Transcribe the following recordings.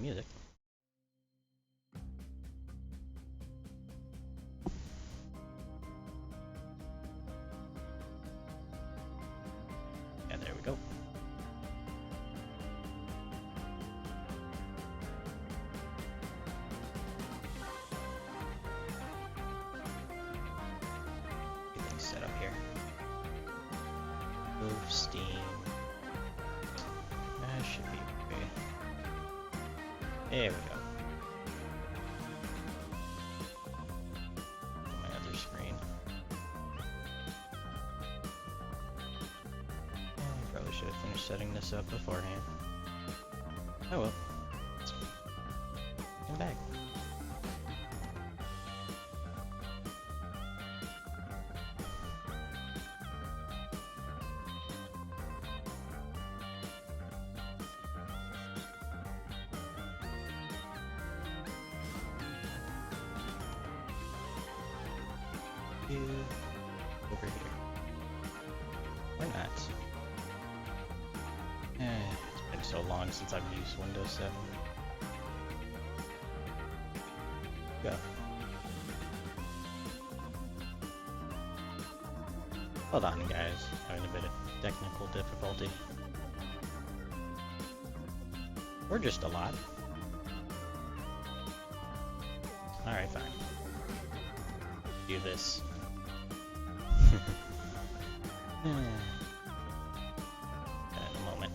music. And there we go. Everything's set up here. Move Steam. That should be okay. There we go. My other screen. I probably should have finished setting this up beforehand. Oh well. Come back. Over here. Why not? It's been so long since I've used Windows 7. Go. Hold on, guys. Having a bit of technical difficulty. We're just a lot. Alright, fine. Do this. In a moment.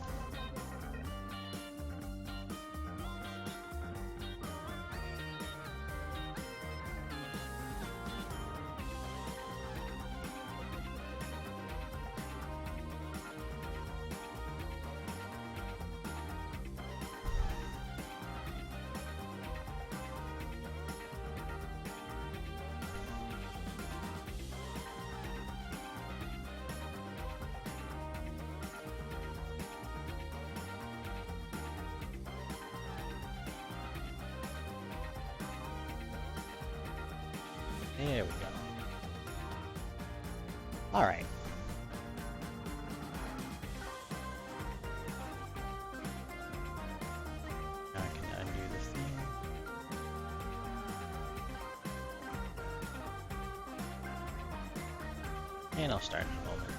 There we go. Alright. Now I can undo the thing. And I'll start in a moment.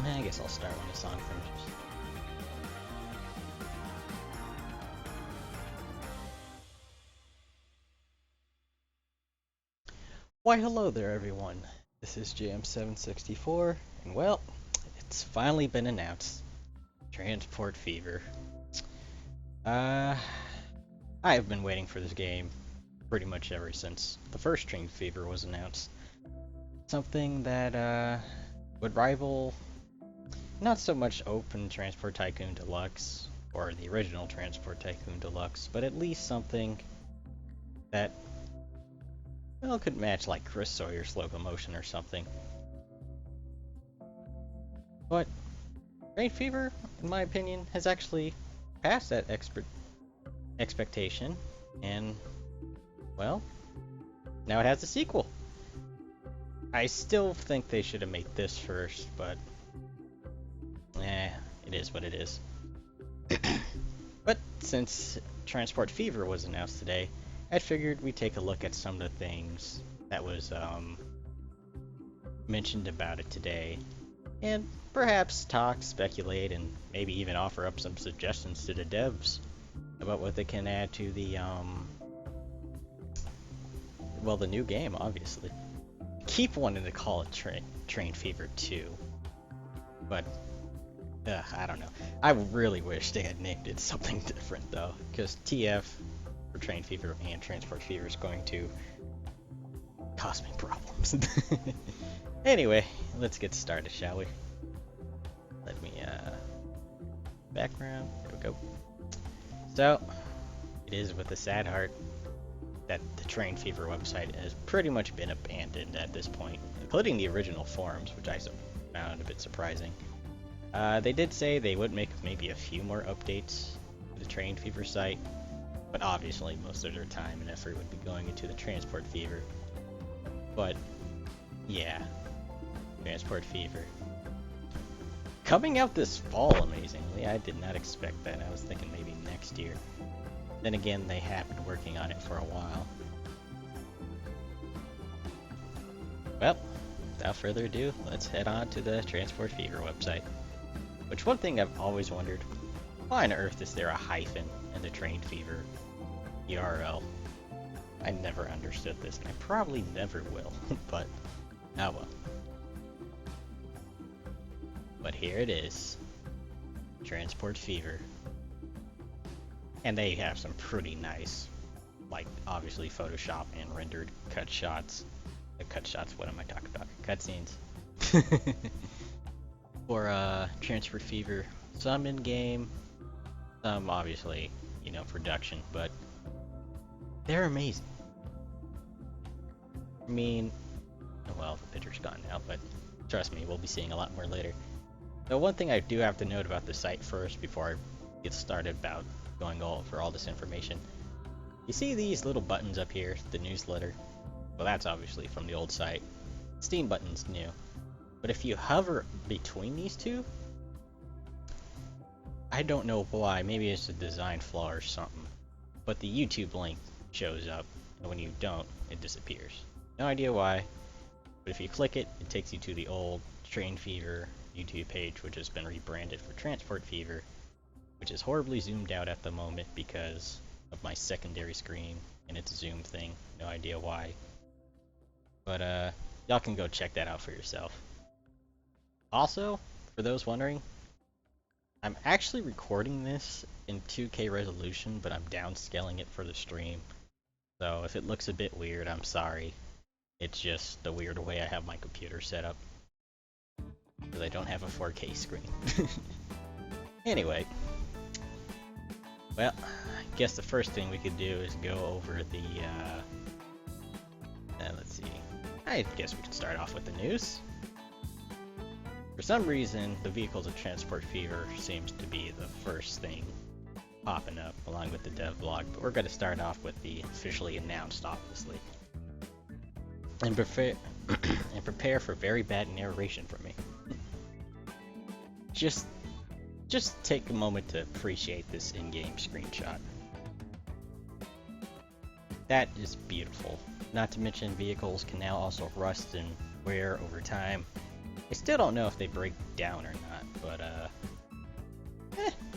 I guess I'll start when the song finishes. Why hello there everyone, this is JM764, and well, it's finally been announced. Transport Fever. I have been waiting for this game pretty much ever since the first Transport Fever was announced. Something that would rival not so much Open Transport Tycoon Deluxe or the original Transport Tycoon Deluxe, but at least something that, well, could match like Chris Sawyer's Locomotion or something. But Transport Fever, in my opinion, has actually passed that expectation, and well, now it has a sequel. I still think they should have made this first, but it is what it is. But since Transport Fever was announced today, I figured we'd take a look at some of the things that was mentioned about it today, and perhaps talk, speculate, and maybe even offer up some suggestions to the devs about what they can add to the well, the new game, obviously. Keep wanting to call it Train Fever 2, but I don't know. I really wish they had named it something different though, because TF for Train Fever and Transport Fever is going to cause me problems. Anyway, let's get started, shall we? Let me background. There we go. So, it is with a sad heart that the Train Fever website has pretty much been abandoned at this point, including the original forums, which I found a bit surprising. They did say they would make maybe a few more updates to the Train Fever site, but obviously most of their time and effort would be going into the Transport Fever. But, yeah, Transport Fever. Coming out this fall, amazingly. I did not expect that. I was thinking maybe next year. Then again, they have been working on it for a while. Well, without further ado, let's head on to the Transport Fever website. Which, one thing I've always wondered, why on earth is there a hyphen in the Train Fever URL? I never understood this, and I probably never will, but oh well. But here it is, Transport Fever. And they have some pretty nice, like, obviously Photoshop and rendered cut shots. Cut shots, what am I talking about? Cutscenes. For Transport Fever. Some in-game, some obviously, you know, production, but they're amazing. I mean, well, the picture's gone now, but trust me, we'll be seeing a lot more later. So one thing I do have to note about the site first before I get started about going over all this information. You see these little buttons up here, the newsletter? Well, that's obviously from the old site. Steam button's new. But if you hover between these two, I don't know why, maybe it's a design flaw or something, but the YouTube link shows up, and when you don't, it disappears. No idea why, but if you click it, it takes you to the old Train Fever YouTube page, which has been rebranded for Transport Fever, which is horribly zoomed out at the moment because of my secondary screen and its zoom thing. No idea why. But y'all can go check that out for yourself. Also, for those wondering, I'm actually recording this in 2K resolution, but I'm downscaling it for the stream. So if it looks a bit weird, I'm sorry. It's just the weird way I have my computer set up, because I don't have a 4K screen. Anyway, well, I guess the first thing we could do is go over the, let's see, I guess we can start off with the news. For some reason, the vehicles of Transport Fever seems to be the first thing popping up, along with the dev blog, but we're going to start off with the officially announced, obviously. And prepare for very bad narration from me. Just take a moment to appreciate this in-game screenshot. That is beautiful. Not to mention vehicles can now also rust and wear over time. I still don't know if they break down or not, but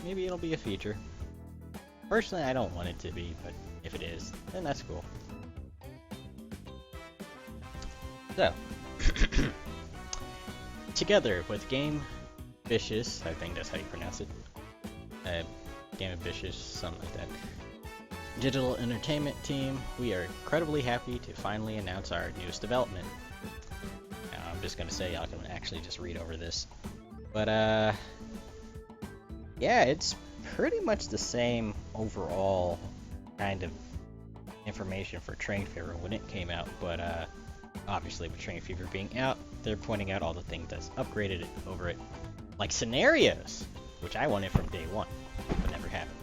maybe it'll be a feature. Personally, I don't want it to be, but if it is, then that's cool. So, together with Gambitious, I think that's how you pronounce it. Gambitious, something like that. Digital entertainment team, we are incredibly happy to finally announce our newest development. Now, I'm just gonna say I can actually just read over this, but yeah, it's pretty much the same overall kind of information for Train Fever when it came out, but obviously with Train Fever being out, they're pointing out all the things that's upgraded over it, like scenarios, which I wanted from day one, but never happened.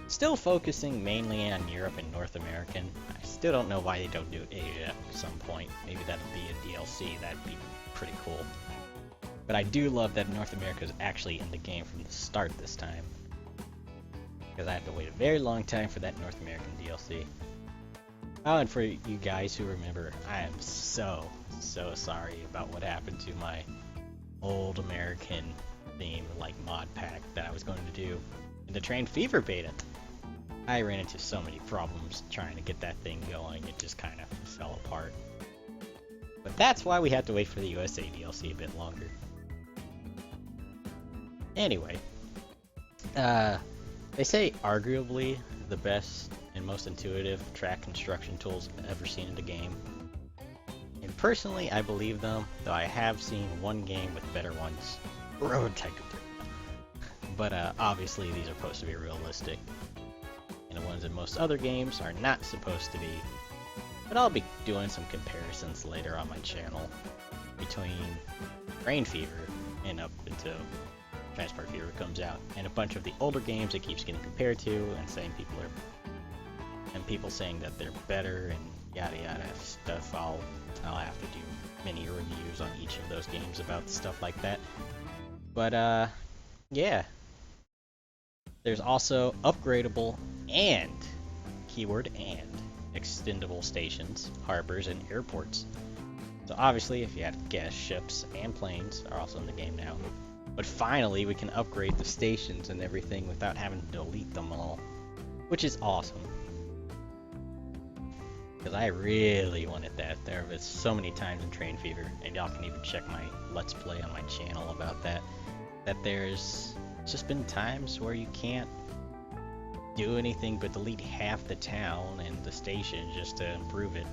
Still focusing mainly on Europe and North American. I still don't know why they don't do Asia at some point. Maybe that'll be a DLC, that'd be pretty cool. But I do love that North America is actually in the game from the start this time. because I had to wait a very long time for that North American DLC. Oh, and for you guys who remember, I am so sorry about what happened to my old American theme, like mod pack that I was going to do in the Train Fever beta. I ran into so many problems trying to get that thing going, it just kind of fell apart. But that's why we had to wait for the USA DLC a bit longer. Anyway, they say arguably the best and most intuitive track construction tools I've ever seen in the game. And personally, I believe them, though I have seen one game with better ones, Road Tycoon 3. But obviously these are supposed to be realistic. And the ones in most other games are not supposed to be. But I'll be doing some comparisons later on my channel between Train Fever and up until Transport Fever comes out, and a bunch of the older games it keeps getting compared to, and people saying that they're better and yada yada stuff. I'll have to do mini reviews on each of those games about stuff like that. But yeah. There's also upgradable and keyword and extendable stations, harbors, and airports. So obviously, if you had guess, ships and planes are also in the game now. But finally, we can upgrade the stations and everything without having to delete them all, which is awesome. Because I really wanted that. There was so many times in Train Fever, and y'all can even check my Let's Play on my channel about that, that there's just been times where you can't do anything but delete half the town and the station just to improve it,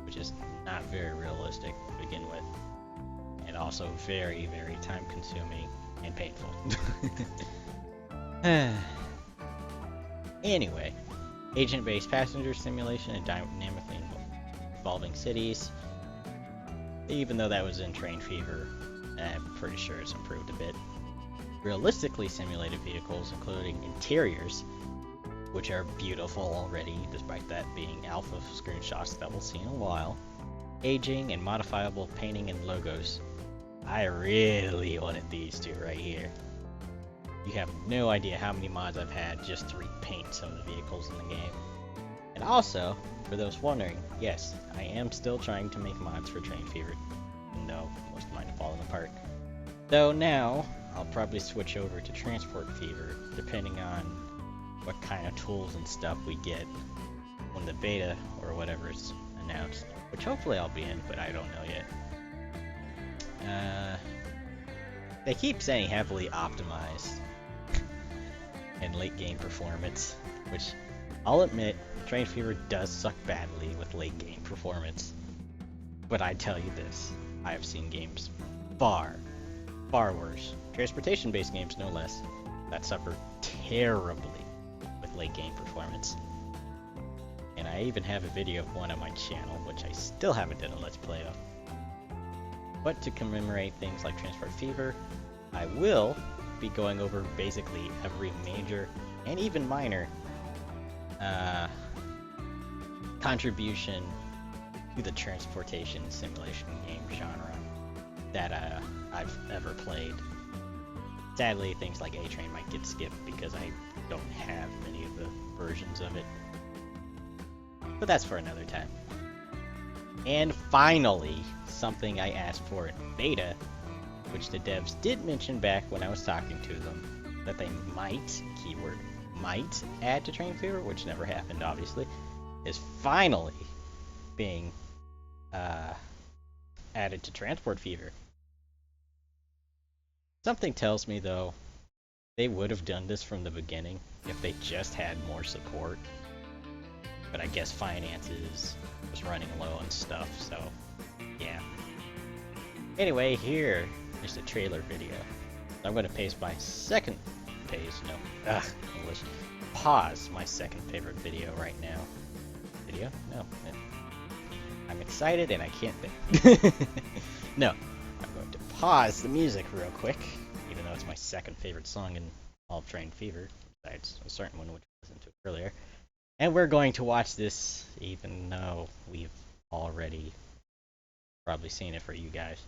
which is not very realistic to begin with, and also very time consuming and painful. Anyway, agent-based passenger simulation and dynamically evolving cities. Even though that was in Train Fever, I'm pretty sure it's improved a bit. Realistically simulated vehicles, including interiors, which are beautiful already, despite that being alpha screenshots that we'll see in a while. Aging and modifiable painting and logos. I really wanted these two right here. You have no idea how many mods I've had just to repaint some of the vehicles in the game. And also, for those wondering, yes, I am still trying to make mods for Train Fever. No, most of mine have fallen apart. Though now, I'll probably switch over to Transport Fever, depending on what kind of tools and stuff we get when the beta or whatever is announced. Which hopefully I'll be in, but I don't know yet. They keep saying heavily optimized and late game performance, which I'll admit, Train Fever does suck badly with late game performance. But I tell you this, I have seen games far worse, transportation-based games no less, that suffer terribly with late game performance. And I even have a video of one on my channel, which I still haven't done a Let's Play of. But to commemorate things like Transport Fever, I will be going over basically every major and even minor contribution to the transportation simulation game genre that I've ever played. Sadly, things like A-Train might get skipped because I don't have many of the versions of it. But that's for another time. And finally, something I asked for in beta, which the devs did mention back when I was talking to them, that they might, keyword, might add to Train Fever, which never happened obviously, is finally being added to Transport Fever. Something tells me though, they would have done this from the beginning if they just had more support. But I guess finances was running low and stuff, so yeah. Anyway, here is the trailer video. I'm going to pause my second favorite video right now. Video? No. I'm excited and I can't think. No, I'm going to pause the music real quick, even though it's my second favorite song in all of Train Fever, besides a certain one which I listened to earlier. And we're going to watch this, even though we've already probably seen it for you guys.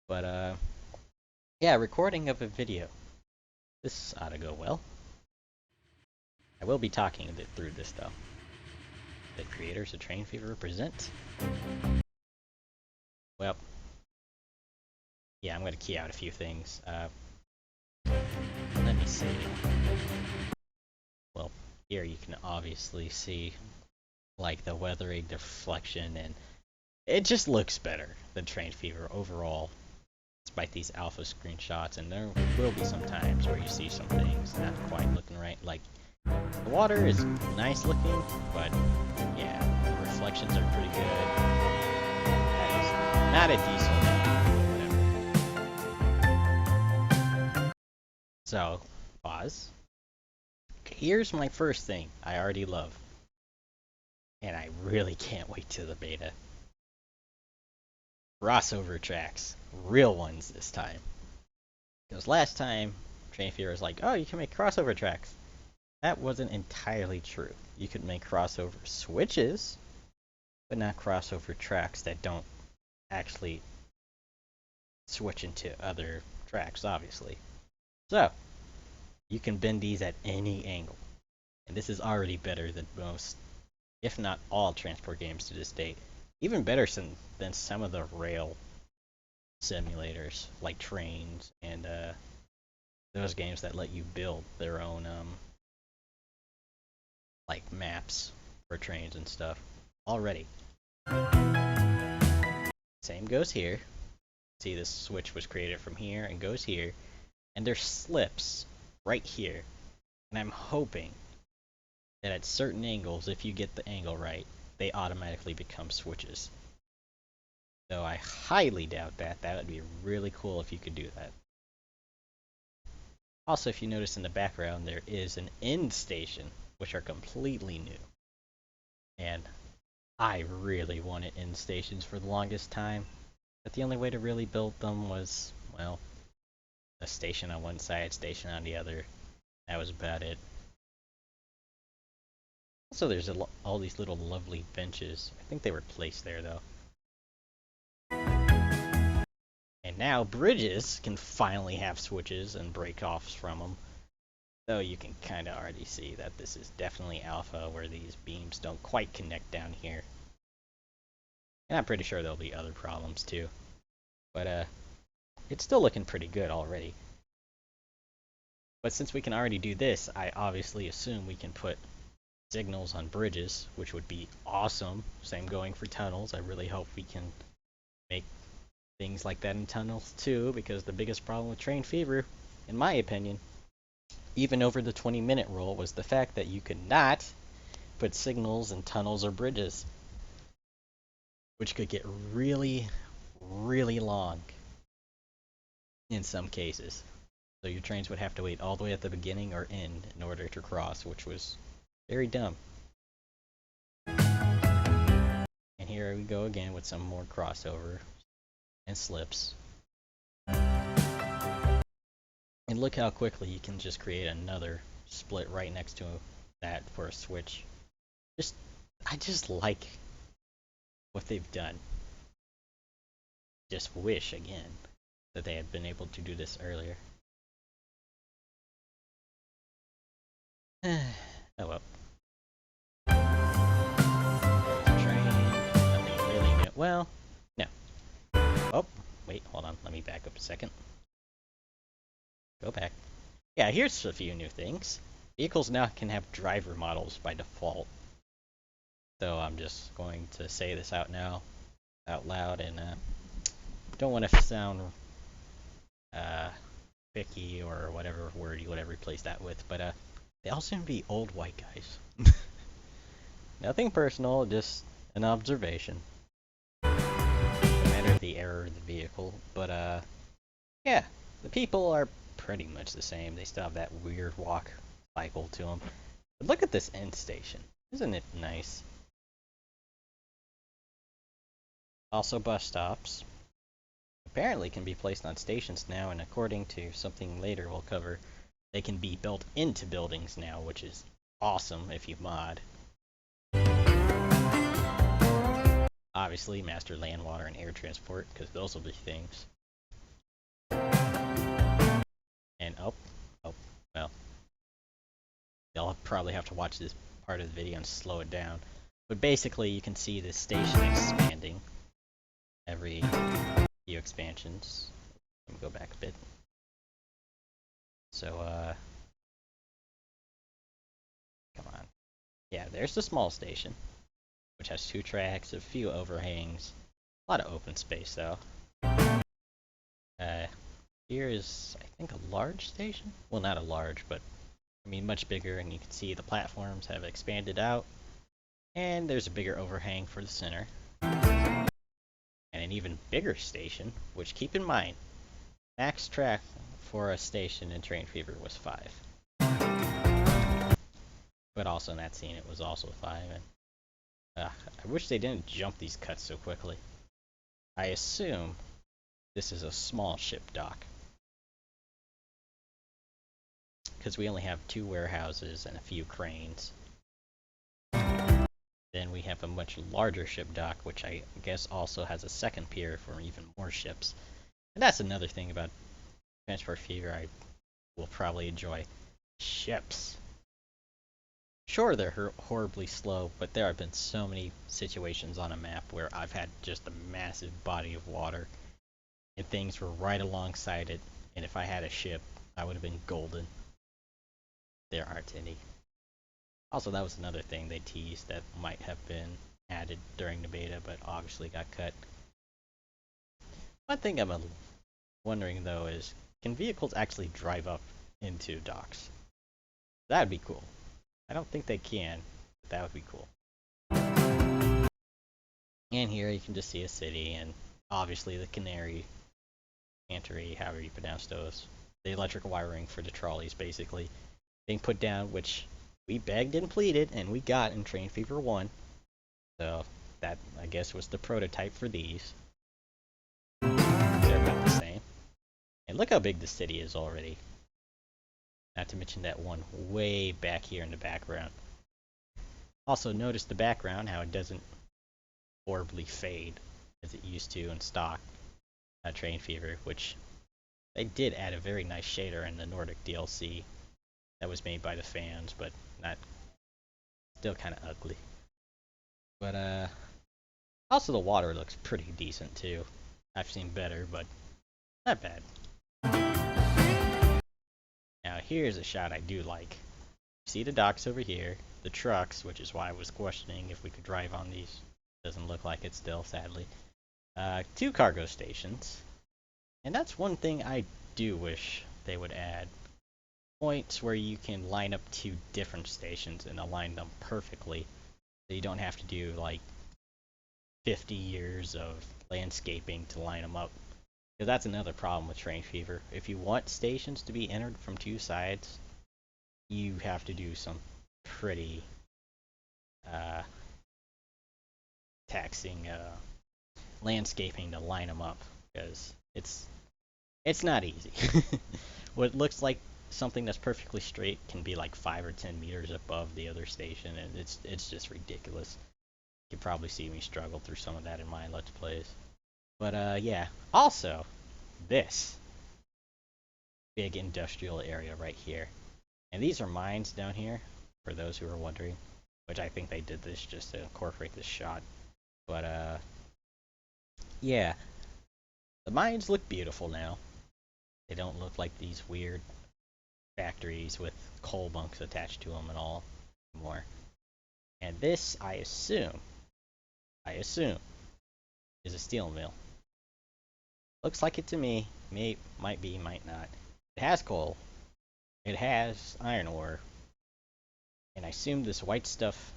But, yeah, recording of a video. This ought to go well. will be talking through this though. The creators of Train Fever present. Well, yeah, I'm gonna key out a few things. Let me see. Well, here you can obviously see like the weathering deflection, and it just looks better than Train Fever overall, despite these alpha screenshots. And there will be some times where you see some things not quite looking right. Like the water is nice looking, but yeah, the reflections are pretty good. That is not a diesel, whatever. So, pause. Here's my first thing I already love, and I really can't wait to the beta. Crossover tracks. Real ones this time. Because last time, Train Fever was like, oh, you can make crossover tracks. That wasn't entirely true. You could make crossover switches, but not crossover tracks that don't actually switch into other tracks, obviously. So, you can bend these at any angle. And this is already better than most, if not all, transport games to this date. Even better than some of the rail simulators, like Trains, and those games that let you build their own like maps for trains and stuff already. Same goes here. See, this switch was created from here and goes here, and there's slips right here. And I'm hoping that at certain angles, if you get the angle right, they automatically become switches. Though I highly doubt that. That would be really cool if you could do that. Also, if you notice in the background, there is an end station, which are completely new. And I really wanted end stations for the longest time, but the only way to really build them was, well, a station on one side, station on the other. That was about it. Also, there's all these little lovely benches. I think they were placed there, though. And now bridges can finally have switches and break-offs from them. Though you can kind of already see that this is definitely alpha, where these beams don't quite connect down here. And I'm pretty sure there'll be other problems too. But it's still looking pretty good already. But since we can already do this, I obviously assume we can put signals on bridges, which would be awesome. Same going for tunnels. I really hope we can make things like that in tunnels too, because the biggest problem with Train Fever, in my opinion, even over the 20-minute rule, was the fact that you could not put signals in tunnels or bridges, which could get really, really long in some cases. So your trains would have to wait all the way at the beginning or end in order to cross, which was very dumb. And here we go again with some more crossover and slips. And look how quickly you can just create another split right next to that for a switch. I just like what they've done. Just wish again that they had been able to do this earlier. Oh well. Train, nothing really new. Well, no. Oh, wait, hold on. Let me back up a second. Go back. Yeah, here's a few new things. Vehicles now can have driver models by default. So I'm just going to say this out loud, and don't want to sound picky or whatever word you would ever replace that with, but they all seem to be old white guys. Nothing personal, just an observation. No matter the era of the vehicle, but yeah, the people are pretty much the same. They still have that weird walk cycle to them. But look at this end station. Isn't it nice? Also, bus stops apparently can be placed on stations now, and according to something later we'll cover, they can be built into buildings now, which is awesome if you mod. Obviously, master land, water, and air transport, because those will be things. And well, You'll probably have to watch this part of the video and slow it down. But basically, you can see the station expanding every few expansions. Let me go back a bit. So, come on. Yeah, there's the small station, which has 2 tracks, a few overhangs, a lot of open space though. Here is, I think, a large station? Well, not a large, but I mean much bigger, and you can see the platforms have expanded out, and there's a bigger overhang for the center. And an even bigger station, which keep in mind, max track for a station in Train Fever was 5. But also in that scene it was also 5, and I wish they didn't jump these cuts so quickly. I assume this is a small ship dock, because we only have 2 warehouses and a few cranes. Then we have a much larger ship dock, which I guess also has a second pier for even more ships. And that's another thing about Transport Fever I will probably enjoy. Ships. Sure, they're horribly slow, but there have been so many situations on a map where I've had just a massive body of water, and things were right alongside it, and if I had a ship, I would have been golden. There aren't any. Also, that was another thing they teased that might have been added during the beta, but obviously got cut. One thing I'm wondering though is, can vehicles actually drive up into docks? That'd be cool. I don't think they can, but that would be cool. And here you can just see a city, and obviously the cannery, however you pronounce those, the electrical wiring for the trolleys basically being put down, which we begged and pleaded, and we got in Train Fever 1. So that, I guess, was the prototype for these. They're about the same. And look how big the city is already. Not to mention that one way back here in the background. Also, notice the background, how it doesn't horribly fade as it used to in stock Train Fever, which they did add a very nice shader in the Nordic DLC that was made by the fans, but not, still kind of ugly. But also the water looks pretty decent too. I've seen better, but not bad. Now here's a shot I do like. See the docks over here, the trucks, which is why I was questioning if we could drive on these. Doesn't look like it still, sadly. 2 cargo stations. And that's one thing I do wish they would add. Points where you can line up 2 different stations and align them perfectly. So you don't have to do like 50 years of landscaping to line them up. Because that's another problem with Train Fever. If you want stations to be entered from 2 sides, you have to do some pretty taxing landscaping to line them up, because it's not easy. What looks like something that's perfectly straight can be like 5 or 10 meters above the other station, and it's just ridiculous. You can probably see me struggle through some of that in my Let's Plays. But yeah, also this big industrial area right here, and these are mines down here for those who are wondering, which I think they did this just to incorporate this shot. But yeah, the mines look beautiful now. They don't look like these weird factories with coal bunks attached to them and all anymore. And this, I assume, is a steel mill. Looks like it to me. Might be, might not. It has coal. It has iron ore. And I assume this white stuff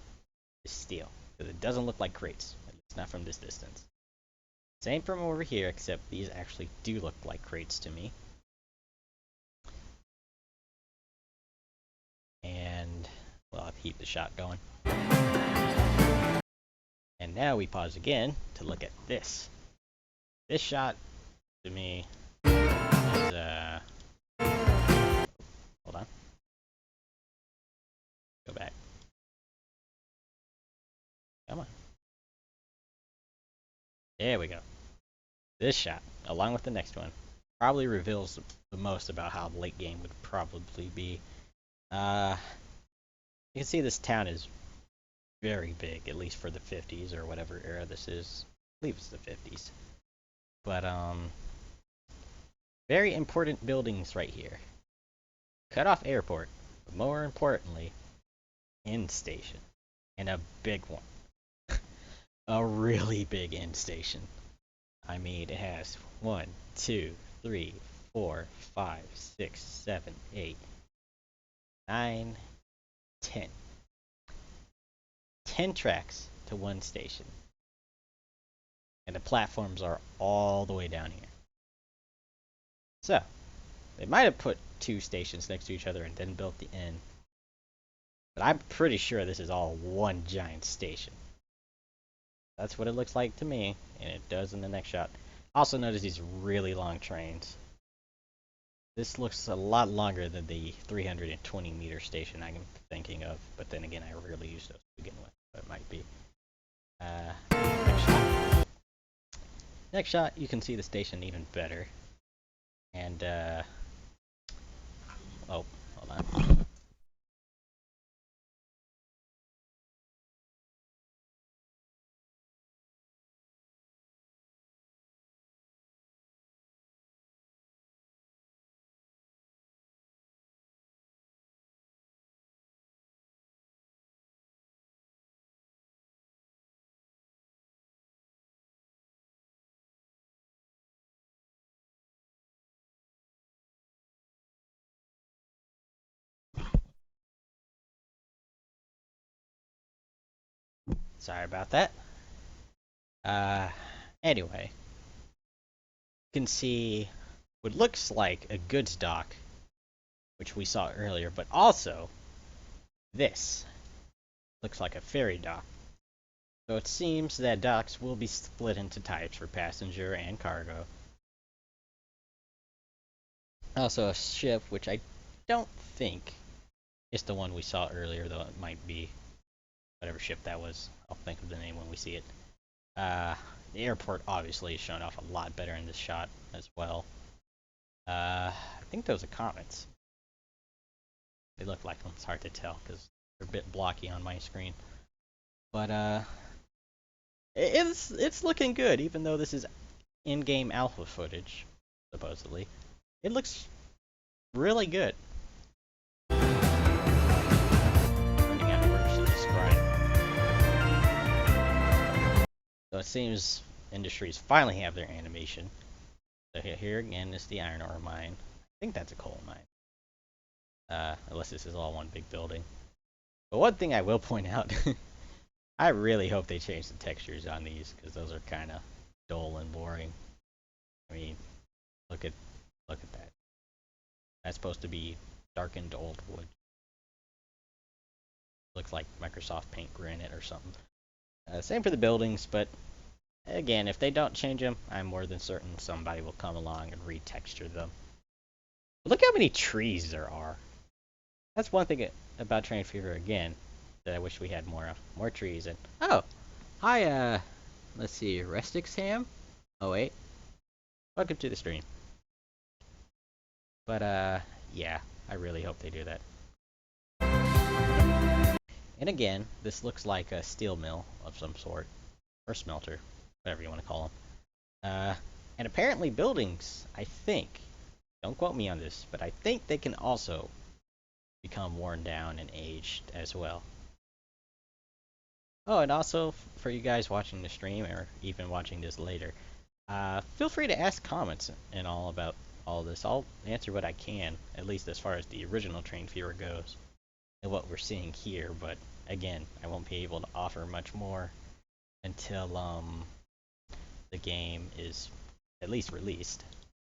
is steel, because it doesn't look like crates. At least not from this distance. Same from over here, except these actually do look like crates to me. And, well, I'll keep the shot going. And now we pause again to look at this. This shot, to me, is, hold on. Go back. Come on. There we go. This shot, along with the next one, probably reveals the most about how the late game would probably be. You can see this town is very big, at least for the 50s or whatever era this is. I believe it's the 50s. But, very important buildings right here. Cut off airport, but more importantly, end station. And a big one. A really big end station. I mean, it has 1, 2, 3, 4, 5, 6, 7, 8, 9, 10. 10 tracks to one station. And the platforms are all the way down here. So, they might have put 2 stations next to each other and then built the end. But I'm pretty sure this is all one giant station. That's what it looks like to me, and it does in the next shot. Also notice these really long trains. This looks a lot longer than the 320 meter station I'm thinking of, but then again, I rarely use those to begin with, so it might be. Next shot. Next shot, you can see the station even better. And, oh, hold on. Sorry about that. Anyway, you can see what looks like a goods dock, which we saw earlier, but also this looks like a ferry dock. So it seems that docks will be split into types for passenger and cargo. Also a ship, which I don't think is the one we saw earlier, though it might be. Whatever ship that was. I'll think of the name when we see it. The airport obviously is shown off a lot better in this shot as well. I think those are comets. They look like them. It's hard to tell because they're a bit blocky on my screen. But it's looking good, even though this is in-game alpha footage, supposedly. It looks really good. So it seems industries finally have their animation. So here again is the iron ore mine. I think that's a coal mine. Unless this is all one big building. But one thing I will point out, I really hope they change the textures on these, because those are kind of dull and boring. I mean, look at that. That's supposed to be darkened old wood. Looks like Microsoft Paint granite or something. Same for the buildings, but again, if they don't change them, I'm more than certain somebody will come along and retexture them. But look how many trees there are. That's one thing about Train Fever again that I wish we had more of. More trees. And oh, hi, let's see, Rustic Sam? Oh wait, welcome to the stream. But yeah, I really hope they do that. And again, this looks like a steel mill of some sort, or smelter, whatever you want to call them. And apparently buildings, I think, don't quote me on this, but I think they can also become worn down and aged as well. Oh, and also, for you guys watching the stream, or even watching this later, feel free to ask comments and all about all this. I'll answer what I can, at least as far as the original Train Fever goes, and what we're seeing here, but again, I won't be able to offer much more until the game is at least released.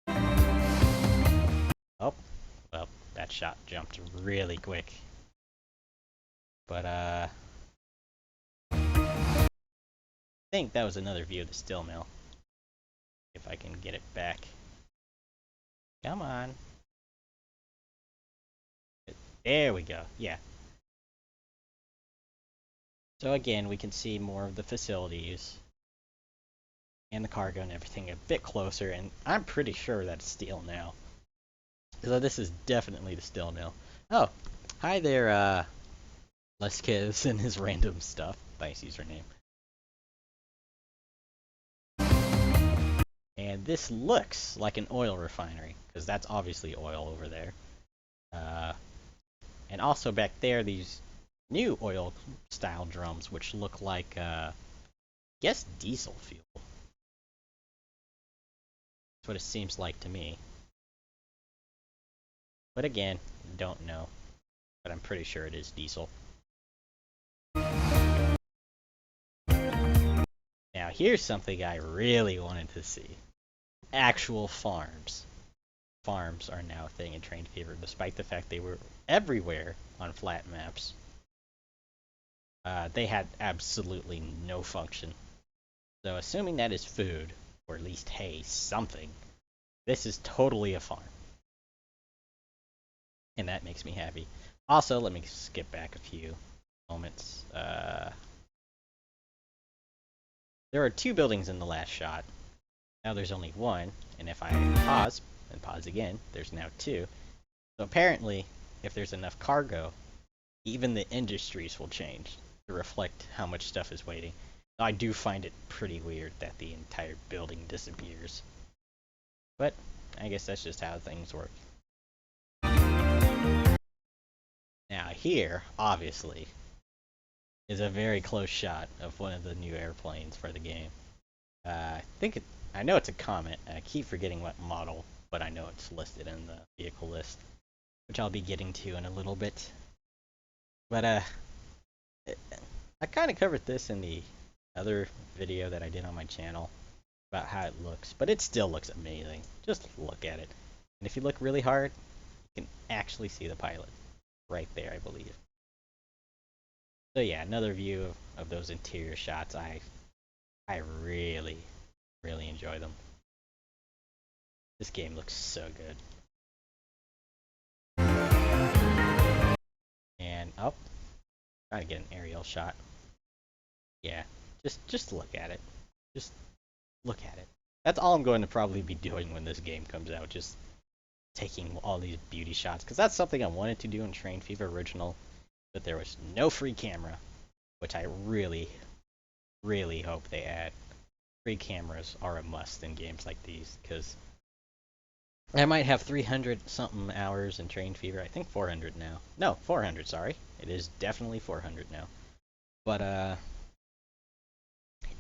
Oh, well, that shot jumped really quick. But I think that was another view of the steel mill. If I can get it back. Come on. There we go. Yeah. So again, we can see more of the facilities and the cargo and everything a bit closer, and I'm pretty sure that's steel now. So this is definitely the steel mill. Oh, hi there, Leskez and his random stuff. Nice username. And this looks like an oil refinery, because that's obviously oil over there. And also back there, these new oil-style drums, which look like, I guess, diesel fuel. That's what it seems like to me. But again, don't know. But I'm pretty sure it is diesel. Now, here's something I really wanted to see. Actual farms. Farms are now a thing in Train Fever, despite the fact they were everywhere on flat maps. They had absolutely no function. So assuming that is food, or at least hay, something, this is totally a farm. And that makes me happy. Also, let me skip back a few moments. There are 2 buildings in the last shot. Now there's only 1, and if I pause, and pause again, there's now 2. So apparently, if there's enough cargo, even the industries will change to reflect how much stuff is waiting. Now, I do find it pretty weird that the entire building disappears. But I guess that's just how things work. Now here, obviously, is a very close shot of one of the new airplanes for the game. I know it's a Comet. I keep forgetting what model, but I know it's listed in the vehicle list, which I'll be getting to in a little bit. But I kind of covered this in the other video that I did on my channel about how it looks, but it still looks amazing. Just look at it. And if you look really hard, you can actually see the pilot right there, I believe. So yeah, another view of those interior shots. I really, really enjoy them. This game looks so good. And trying to get an aerial shot. Yeah, just look at it. Just look at it. That's all I'm going to probably be doing when this game comes out. Just taking all these beauty shots, because that's something I wanted to do in Train Fever Original, but there was no free camera, which I really, really hope they add. Free cameras are a must in games like these, because I might have 300-something hours in Train Fever. I think 400 now. No, 400, sorry. It is definitely 400 now. But,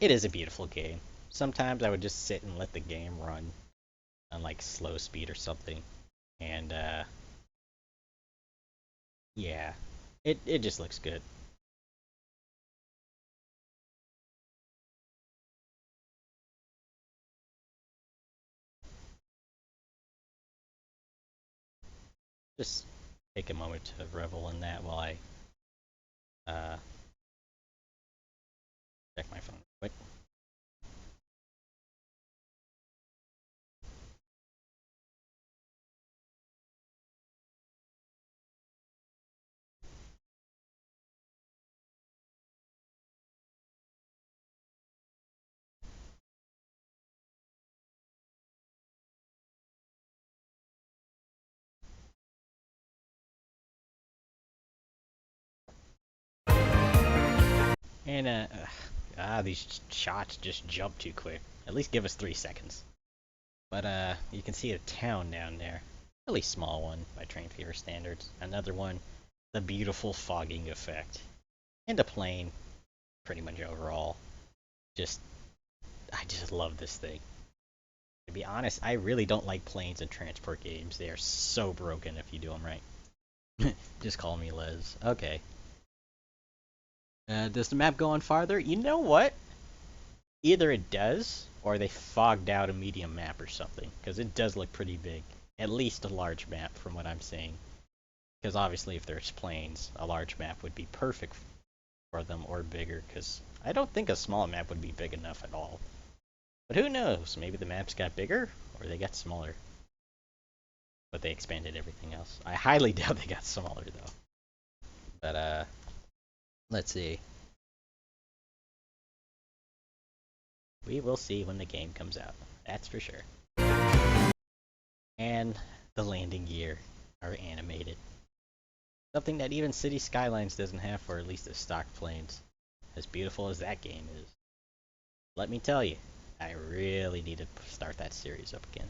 it is a beautiful game. Sometimes I would just sit and let the game run on, like, slow speed or something. And, yeah. It just looks good. Just take a moment to revel in that while I check my phone quick. And these shots just jump too quick. At least give us 3 seconds. But you can see a town down there. Really small one by Train Fever standards. Another one, the beautiful fogging effect. And a plane, pretty much overall. I just love this thing. To be honest, I really don't like planes in transport games. They are so broken if you do them right. Just call me Les. Okay. Does the map go on farther? You know what? Either it does, or they fogged out a medium map or something. Because it does look pretty big. At least a large map from what I'm seeing. Because obviously if there's planes, a large map would be perfect for them, or bigger. Because I don't think a small map would be big enough at all. But who knows? Maybe the maps got bigger, or they got smaller. But they expanded everything else. I highly doubt they got smaller, though. But, let's see. We will see when the game comes out. That's for sure. And the landing gear are animated. Something that even City Skylines doesn't have for at least the stock planes. As beautiful as that game is. Let me tell you, I really need to start that series up again.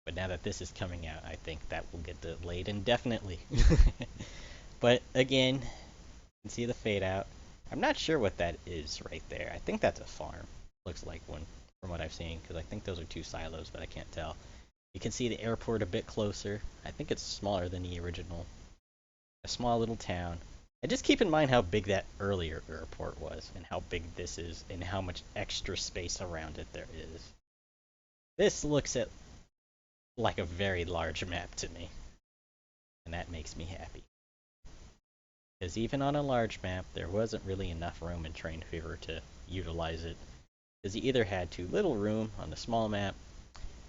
But now that this is coming out, I think that will get delayed indefinitely. But again, you can see the fade out. I'm not sure what that is right there. I think that's a farm. Looks like one from what I've seen, because I think those are 2 silos, but I can't tell. You can see the airport a bit closer. I think it's smaller than the original. A small little town. And just keep in mind how big that earlier airport was, and how big this is, and how much extra space around it there is. This looks like a very large map to me, and that makes me happy. Because even on a large map, there wasn't really enough room in Train Fever to utilize it. Because you either had too little room on the small map,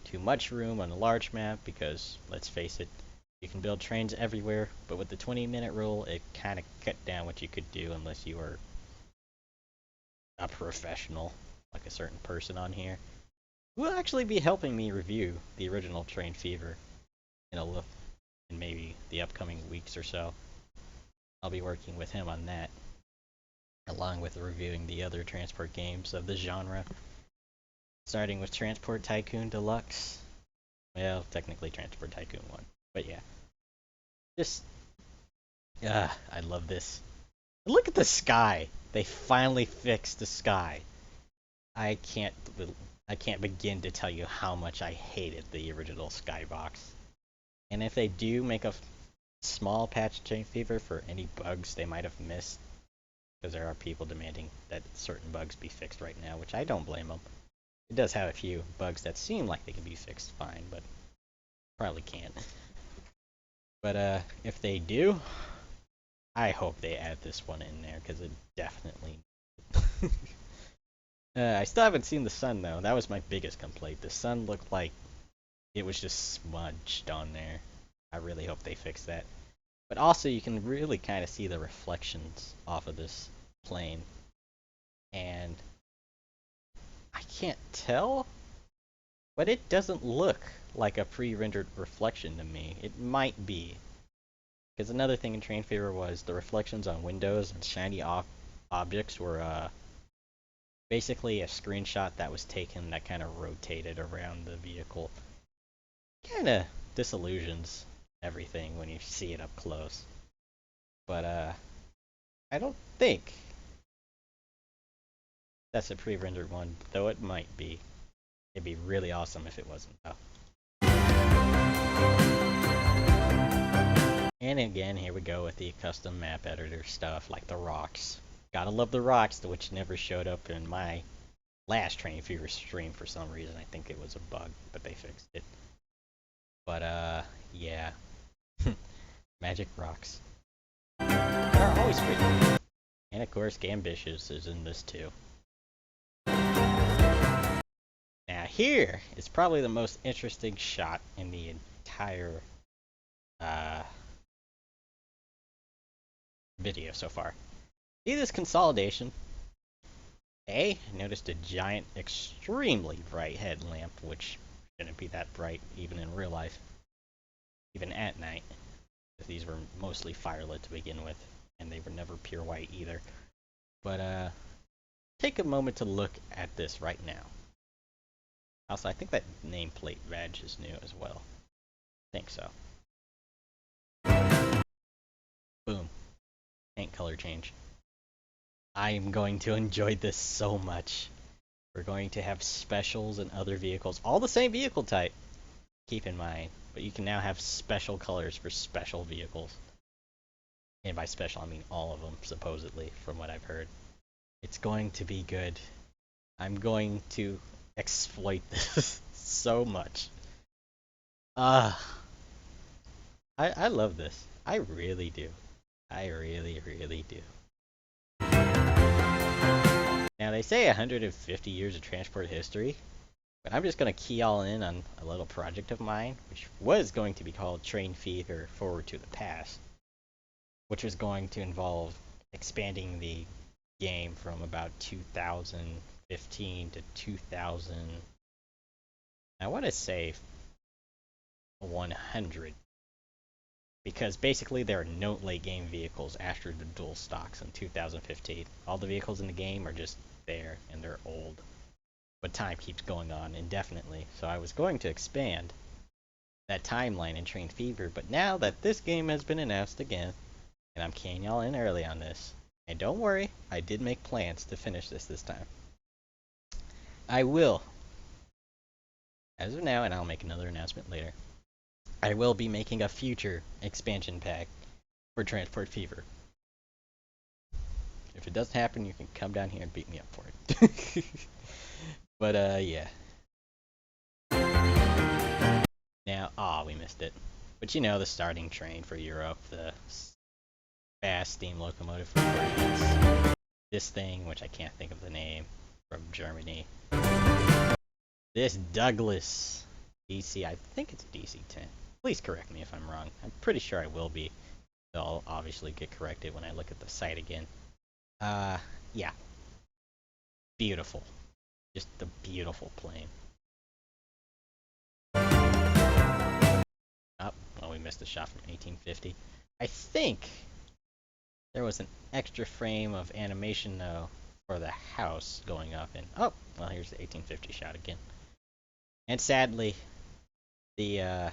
too much room on the large map, because, let's face it, you can build trains everywhere, but with the 20-minute rule, it kind of cut down what you could do unless you were a professional, like a certain person on here, who will actually be helping me review the original Train Fever in maybe the upcoming weeks or so. I'll be working with him on that, along with reviewing the other transport games of the genre, starting with Transport Tycoon Deluxe. Well, technically Transport Tycoon 1, but yeah. Just, I love this. Look at the sky. They finally fixed the sky. I can't begin to tell you how much I hated the original skybox. And if they do make a small patch Train Fever for any bugs they might have missed, because there are people demanding that certain bugs be fixed right now, which I don't blame them. It does have a few bugs that seem like they can be fixed fine, but probably can't. But if they do, I hope they add this one in there, because it definitely... I still haven't seen the sun, though. That was my biggest complaint. The sun looked like it was just smudged on there. I really hope they fix that. But also, you can really kind of see the reflections off of this plane. And I can't tell, but it doesn't look like a pre-rendered reflection to me. It might be. Because another thing in Train Fever was the reflections on windows and shiny objects were basically a screenshot that was taken that kind of rotated around the vehicle. Kind of disillusions everything when you see it up close. But I don't think that's a pre-rendered one, though it might be. It'd be really awesome if it wasn't, though. And again, here we go with the custom map editor stuff, like the rocks. Gotta love the rocks, which never showed up in my last Train Fever stream for some reason. I think it was a bug, but they fixed it. But yeah. Magic rocks. They're always pretty. And of course, Gambitious is in this too. Now here is probably the most interesting shot in the entire video so far. See this consolidation? I noticed a giant, extremely bright headlamp, which shouldn't be that bright even in real life, even at night. These were mostly firelit to begin with, and they were never pure white either. But take a moment to look at this right now. Also, I think that nameplate badge is new as well. I think so. Boom. Paint color change. I'm going to enjoy this so much. We're going to have specials and other vehicles, all the same vehicle type, keep in mind, but you can now have special colors for special vehicles. And by special, I mean all of them, supposedly, from what I've heard. It's going to be good. I'm going to exploit this so much. I love this. I really do. I really, really do. Now, they say 150 years of transport history, but I'm just going to key all in on a little project of mine, which was going to be called Train Fever Forward to the Past, which was going to involve expanding the game from about 2015 to 2000. I want to say 100. Because basically there are no late game vehicles after the dual stocks in 2015. All the vehicles in the game are just there, and they're old. But time keeps going on indefinitely, so I was going to expand that timeline in Train Fever, but now that this game has been announced again, and I'm keying y'all in early on this, and don't worry, I did make plans to finish this time. I will, as of now, and I'll make another announcement later, I will be making a future expansion pack for Transport Fever. If it doesn't happen, you can come down here and beat me up for it. But, yeah. Now, we missed it. But you know, the starting train for Europe, the fast steam locomotive from France. This thing, which I can't think of the name, from Germany. This Douglas DC, I think it's DC-10. Please correct me if I'm wrong. I'm pretty sure I will be. So I'll obviously get corrected when I look at the site again. Yeah. Beautiful. Just a beautiful plane. Oh, well, we missed a shot from 1850. I think there was an extra frame of animation, though, for the house going up. And oh, well, here's the 1850 shot again. And sadly, the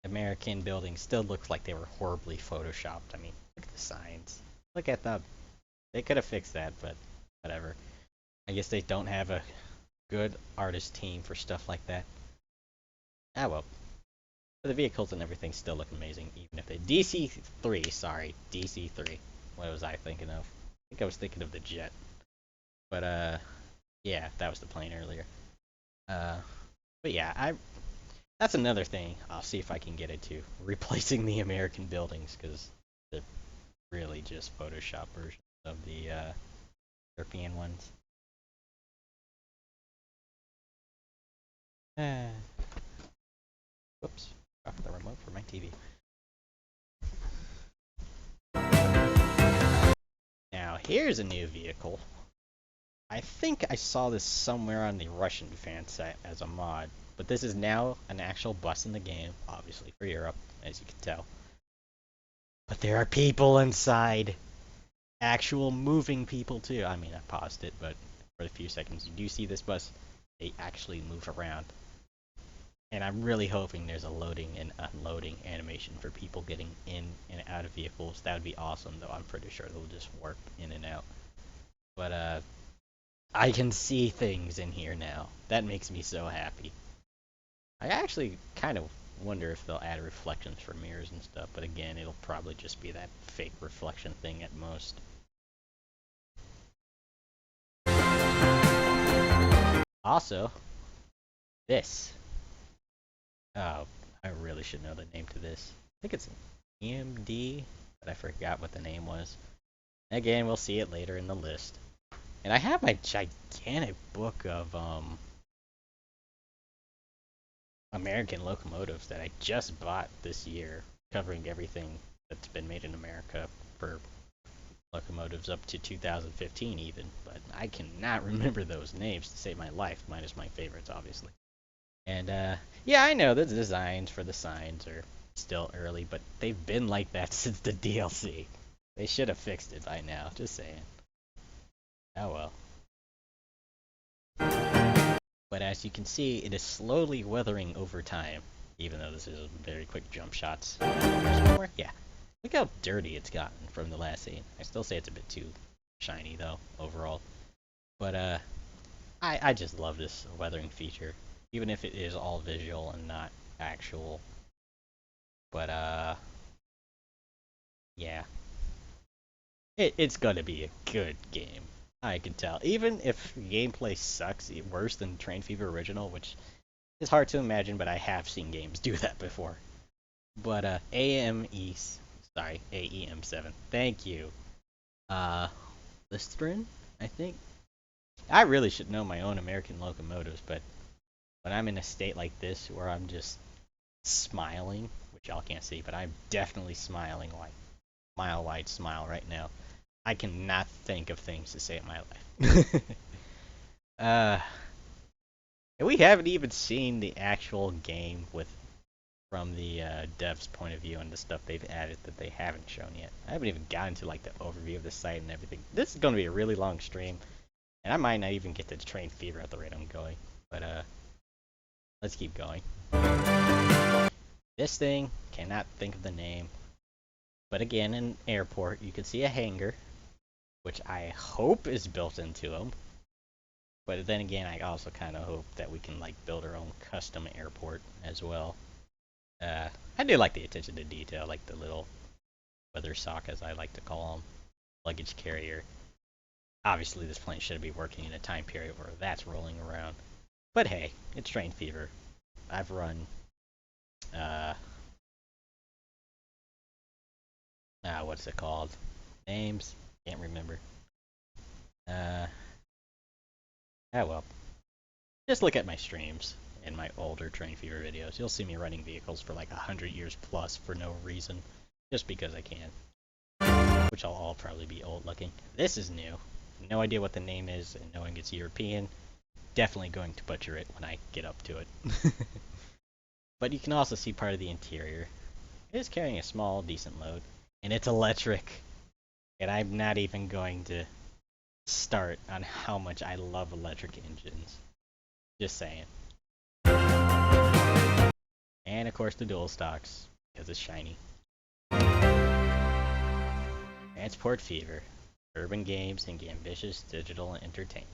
American building still looks like they were horribly photoshopped. I mean, look at the signs. Look at them. They could have fixed that, but whatever. I guess they don't have a good artist team for stuff like that. Ah, well. But the vehicles and everything still look amazing, even if they... DC-3, sorry. DC-3. What was I thinking of? I think I was thinking of the jet. But, yeah, that was the plane earlier. But yeah, that's another thing. I'll see if I can get it to. Replacing the American buildings, because they're really just Photoshop versions of the, European ones. Whoops. Dropped the remote for my TV. Now, here's a new vehicle. I think I saw this somewhere on the Russian fan site as a mod, but this is now an actual bus in the game, obviously for Europe, as you can tell. But there are people inside. Actual moving people, too. I mean, I paused it, but for the few seconds you do see this bus, they actually move around. And I'm really hoping there's a loading and unloading animation for people getting in and out of vehicles. That would be awesome, though I'm pretty sure they'll just warp in and out. But, I can see things in here now. That makes me so happy. I actually kind of wonder if they'll add reflections for mirrors and stuff, but again, it'll probably just be that fake reflection thing at most. Also, this. Oh, I really should know the name to this. I think it's EMD, but I forgot what the name was. Again, we'll see it later in the list. And I have my gigantic book of American locomotives that I just bought this year, covering everything that's been made in America for locomotives up to 2015 even, but I cannot remember those names to save my life, minus my favorites, obviously. And, yeah, I know the designs for the signs are still early, but they've been like that since the DLC. They should have fixed it by now, just saying. Oh well. But as you can see, it is slowly weathering over time, even though this is very quick jump shots. Yeah. Look how dirty it's gotten from the last scene. I still say it's a bit too shiny, though, overall. But, I just love this weathering feature, even if it is all visual and not actual. But, yeah. It's gonna be a good game. I can tell. Even if gameplay sucks worse than Train Fever Original, which is hard to imagine, but I have seen games do that before. But, AEM7. Thank you. Listrin, I think? I really should know my own American locomotives, but when I'm in a state like this where I'm just smiling, which y'all can't see, but I'm definitely smiling like mile-wide smile right now. I cannot think of things to say in my life. And we haven't even seen the actual game with from the devs' point of view and the stuff they've added that they haven't shown yet. I haven't even gotten to like the overview of the site and everything. This is going to be a really long stream, and I might not even get to train fever at the rate I'm going. But let's keep going. This thing, cannot think of the name, but again, in an airport, you can see a hangar, which I hope is built into them. But then again, I also kind of hope that we can like build our own custom airport as well. I do like the attention to detail, like the little weather sock, as I like to call them, luggage carrier. Obviously, this plane shouldn't be working in a time period where that's rolling around. But hey, it's train fever. I've run, what's it called? Names? Can't remember. Well. Just look at my streams and my older train fever videos. You'll see me running vehicles for like 100 years plus for no reason. Just because I can. Which I'll all probably be old looking. This is new. No idea what the name is, and knowing it's European, definitely going to butcher it when I get up to it. But you can also see part of the interior. It is carrying a small, decent load. And it's electric. And I'm not even going to start on how much I love electric engines. Just saying. And of course the dual stocks, because it's shiny. Transport Fever. Urban Games and Gambitious Digital Entertainment.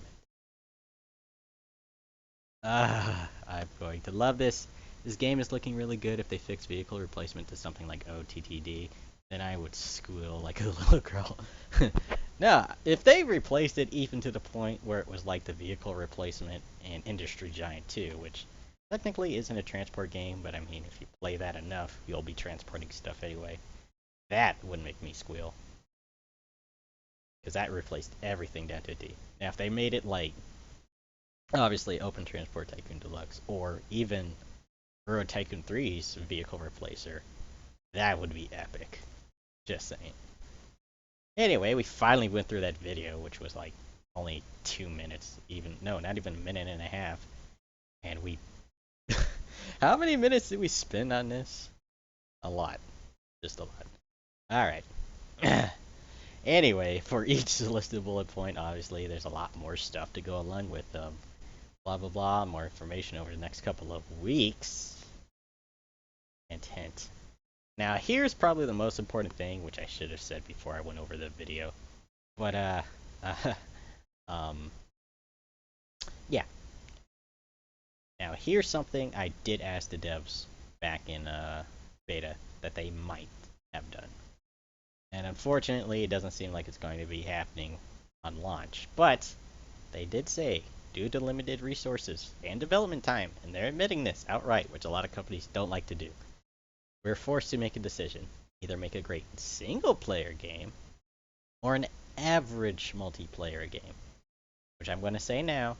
I'm going to love this. This game is looking really good. If they fix vehicle replacement to something like OTTD, then I would squeal like a little girl. No, if they replaced it even to the point where it was like the vehicle replacement in Industry Giant 2, which technically isn't a transport game, but I mean, if you play that enough, you'll be transporting stuff anyway. That would make me squeal. Because that replaced everything down to a T. Now, if they made it like, obviously, Open Transport Tycoon Deluxe, or even Euro Tycoon 3's vehicle replacer, that would be epic. Just saying. Anyway, we finally went through that video, which was like only 2 minutes, no, not even a minute and a half. And we, how many minutes did we spend on this? A lot, just a lot. All right. Anyway, for each listed bullet point, obviously there's a lot more stuff to go along with blah blah blah, more information over the next couple of weeks. Hint hint. Now, here's probably the most important thing, which I should have said before I went over the video. But, yeah. Now, here's something I did ask the devs back in, beta that they might have done. And unfortunately, it doesn't seem like it's going to be happening on launch. But, they did say, due to limited resources and development time, and they're admitting this outright, which a lot of companies don't like to do, we're forced to make a decision. Either make a great single-player game, or an average multiplayer game. Which I'm going to say now,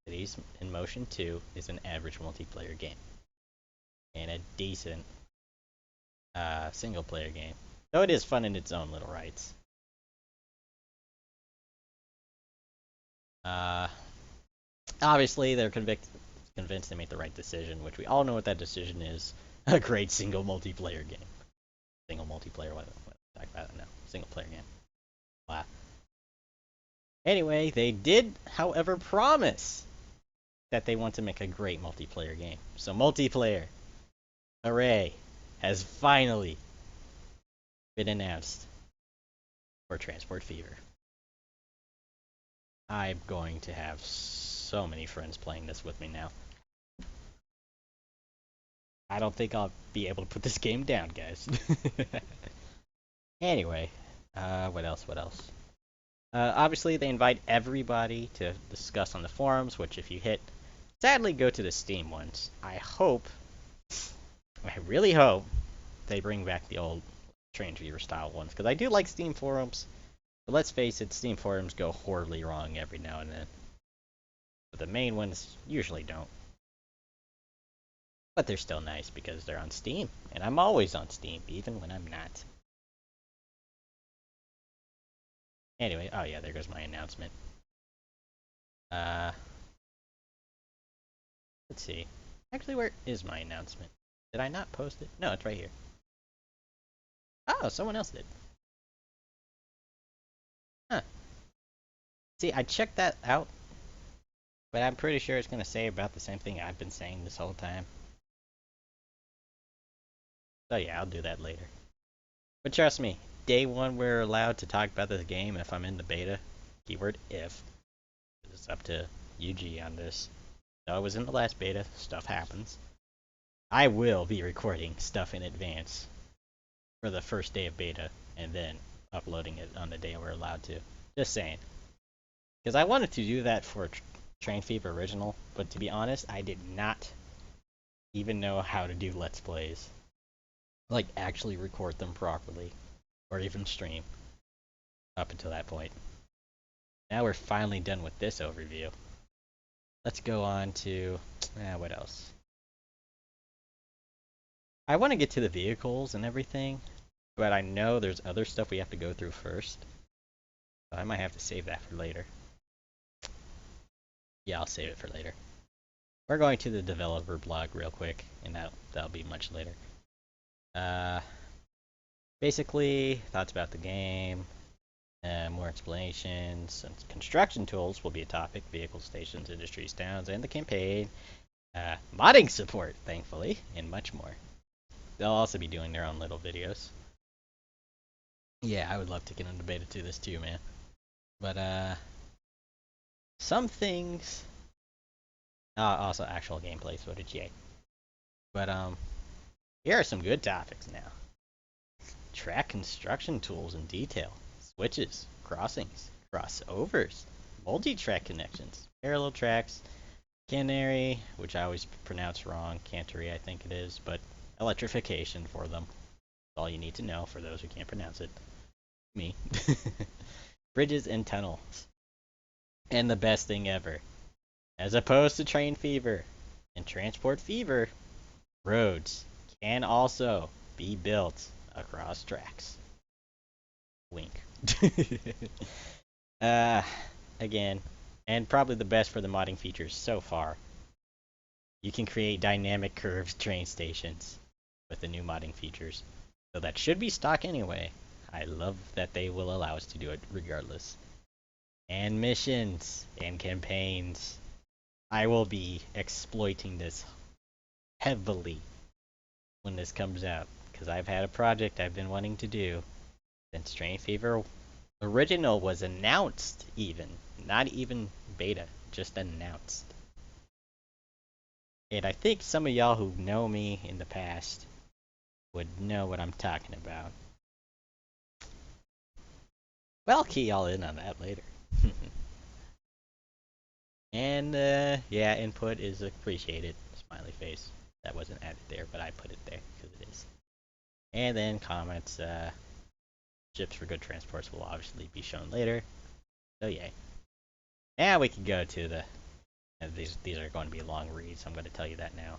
Cities in Motion 2 is an average multiplayer game. And a decent single-player game. Though it is fun in its own little rights. Obviously, they're convinced they made the right decision, which we all know what that decision is. A great single multiplayer game. Single multiplayer, what talk about it now. Single player game. Wow. Anyway, they did, however, promise that they want to make a great multiplayer game. So multiplayer, hooray, has finally been announced for Transport Fever. I'm going to have so many friends playing this with me now. I don't think I'll be able to put this game down, guys. Anyway, what else? Obviously, they invite everybody to discuss on the forums, which if you hit, sadly go to the Steam ones. I really hope, they bring back the old Train Fever style ones, because I do like Steam forums, but let's face it, Steam forums go horribly wrong every now and then. But the main ones usually don't. But they're still nice because they're on Steam, and I'm always on Steam, even when I'm not. Anyway, oh yeah, there goes my announcement. Let's see. Actually, where is my announcement? Did I not post it? No, it's right here. Oh, someone else did. Huh. See, I checked that out, but I'm pretty sure it's going to say about the same thing I've been saying this whole time. So yeah, I'll do that later. But trust me, day one we're allowed to talk about this game if I'm in the beta. Keyword if. It's up to UG on this. So I was in the last beta, stuff happens. I will be recording stuff in advance for the first day of beta, and then uploading it on the day we're allowed to. Just saying. Because I wanted to do that for Train Fever Original, but to be honest, I did not even know how to do Let's Plays. Like, actually record them properly, or even stream, up until that point. Now we're finally done with this overview. Let's go on to, what else? I want to get to the vehicles and everything, but I know there's other stuff we have to go through first. So I might have to save that for later. Yeah, I'll save it for later. We're going to the developer blog real quick, and that'll be much later. Basically, thoughts about the game, more explanations, some construction tools will be a topic, vehicle stations, industries, towns, and the campaign, modding support, thankfully, and much more. They'll also be doing their own little videos. Yeah, I would love to get into beta to this too, man. But, some things... also actual gameplay footage, yay. But, here are some good topics now. Track construction tools in detail. Switches, crossings, crossovers, multi-track connections, parallel tracks, canary, which I always pronounce wrong, cantery I think it is, but electrification for them. That's all you need to know for those who can't pronounce it. Me. Bridges and tunnels. And the best thing ever. As opposed to Train Fever and Transport Fever, roads can also be built across tracks. Wink. Again, and probably the best for the modding features so far. You can create dynamic curved train stations with the new modding features. So that should be stock anyway. I love that they will allow us to do it regardless. And missions and campaigns. I will be exploiting this heavily when this comes out, because I've had a project I've been wanting to do since Train Fever Original was announced even. Not even beta, just announced. And I think some of y'all who know me in the past would know what I'm talking about. Well, I'll key y'all in on that later. And, yeah, input is appreciated. Smiley face. That wasn't added there, but I put it there because it is. And then comments, ships for good transports will obviously be shown later. So, yay. Now we can go to the... These are going to be long reads, I'm going to tell you that now.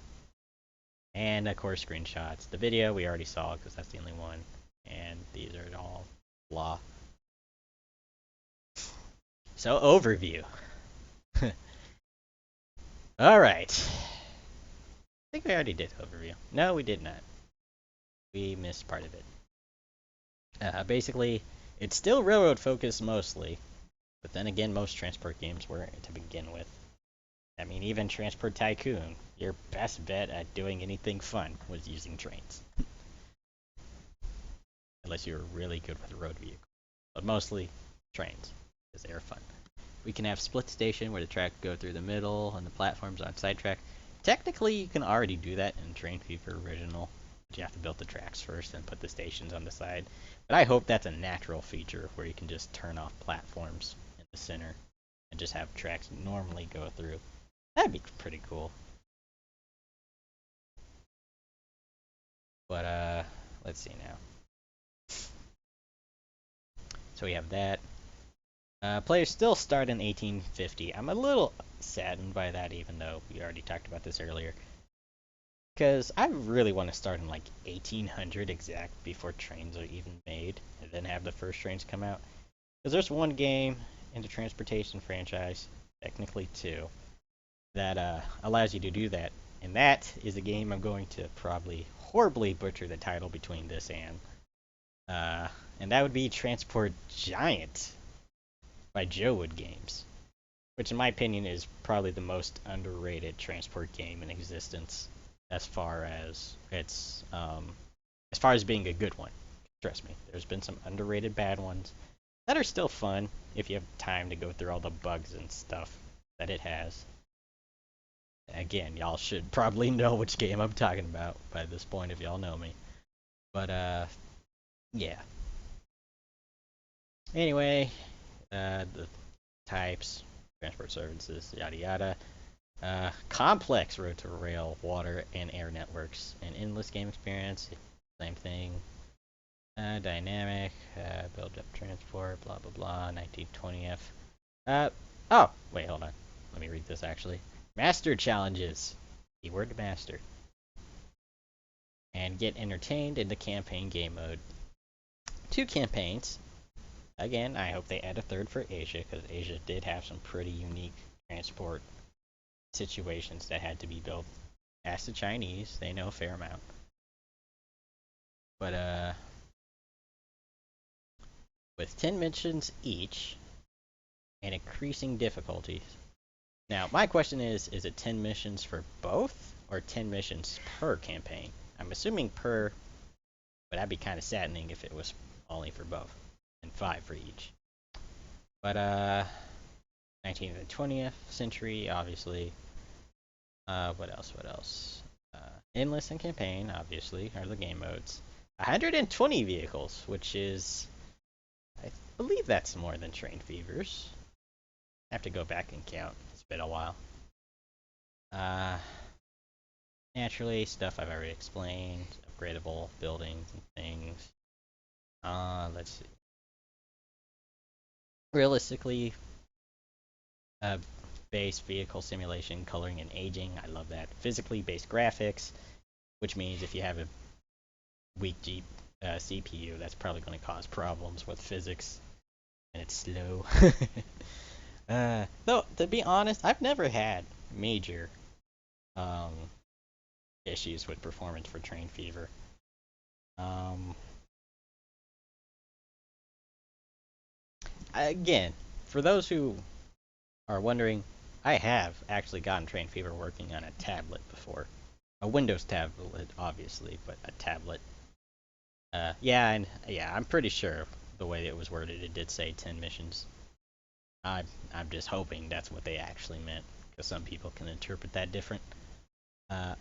And, of course, screenshots. The video we already saw because that's the only one. And these are all blah. So, overview. Alright. I think we already did overview. No, we did not. We missed part of it. Basically, it's still railroad focused mostly. But then again, most transport games were to begin with. I mean, even Transport Tycoon, your best bet at doing anything fun was using trains. Unless you were really good with a road vehicle. But mostly trains, because they are fun. We can have split station where the track go through the middle and the platforms on sidetrack. Technically, you can already do that in Train Fever Original. But you have to build the tracks first and put the stations on the side. But I hope that's a natural feature where you can just turn off platforms in the center and just have tracks normally go through. That'd be pretty cool. But, let's see now. So we have that. Players still start in 1850. I'm a little saddened by that, even though we already talked about this earlier. Because I really want to start in like 1800 exact before trains are even made, and then have the first trains come out. Because there's one game in the transportation franchise, technically two, that allows you to do that. And that is a game I'm going to probably horribly butcher the title between this and that would be Transport Giant by Joe Wood Games, which in my opinion is probably the most underrated transport game in existence as far as being a good one. Trust me, there's been some underrated bad ones that are still fun if you have time to go through all the bugs and stuff that it has. Again, y'all should probably know which game I'm talking about by this point if y'all know me. But yeah. Anyway, the types, transport services, yada yada. Complex road to rail, water, and air networks. An endless game experience, same thing. Dynamic, build up transport, blah blah blah, 1920F. Oh, wait, hold on. Let me read this actually. Master challenges. Keyword master. And get entertained in the campaign game mode. 2 campaigns. Again, I hope they add a third for Asia, because Asia did have some pretty unique transport situations that had to be built. Ask the Chinese, they know a fair amount. But, with 10 missions each, and increasing difficulties. Now, my question is it 10 missions for both, or 10 missions per campaign? I'm assuming per, but that'd be kind of saddening if it was only for both, and 5 for each. But, 19th and 20th century, obviously. What else? Endless and campaign, obviously, are the game modes. 120 vehicles, which is, I believe that's more than Train Fevers. I have to go back and count. It's been a while. Naturally, stuff I've already explained. Upgradable buildings and things. Let's see. Realistically, base vehicle simulation, coloring and aging. I love that. Physically based graphics, which means if you have a weak CPU, that's probably going to cause problems with physics, and it's slow. Though, to be honest, I've never had major issues with performance for Train Fever. Again, for those who are wondering, I have actually gotten Train Fever working on a tablet before. A Windows tablet, obviously, but a tablet. Yeah, I'm pretty sure the way it was worded, it did say 10 missions. I'm just hoping that's what they actually meant, because some people can interpret that different.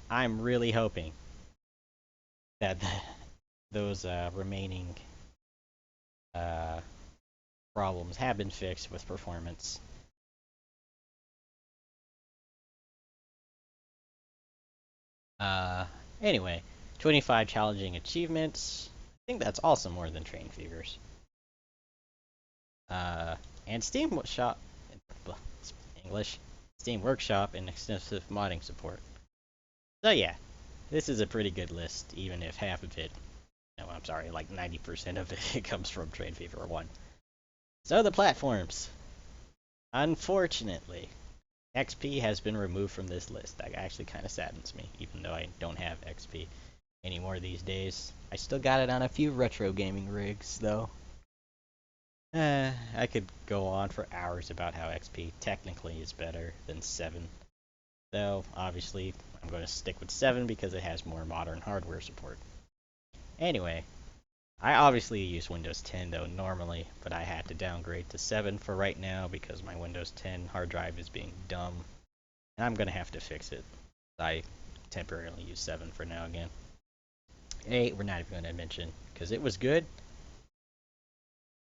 I'm really hoping that those remaining problems have been fixed with performance. Anyway, 25 challenging achievements. I think that's also more than Train Fevers. And Steam Workshop and extensive modding support. So yeah, this is a pretty good list, even if half of it, no, I'm sorry, like 90% of it comes from Train Fever 1. So the platforms. Unfortunately, XP has been removed from this list. That actually kind of saddens me, even though I don't have XP anymore these days. I still got it on a few retro gaming rigs, though. I could go on for hours about how XP technically is better than 7. Though, obviously, I'm going to stick with 7 because it has more modern hardware support. Anyway, I obviously use Windows 10 though normally, but I had to downgrade to 7 for right now because my Windows 10 hard drive is being dumb. And I'm going to have to fix it. I temporarily use 7 for now again. 8, we're not even going to mention because it was good,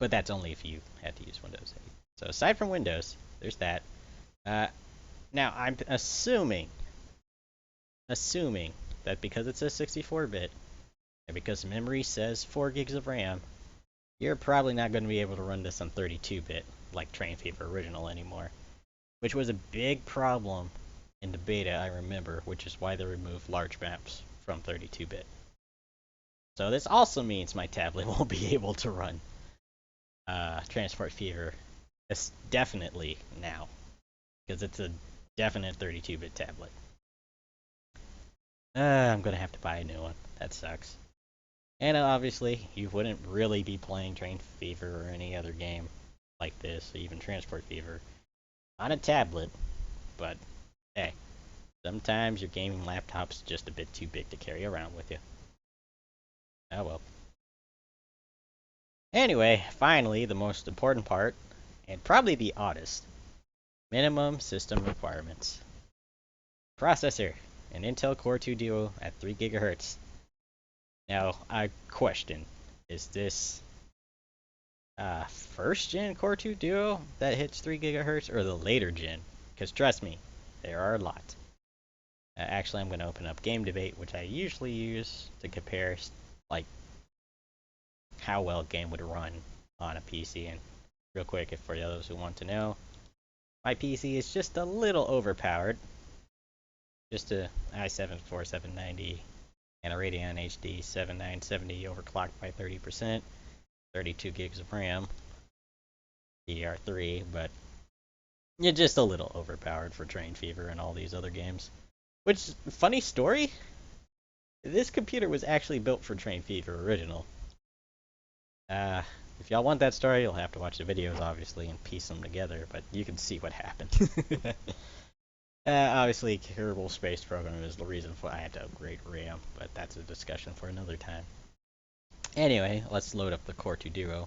but that's only if you had to use Windows 8. So aside from Windows, there's that. Now I'm assuming that because it's a 64-bit, and because memory says 4 gigs of RAM, you're probably not going to be able to run this on 32-bit like Train Fever Original anymore, which was a big problem in the beta, I remember, which is why they removed large maps from 32-bit. So this also means my tablet won't be able to run Transport Fever. It's definitely now, because it's a definite 32-bit tablet. I'm gonna have to buy a new one. That sucks. And obviously, you wouldn't really be playing Train Fever or any other game like this, or even Transport Fever, on a tablet. But hey, sometimes your gaming laptop's just a bit too big to carry around with you. Oh well. Anyway, finally, the most important part, and probably the oddest, minimum system requirements. Processor, an Intel Core 2 Duo at 3 GHz. Now, I question, is this first gen Core 2 Duo that hits 3 GHz or the later gen? Because trust me, there are a lot. Actually, I'm going to open up Game Debate, which I usually use to compare like how well a game would run on a PC. And real quick, if for those who want to know, my PC is just a little overpowered. Just a i7 4790 and a Radeon HD 7970 overclocked by 30%, 32 gigs of RAM, DDR3, but you're just a little overpowered for Train Fever and all these other games. Which, funny story, this computer was actually built for Train Fever original. If y'all want that story, you'll have to watch the videos, obviously, and piece them together, but you can see what happened. Obviously, Kerbal Space Program is the reason why I had to upgrade RAM, but that's a discussion for another time. Anyway, let's load up the Core 2 Duo,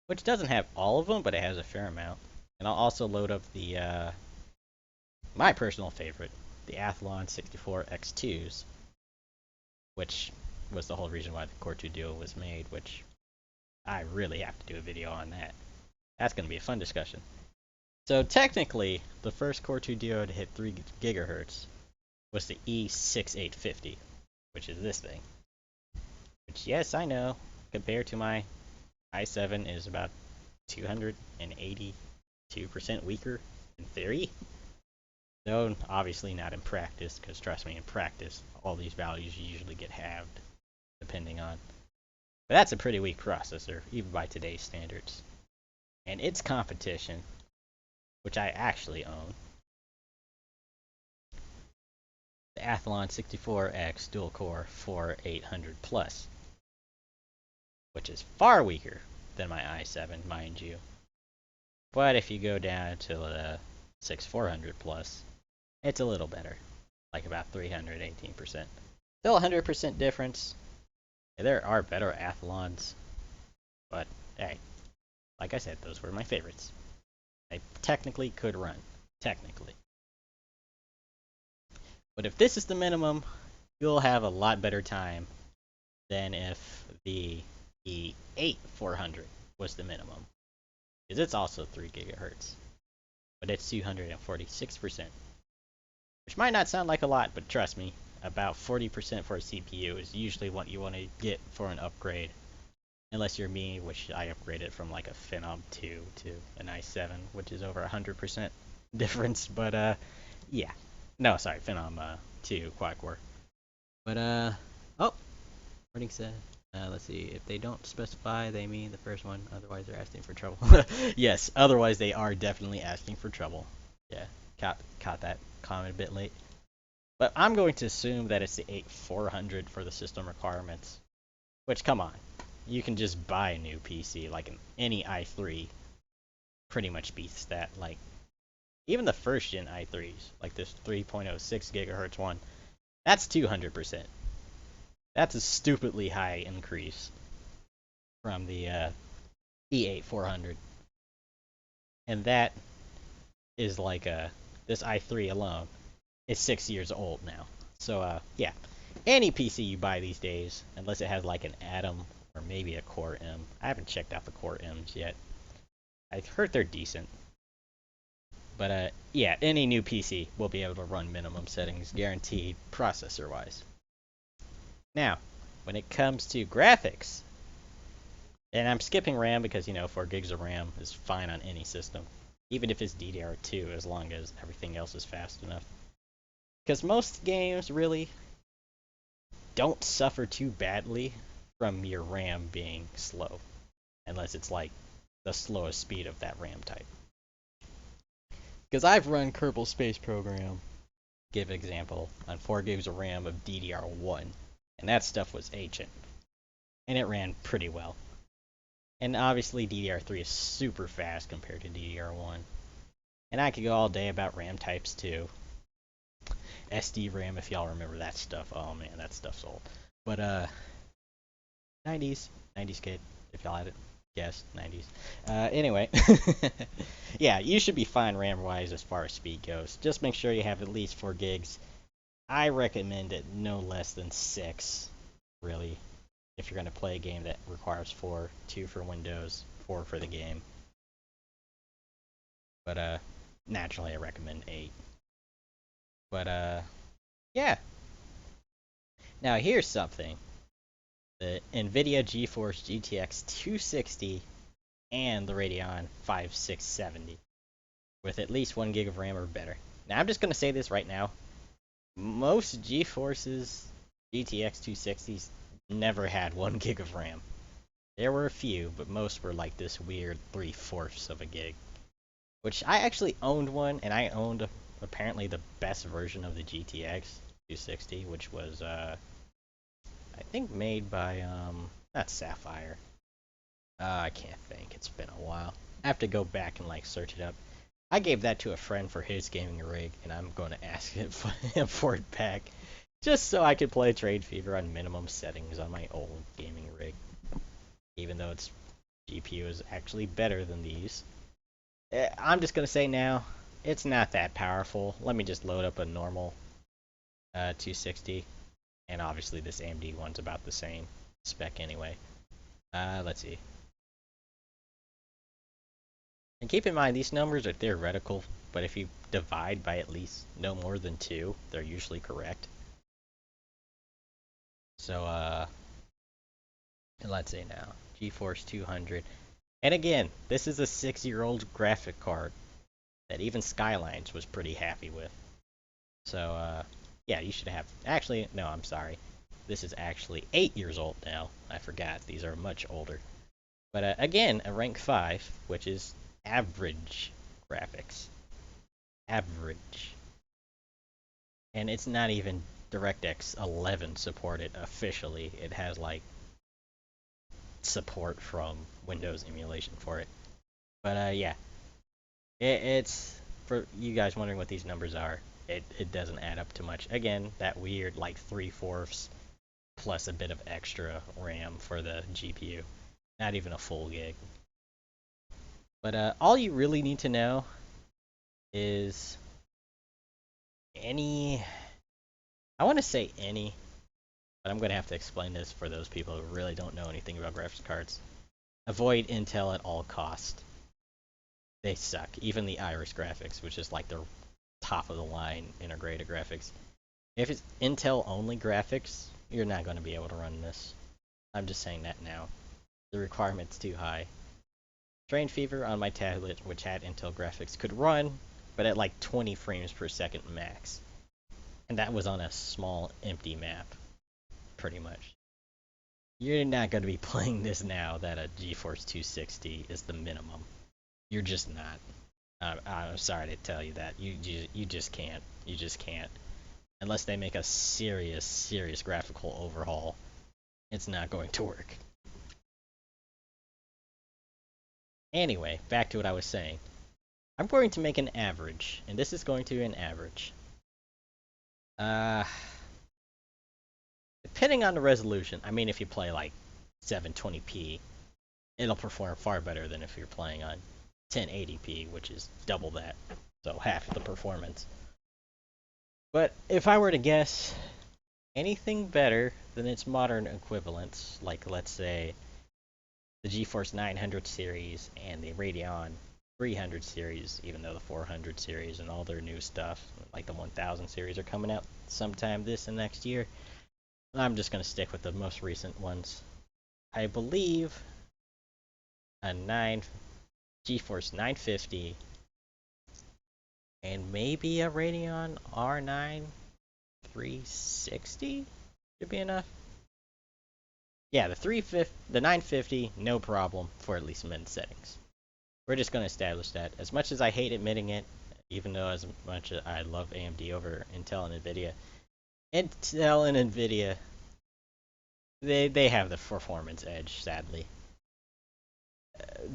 which doesn't have all of them, but it has a fair amount. And I'll also load up the, my personal favorite, the Athlon 64X2s, which was the whole reason why the Core 2 Duo was made, which I really have to do a video on that. That's going to be a fun discussion. So technically, the first Core 2 Duo to hit 3 GHz was the E6850, which is this thing. Which, yes, I know, compared to my i7 is about 282% weaker in theory. Though, obviously not in practice, because trust me, in practice, all these values usually get halved, depending on. But that's a pretty weak processor, even by today's standards. And its competition, which I actually own, the Athlon 64X dual core 4800 Plus, which is far weaker than my i7, mind you. But if you go down to the 6400 Plus, it's a little better, like about 318%. Still 100% difference. There are better Athlons, but hey, like I said, those were my favorites. They technically could run, technically. But if this is the minimum, you'll have a lot better time than if the E8400 was the minimum. Because it's also 3 GHz, but it's 246%. Which might not sound like a lot, but trust me, about 40% for a CPU is usually what you want to get for an upgrade. Unless you're me, which I upgraded from like a Phenom 2 to an i7, which is over 100% difference. But yeah. No, sorry, Phenom 2 quad-core. But oh, warning said, let's see, if they don't specify, they mean the first one, otherwise they're asking for trouble. Yes, otherwise they are definitely asking for trouble. Yeah, caught that comment a bit late. But I'm going to assume that it's the 8400 for the system requirements. Which, come on, you can just buy a new PC, like any i3 pretty much beats that. Like, even the first gen i3s, like this 3.06 gigahertz one, that's 200%. That's a stupidly high increase from the E8400. And that is like this i3 alone is 6 years old now. So yeah, any PC you buy these days, unless it has like an Atom or maybe a Core M. I haven't checked out the Core M's yet. I've heard they're decent. But yeah, any new PC will be able to run minimum settings guaranteed processor-wise. Now, when it comes to graphics, and I'm skipping RAM because, you know, 4 gigs of RAM is fine on any system, even if it's DDR2, as long as everything else is fast enough. Because most games really don't suffer too badly from your RAM being slow, unless it's like the slowest speed of that RAM type. Because I've run Kerbal Space Program give example, on 4 gigs of RAM of DDR1, and that stuff was ancient, and it ran pretty well. And obviously DDR3 is super fast compared to DDR1. And I could go all day about RAM types too. SD-RAM, if y'all remember that stuff. Oh man, that stuff's old. But 90s kid, if y'all had it. Yes, 90s. Anyway, yeah, you should be fine RAM-wise as far as speed goes. Just make sure you have at least 4 gigs. I recommend it no less than 6, really, if you're going to play a game that requires 4, 2 for Windows, 4 for the game. But naturally I recommend 8. But yeah. Now here's something. The NVIDIA GeForce GTX 260 and the Radeon 5670 with at least 1 gig of RAM or better. Now I'm just going to say this right now. Most GeForce's GTX 260s never had 1 gig of RAM. There were a few, but most were like this weird 3/4 of a gig. Which I actually owned one, and I owned apparently the best version of the GTX 260, which was I think made by not Sapphire. I can't think. It's been a while. I have to go back and like search it up. I gave that to a friend for his gaming rig, and I'm going to ask him for it back, just so I could play Trade Fever on minimum settings on my old gaming rig. Even though its GPU is actually better than these. I'm just going to say now, it's not that powerful. Let me just load up a normal 260. And obviously this AMD one's about the same spec anyway. Let's see. And keep in mind, these numbers are theoretical, but if you divide by at least no more than 2, they're usually correct. So, let's say now, GeForce 200. And again, this is a 6-year-old graphic card that even Skylines was pretty happy with. So, yeah, you should have... Actually, no, I'm sorry. This is actually 8 years old now. I forgot. These are much older. But, again, a rank 5, which is average graphics. Average. And it's not even DirectX 11 supported officially. It has, like, support from Windows emulation for it. But, yeah. It's... For you guys wondering what these numbers are, it doesn't add up to much. Again, that weird, like, 3/4 plus a bit of extra RAM for the GPU. Not even a full gig. But all you really need to know is any... I want to say any, but I'm going to have to explain this for those people who really don't know anything about graphics cards. Avoid Intel at all costs. They suck. Even the Iris graphics, which is like the top of the line integrated graphics. If it's Intel only graphics, you're not going to be able to run this. I'm just saying that now. The requirement's too high. Train Fever on my tablet, which had Intel graphics, could run, but at like 20 frames per second max. And that was on a small, empty map, pretty much. You're not going to be playing this now that a GeForce 260 is the minimum. You're just not. I'm sorry to tell you that. You just can't. You just can't. Unless they make a serious graphical overhaul, it's not going to work. Anyway, back to what I was saying. I'm going to make an average, and this is going to be an average. Depending on the resolution, I mean, if you play like 720p, it'll perform far better than if you're playing on 1080p, which is double that, so half the performance. But if I were to guess, anything better than its modern equivalents, like let's say the GeForce 900 series and the Radeon 300 series, even though the 400 series and all their new stuff, like the 1000 series, are coming out sometime this and next year, I'm just going to stick with the most recent ones. I believe a GeForce 950 and maybe a Radeon R9 360 should be enough. Yeah, the 950, no problem for at least mid settings. We're just going to establish that. As much as I hate admitting it, even though as much as I love AMD over Intel and Nvidia. Intel and Nvidia, they have the performance edge, sadly.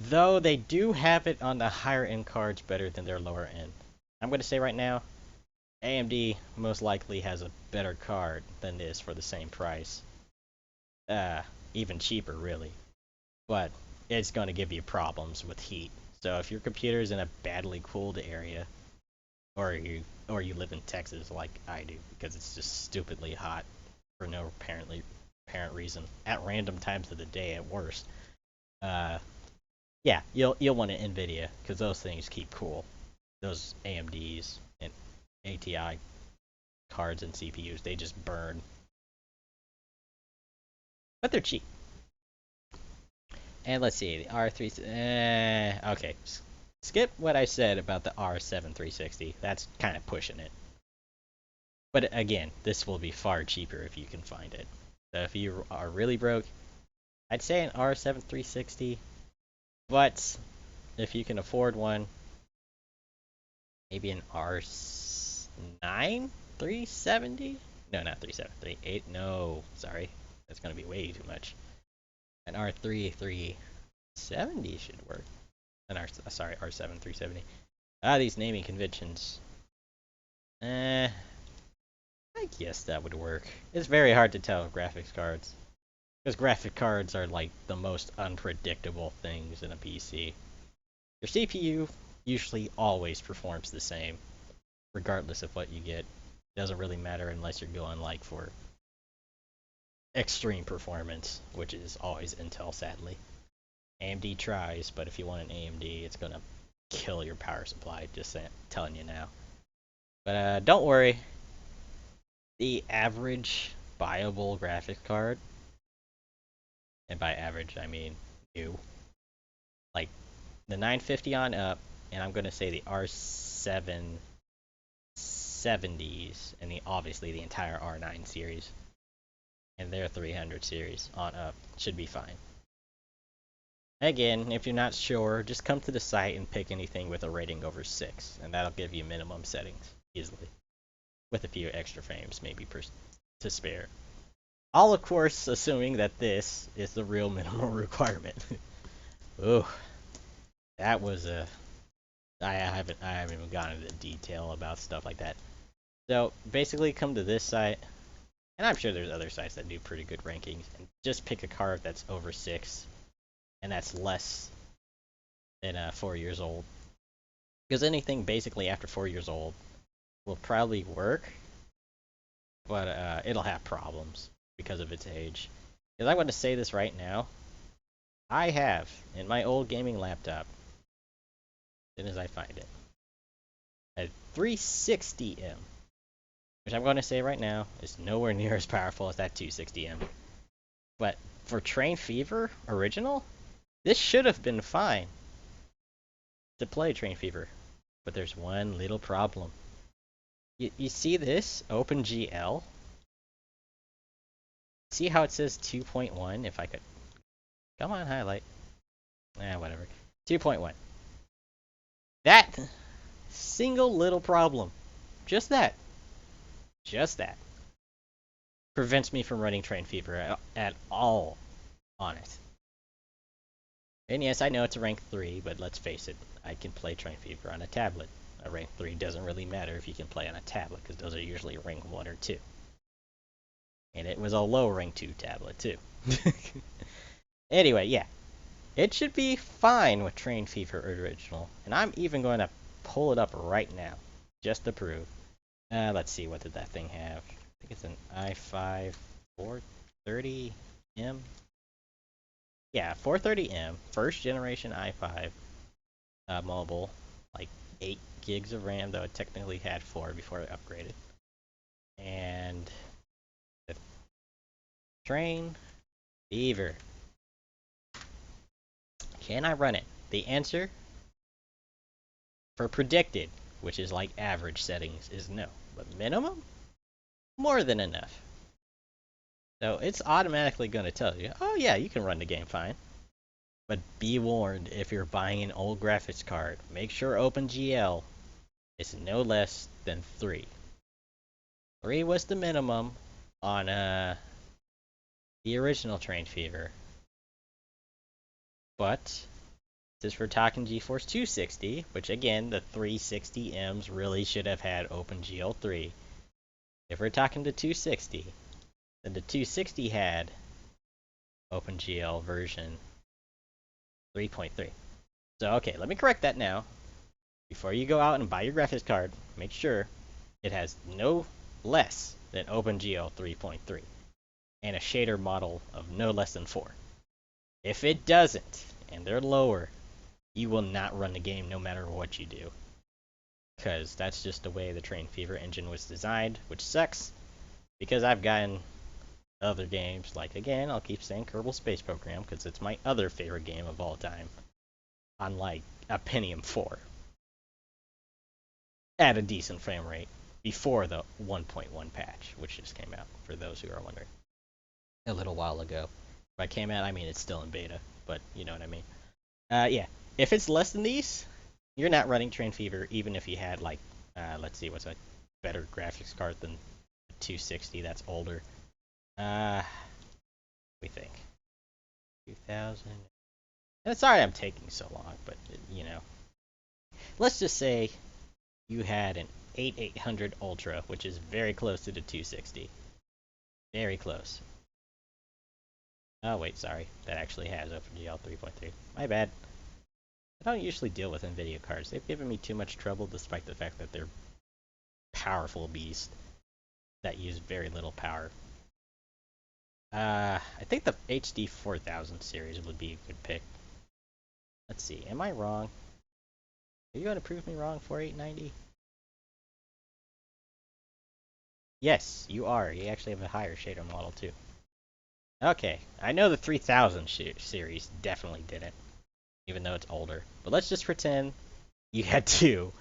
Though they do have it on the higher end cards better than their lower end. I'm going to say right now, AMD most likely has a better card than this for the same price. Even cheaper, really. But it's going to give you problems with heat. So if your computer is in a badly cooled area, or you live in Texas like I do, because it's just stupidly hot for no apparent reason at random times of the day at worst. Yeah, you'll want an Nvidia because those things keep cool. Those AMDs and ATI cards and CPUs, they just burn. But they're cheap. And let's see, the R3. Okay, skip what I said about the R7 360. That's kind of pushing it. But again, this will be far cheaper if you can find it. So if you are really broke, I'd say an R7 360. But if you can afford one, maybe an R9 370? No, not 370. 38. No, sorry. That's going to be way too much. An R3 370 should work. Sorry, R7 370. These naming conventions. I guess that would work. It's very hard to tell with graphics cards. Because graphic cards are like the most unpredictable things in a PC. Your CPU usually always performs the same, regardless of what you get. Doesn't really matter unless you're going like for extreme performance, which is always Intel, sadly. AMD tries, but if you want an AMD, it's gonna kill your power supply. Just telling you now. But don't worry. The average buyable graphics card, and by average I mean new, like the 950 on up, and I'm gonna say the R7 70s, and obviously the entire R9 series, and their 300 series on up should be fine. Again, if you're not sure, just come to the site and pick anything with a rating over 6, and that'll give you minimum settings easily, with a few extra frames maybe to spare. All, of course, assuming that this is the real minimum requirement. Oh, that was a. I haven't even gone into detail about stuff like that. So basically, come to this site, and I'm sure there's other sites that do pretty good rankings, and just pick a card that's over 6, and that's less than 4 years old. Because anything basically after 4 years old will probably work, but it'll have problems because of its age. Because I want to say this right now, I have in my old gaming laptop, as soon as I find it, a 360M, which I'm going to say right now is nowhere near as powerful as that 260M. But for Train Fever Original, this should have been fine to play Train Fever. But there's one little problem. You see this OpenGL? See how it says 2.1? If I could. Come on, highlight. Whatever. 2.1. That single little problem. Just that. Prevents me from running Train Fever at all on it. And yes, I know it's a rank 3, but let's face it, I can play Train Fever on a tablet. A rank 3 doesn't really matter if you can play on a tablet, because those are usually rank 1 or 2. And it was a low rank 2 tablet, too. Anyway, yeah. It should be fine with Train Fever Original. And I'm even going to pull it up right now, just to prove. Let's see, what did that thing have? I think it's an i5 430M. Yeah, 430M, first generation i5 mobile, like 8 gigs of RAM, though it technically had 4 before I upgraded. And the Train Fever. Can I run it? The answer for predicted, which is like average settings, is no. But minimum? More than enough. So it's automatically going to tell you, oh yeah, you can run the game fine. But be warned, if you're buying an old graphics card, make sure OpenGL is no less than 3. 3 was the minimum on the original Train Fever. But since we're talking GeForce 260, which again, the 360Ms really should have had OpenGL 3. If we're talking the 260, then the 260 had OpenGL version 3.3. So, okay, let me correct that now. Before you go out and buy your graphics card, make sure it has no less than OpenGL 3.3 and a shader model of no less than 4. If it doesn't, and they're lower, you will not run the game no matter what you do. Because that's just the way the Train Fever engine was designed, which sucks. Because I've gotten other games, like, again, I'll keep saying Kerbal Space Program, because it's my other favorite game of all time, on, like, a Pentium 4. At a decent frame rate, before the 1.1 patch, which just came out, for those who are wondering. A little while ago. By came out, I mean it's still in beta, but you know what I mean. Yeah. If it's less than these, you're not running Train Fever, even if you had, like, let's see, what's a better graphics card than 260 that's older. We think 2000. And sorry I'm taking so long, but you know, let's just say you had an 8800 Ultra, which is very close to the 260. Very close. Oh wait, sorry, that actually has OpenGL 3.3. My bad. I don't usually deal with NVIDIA cards. They've given me too much trouble, despite the fact that they're powerful beasts that use very little power. I think the HD 4000 series would be a good pick. Let's see, am I wrong? Are you going to prove me wrong, 4890? Yes, you are. You actually have a higher shader model, too. Okay, I know the 3000 series definitely didn't, even though it's older. But let's just pretend you had 2.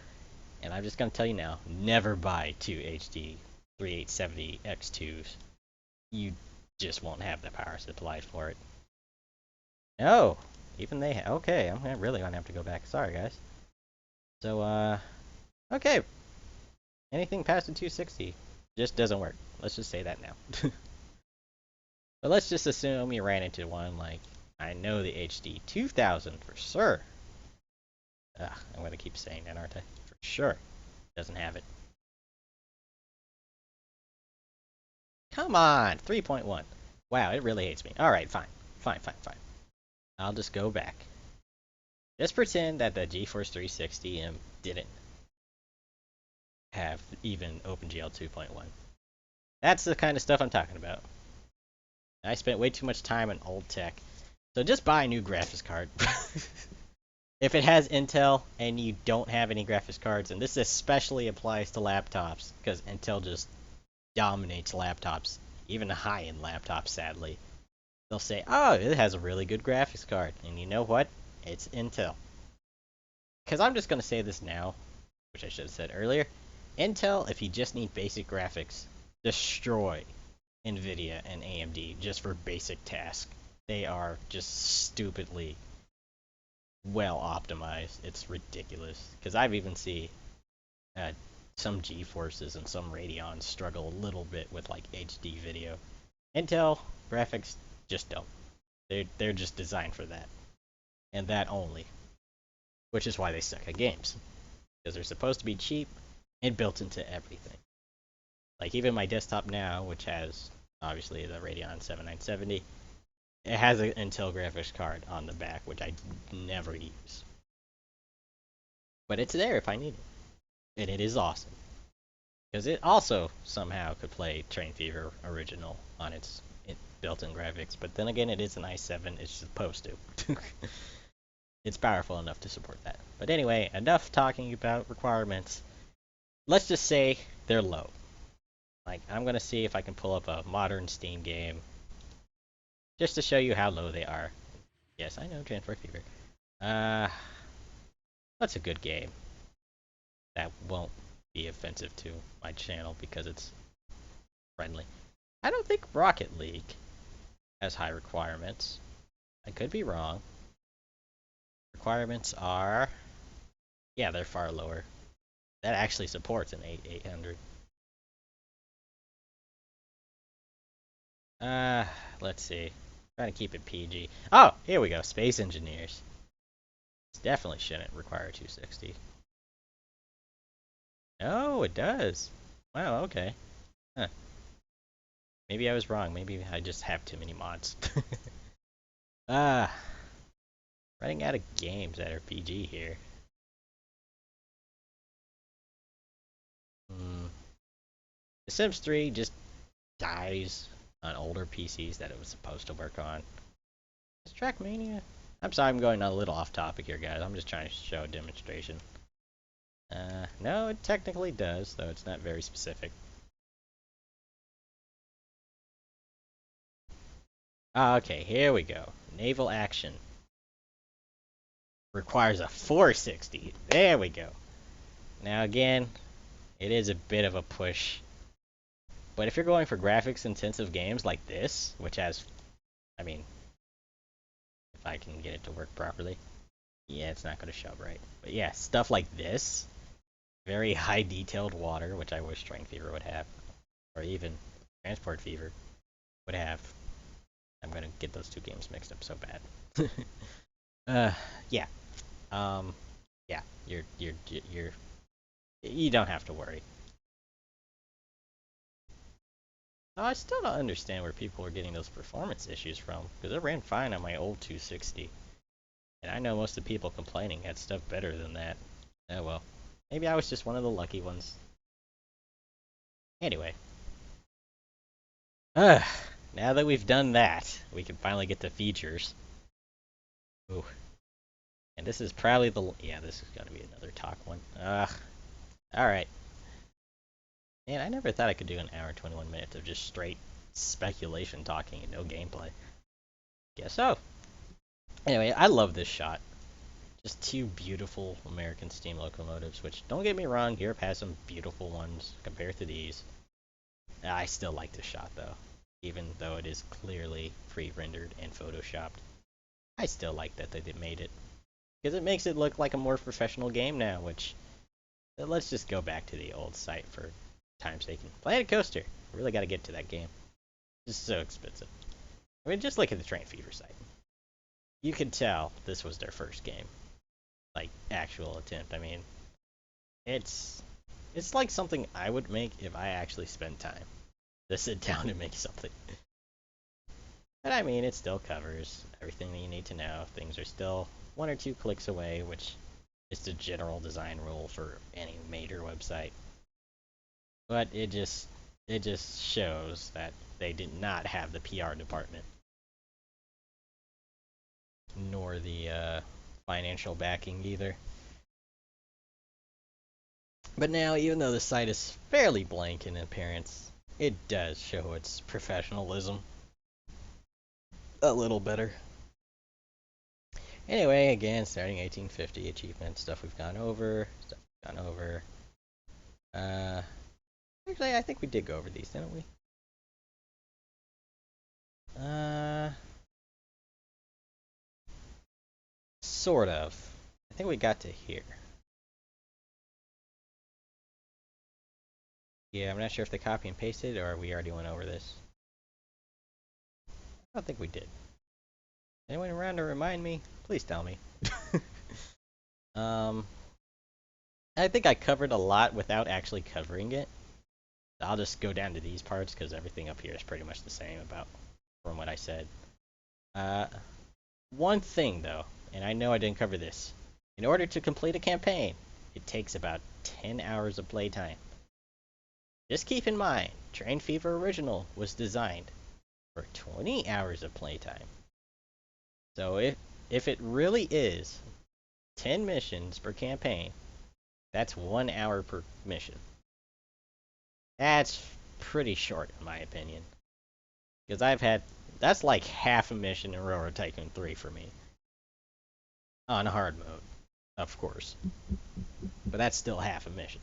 And I'm just going to tell you now, never buy 2 HD 3870 X2s. You just won't have the power supply for it. No, even they okay, I'm really going to have to go back. Sorry, guys. So, okay. Anything past the 260 just doesn't work. Let's just say that now. But let's just assume you ran into one like, I know the HD 2000 for sure. Ugh, I'm going to keep saying that, aren't I? For sure. Doesn't have it. Come on, 3.1. Wow, it really hates me. Alright, fine. Fine. I'll just go back. Just pretend that the GeForce 360 didn't have even OpenGL 2.1. That's the kind of stuff I'm talking about. I spent way too much time in old tech. So just buy a new graphics card. If it has Intel and you don't have any graphics cards, and this especially applies to laptops, because Intel just dominates laptops, even the high-end laptops, sadly. They'll say, oh, it has a really good graphics card. And you know what? It's Intel. Because I'm just going to say this now, which I should have said earlier. Intel, if you just need basic graphics, destroy NVIDIA and AMD just for basic tasks. They are just stupidly well optimized. It's ridiculous. Because I've even seen some GeForces and some Radeons struggle a little bit with like HD video. Intel graphics just don't. They're just designed for that. And that only. Which is why they suck at games. Because they're supposed to be cheap and built into everything. Like even my desktop now, which has obviously the Radeon 7970, it has an Intel graphics card on the back, which I never use. But it's there if I need it. And it is awesome. Because it also somehow could play Train Fever Original on its built-in graphics. But then again, it is an i7. It's supposed to. It's powerful enough to support that. But anyway, enough talking about requirements. Let's just say they're low. Like, I'm going to see if I can pull up a modern Steam game just to show you how low they are. Yes, I know, Transport Fever. What's a good game that won't be offensive to my channel because it's friendly? I don't think Rocket League has high requirements. I could be wrong. Requirements are... yeah, they're far lower That actually supports an 800. Let's see. Trying to keep it PG. Oh, here we go. Space Engineers. This definitely shouldn't require 260. Oh, it does. Wow, okay. Huh. Maybe I was wrong. Maybe I just have too many mods. Ah, running out of games that are PG here. The Sims 3 just dies on older PCs that it was supposed to work on. Is Trackmania? I'm sorry, I'm going a little off topic here, guys. I'm just trying to show a demonstration. No, it technically does, though it's not very specific. Okay, here we go. Naval action. Requires a 460. There we go. Now again, it is a bit of a push. But if you're going for graphics intensive games like this, which has, I mean, if I can get it to work properly. Yeah, it's not going to show right. But yeah, stuff like this, very high detailed water, which I wish Train Fever would have, or even Transport Fever would have. I'm going to get those two games mixed up so bad. Yeah. Yeah, you don't have to worry. I still don't understand where people are getting those performance issues from, because it ran fine on my old 260. And I know most of the people complaining had stuff better than that. Oh well. Maybe I was just one of the lucky ones. Anyway. Now that we've done that, we can finally get to features. Ooh. And this is probably the... Yeah, this is going to be another talk one. Alright. Man, I never thought I could do an hour and 21 minutes of just straight speculation talking and no gameplay. Guess so. Anyway, I love this shot. Just two beautiful American steam locomotives, which, don't get me wrong, Europe has some beautiful ones compared to these. I still like this shot, though. Even though it is clearly pre-rendered and photoshopped. I still like that they made it. Because it makes it look like a more professional game now, which... Let's just go back to the old site for time's sake. Planet Coaster. I really got to get to that game. It's so expensive. I mean, just look at the Train Fever site. You can tell this was their first game. Like, actual attempt. I mean, it's like something I would make if I actually spent time to sit down and make something. But I mean, it still covers everything that you need to know. Things are still 1 or 2 clicks away, which is the general design rule for any major website. But it just shows that they did not have the PR department, nor the financial backing either. But now, even though the site is fairly blank in appearance, it does show its professionalism a little better. Anyway, again, starting 1850 achievement stuff we've gone over. Actually, I think we did go over these, didn't we? Sort of. I think we got to here. Yeah, I'm not sure if they copy and pasted or we already went over this. I don't think we did. Anyone around to remind me? Please tell me. I think I covered a lot without actually covering it. I'll just go down to these parts because everything up here is pretty much the same about from what I said. One thing though, and I know I didn't cover this. In order to complete a campaign, it takes about 10 hours of playtime. Just keep in mind, Train Fever Original was designed for 20 hours of playtime. So if it really is 10 missions per campaign, that's 1 hour per mission. That's pretty short in my opinion. Because that's like half a mission in Railroad Tycoon 3 for me. On hard mode, of course. But that's still half a mission.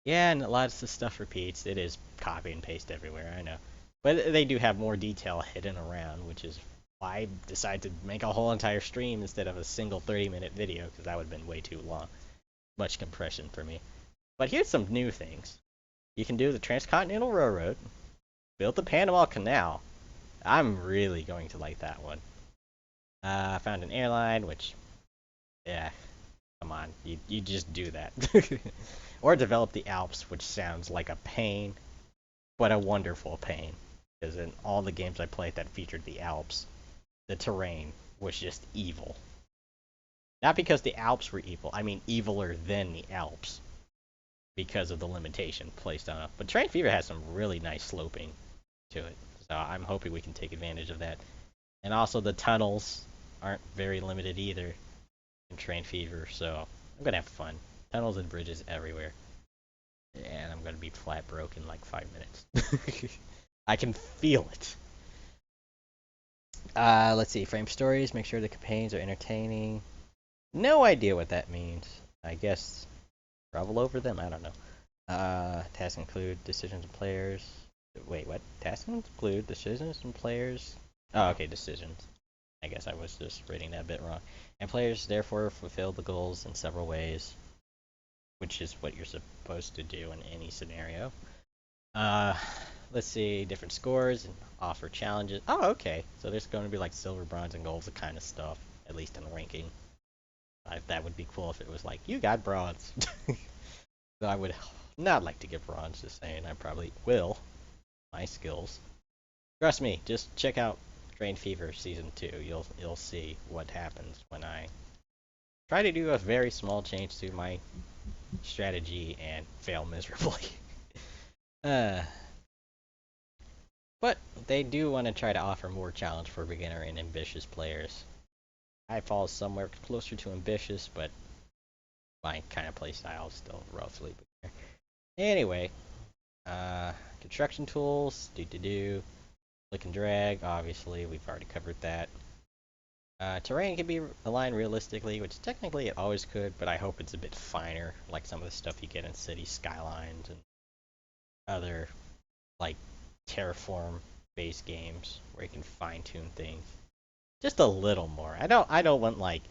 Yeah, and a lot of the stuff repeats. It is copy and paste everywhere, I know. But they do have more detail hidden around, which is why I decided to make a whole entire stream instead of a single 30-minute video, because that would have been way too long. much compression for me. But here's some new things. You can do the Transcontinental Railroad, build the Panama Canal. I'm really going to like that one. I found an airline, which, yeah, come on, you just do that. Or develop the Alps, which sounds like a pain, but a wonderful pain. Because in all the games I played that featured the Alps, the terrain was just evil. Not because the Alps were evil, I mean eviler than the Alps. Because of the limitation placed on it. But Train Fever has some really nice sloping to it. So I'm hoping we can take advantage of that. And also the tunnels aren't very limited either in Train Fever, so I'm gonna have fun. Tunnels and bridges everywhere. And I'm gonna be flat broke in like 5 minutes. I can feel it. Let's see. Frame stories. Make sure the campaigns are entertaining. No idea what that means. I guess travel over them? I don't know. Tasks include decisions and players. Wait, what? Tasks include decisions and players? Oh, okay, decisions. I guess I was just reading that a bit wrong. And players therefore fulfill the goals in several ways, which is what you're supposed to do in any scenario. Let's see, different scores and offer challenges. Oh, okay. So there's going to be like silver, bronze, and gold, the kind of stuff, at least in ranking. That would be cool if it was like, you got bronze. So I would not like to get bronze, just saying. I probably will. My skills. Trust me, just check out Train Fever Season 2. You'll see what happens when I try to do a very small change to my strategy and fail miserably. But they do want to try to offer more challenge for beginner and ambitious players. I fall somewhere closer to ambitious, but my kind of playstyle is still roughly beginner. Anyway, construction tools, click and drag, obviously, we've already covered that. Terrain can be aligned realistically, which technically it always could, but I hope it's a bit finer, like some of the stuff you get in City Skylines and other, like, terraform-based games, where you can fine-tune things. Just a little more. I don't want, like,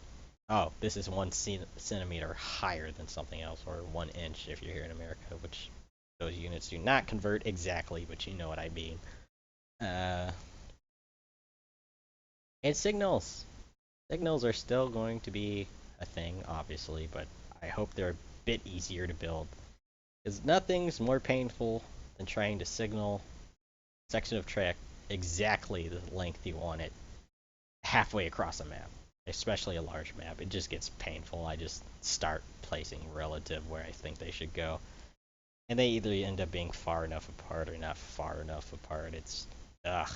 oh, this is 1 centimeter higher than something else, or 1 inch if you're here in America, which those units do not convert exactly, but you know what I mean. And signals. Signals are still going to be a thing, obviously, but I hope they're a bit easier to build. Because nothing's more painful than trying to signal a section of track exactly the length you want it halfway across a map. Especially a large map. It just gets painful. I just start placing relative where I think they should go. And they either end up being far enough apart or not far enough apart. It's, ugh.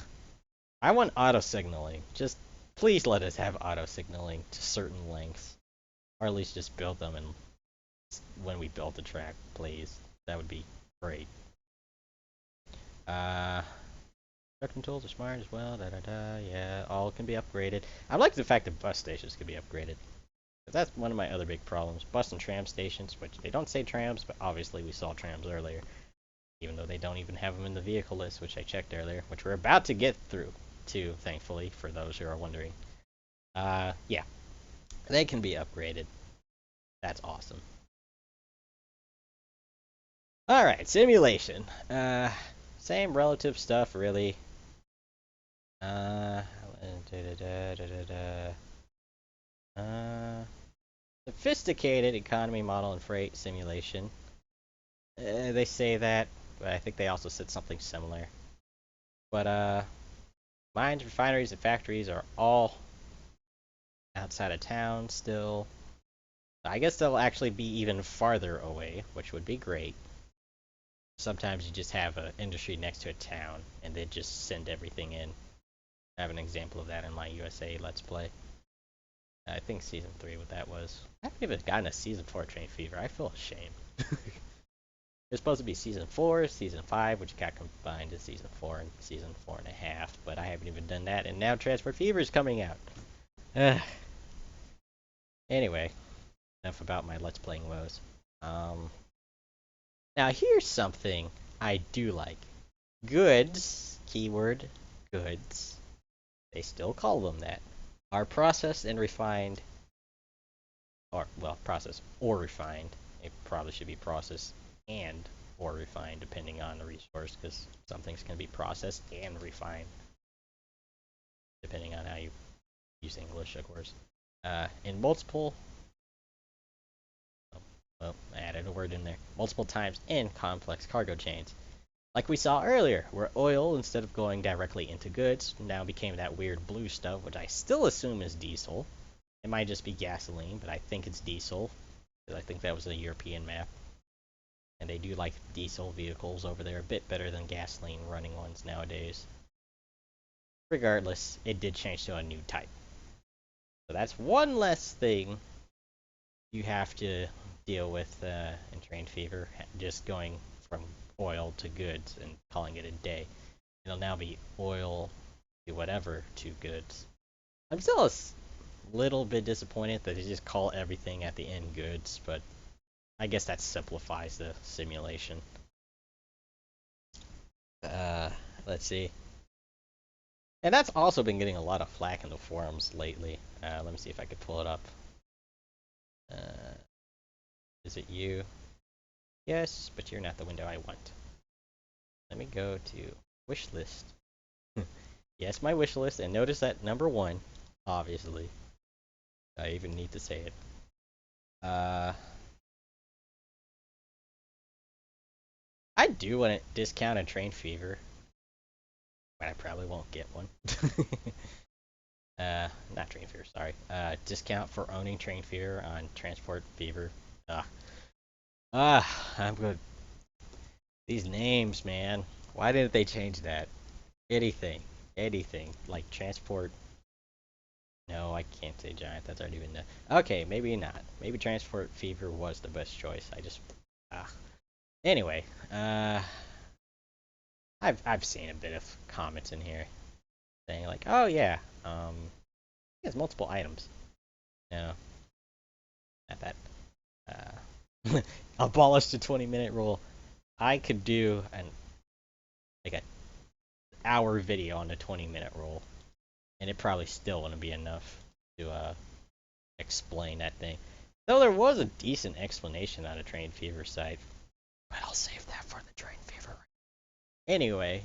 I want auto signaling. Just please let us have auto signaling to certain lengths. Or at least just build them and when we build the track, please. That would be great. Construction tools are smart as well, yeah, all can be upgraded. I like the fact that bus stations can be upgraded. That's one of my other big problems. Bus and tram stations, which they don't say trams, but obviously we saw trams earlier. Even though they don't even have them in the vehicle list, which I checked earlier, which we're about to get through, too, thankfully, for those who are wondering. Yeah. They can be upgraded. That's awesome. Alright, simulation. Same relative stuff, really. Sophisticated economy model and freight simulation. They say that, but I think they also said something similar. But, mines, refineries, and factories are all outside of town still. I guess they'll actually be even farther away, which would be great. Sometimes you just have an industry next to a town, and they just send everything in. I have an example of that in my USA Let's Play. I think Season 3 what that was. I haven't even gotten a Season 4 Train Fever. I feel ashamed. It's supposed to be Season 4, Season 5, which got combined to Season 4 and Season 4.5, but I haven't even done that, and now Transport Fever is coming out. Anyway, enough about my Let's Playing woes. Now here's something I do like. Goods, keyword, goods, they still call them that, are processed and refined or well, processed or refined. It probably should be processed and or refined depending on the resource, because some things can be processed and refined depending on how you use English, of course. In multiple, well, I added a word in there, multiple times in complex cargo chains. Like we saw earlier, where oil, instead of going directly into goods, now became that weird blue stuff, which I still assume is diesel. It might just be gasoline, but I think it's diesel, because I think that was a European map. And they do like diesel vehicles over there a bit better than gasoline running ones nowadays. Regardless, it did change to a new type. So that's one less thing you have to deal with in Train Fever, just going from oil to goods and calling it a day. It'll now be oil to whatever to goods. I'm still a little bit disappointed that they just call everything at the end goods, but I guess that simplifies the simulation. Let's see. And that's also been getting a lot of flack in the forums lately. Let me see if I could pull it up. Is it you? Yes, but you're not the window I want. Let me go to wish list. Yes, my wish list, and notice that number 1, obviously. I even need to say it. I do want a discount on Train Fever, but I probably won't get one. Not Train Fever, sorry. Discount for owning Train Fever on Transport Fever. I'm good. These names, man. Why didn't they change that? Anything. Like Transport. No, I can't say Giant. That's already been done. Okay, maybe not. Maybe Transport Fever was the best choice. Anyway, I've seen a bit of comments in here saying like, oh yeah, he has multiple items. No, not that. Abolish the 20-minute rule. I could do like an hour video on the 20-minute rule, and it probably still wouldn't be enough to explain that thing. Though there was a decent explanation on a Train Fever site, but I'll save that for the Train Fever. Anyway,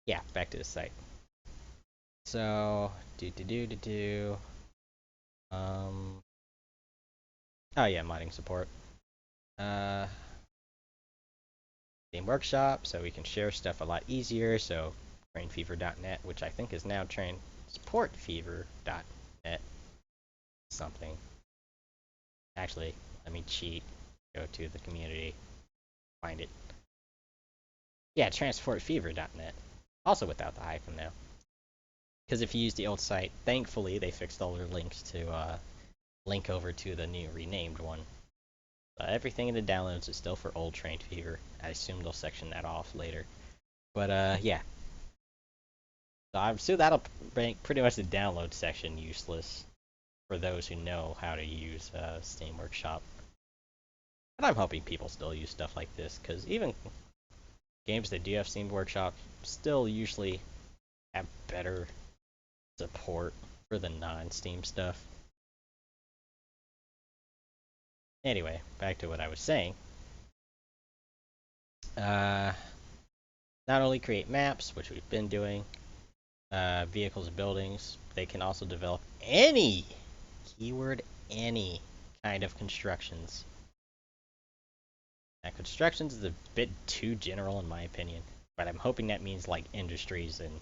yeah, back to the site. So, oh yeah, modding support. Game Workshop, so we can share stuff a lot easier. So, trainfever.net, which I think is now transportfever.net something. Actually, let me cheat. Go to the community, find it. Yeah, transportfever.net. Also without the hyphen now. Because if you use the old site, thankfully they fixed all their links to link over to the new renamed one. Everything in the downloads is still for old Train Fever. I assume they'll section that off later. But yeah. So I'm sure that'll make pretty much the download section useless for those who know how to use Steam Workshop. And I'm hoping people still use stuff like this, because even games that do have Steam Workshop still usually have better support for the non-Steam stuff. Anyway, back to what I was saying. Not only create maps, which we've been doing, vehicles and buildings, they can also develop any, keyword any, kind of constructions. Now, constructions is a bit too general in my opinion, but I'm hoping that means like industries and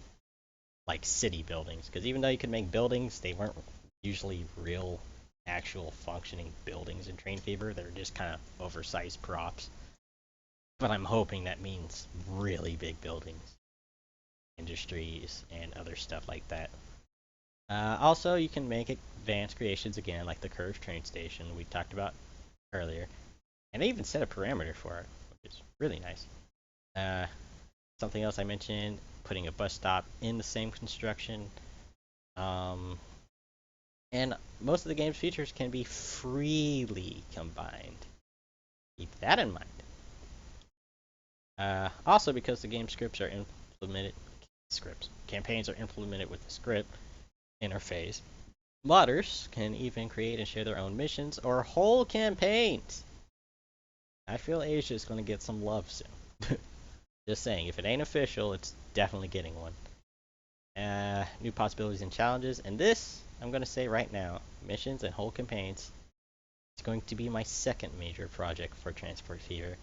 like city buildings, because even though you could make buildings, they weren't usually real, actual functioning buildings in Train Fever. They're just kind of oversized props. But I'm hoping that means really big buildings, industries, and other stuff like that. Also, you can make advanced creations again, like the curved train station we talked about earlier. And they even set a parameter for it, which is really nice. Something else I mentioned, putting a bus stop in the same construction. And most of the game's features can be freely combined. Keep that in mind. Also, because the game scripts are implemented, campaigns are implemented with the script interface, Modders can even create and share their own missions or whole campaigns. I feel Asia is going to get some love soon. Just saying, if it ain't official, it's definitely getting one. New possibilities and challenges, and this, I'm going to say right now, missions and whole campaigns, is going to be my second major project for Transport Fever.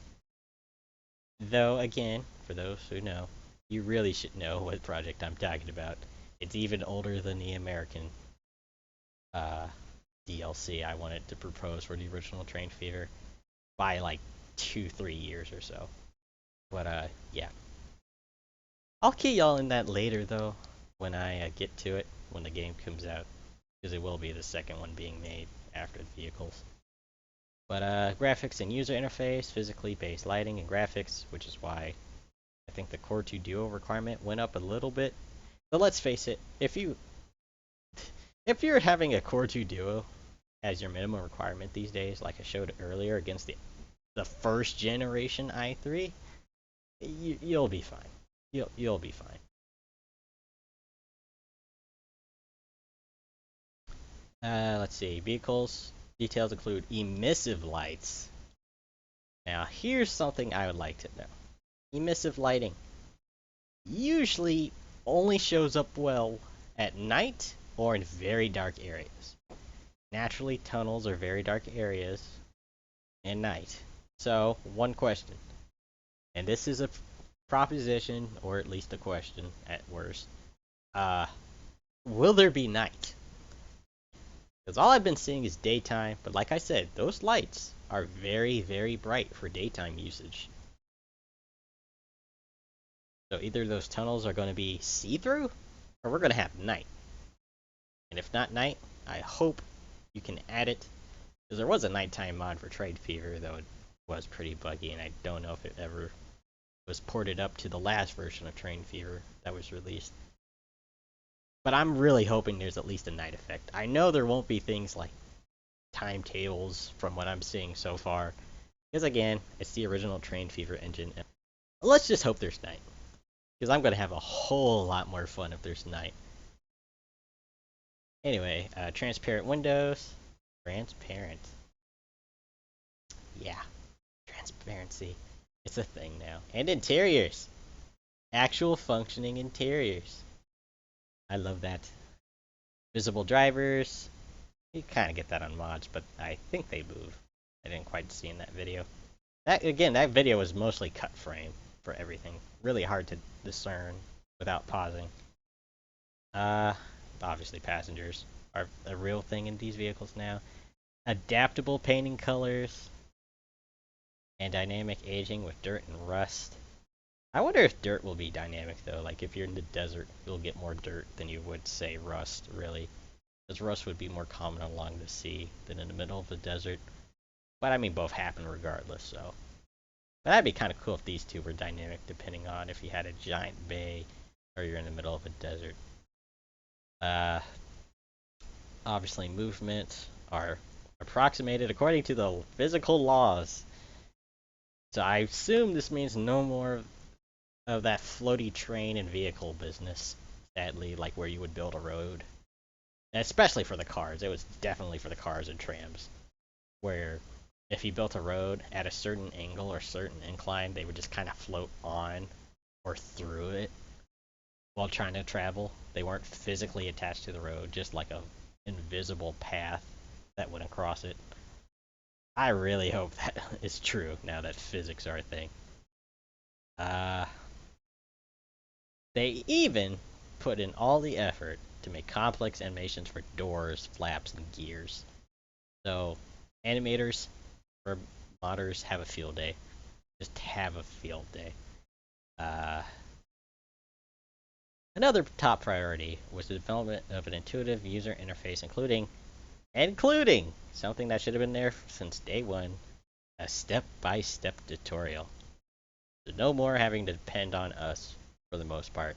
Though, again, for those who know, you really should know what project I'm talking about. It's even older than the American DLC I wanted to propose for the original Train Fever by like 2-3 years or so. But yeah. I'll key y'all in that later though, when I get to it, when the game comes out, because it will be the second one being made after the vehicles. But graphics and user interface, physically based lighting and graphics, which is why I think the Core 2 Duo requirement went up a little bit. But let's face it, if you're having a Core 2 Duo as your minimum requirement these days, like I showed earlier against the first generation i3, you'll be fine. You'll be fine. Let's see. Vehicles details include emissive lights. Now, here's something I would like to know. Emissive lighting usually only shows up well at night or in very dark areas. Naturally, tunnels are very dark areas at night. So, one question, and this is a proposition, or at least a question at worst. Will there be night? Because all I've been seeing is daytime, but like I said, those lights are very, very bright for daytime usage. So either those tunnels are going to be see-through, or we're going to have night. And if not night, I hope you can add it. Because there was a nighttime mod for Trade Fever, though it was pretty buggy, and I don't know if it ever was ported up to the last version of Train Fever that was released. But I'm really hoping there's at least a night effect. I know there won't be things like timetables from what I'm seeing so far. Because again, it's the original Train Fever engine. Let's just hope there's night. Because I'm going to have a whole lot more fun if there's night. Anyway, transparent windows. Transparent. Yeah, transparency. It's a thing now. And interiors. Actual functioning interiors. I love that. Visible drivers. You kind of get that on mods, but I think they move. I didn't quite see in that video. That video was mostly cut frame for everything. Really hard to discern without pausing. Obviously passengers are a real thing in these vehicles now. Adaptable painting colors. And dynamic aging with dirt and rust. I wonder if dirt will be dynamic though. Like if you're in the desert, you'll get more dirt than you would say rust, really. Because rust would be more common along the sea than in the middle of the desert. But I mean, both happen regardless, so. But that'd be kind of cool if these two were dynamic, depending on if you had a giant bay or you're in the middle of a desert. Obviously, movements are approximated according to the physical laws. So I assume this means no more of that floaty train and vehicle business, sadly, like where you would build a road. And especially for the cars. It was definitely for the cars and trams. Where if you built a road at a certain angle or certain incline, they would just kind of float on or through it while trying to travel. They weren't physically attached to the road, just like a invisible path that wouldn't cross it. I really hope that is true now that physics are a thing. They even put in all the effort to make complex animations for doors, flaps, and gears. So, animators or modders have a field day. Just have a field day. Another top priority was the development of an intuitive user interface, including something that should have been there since day one, a step-by-step tutorial. So no more having to depend on us for the most part.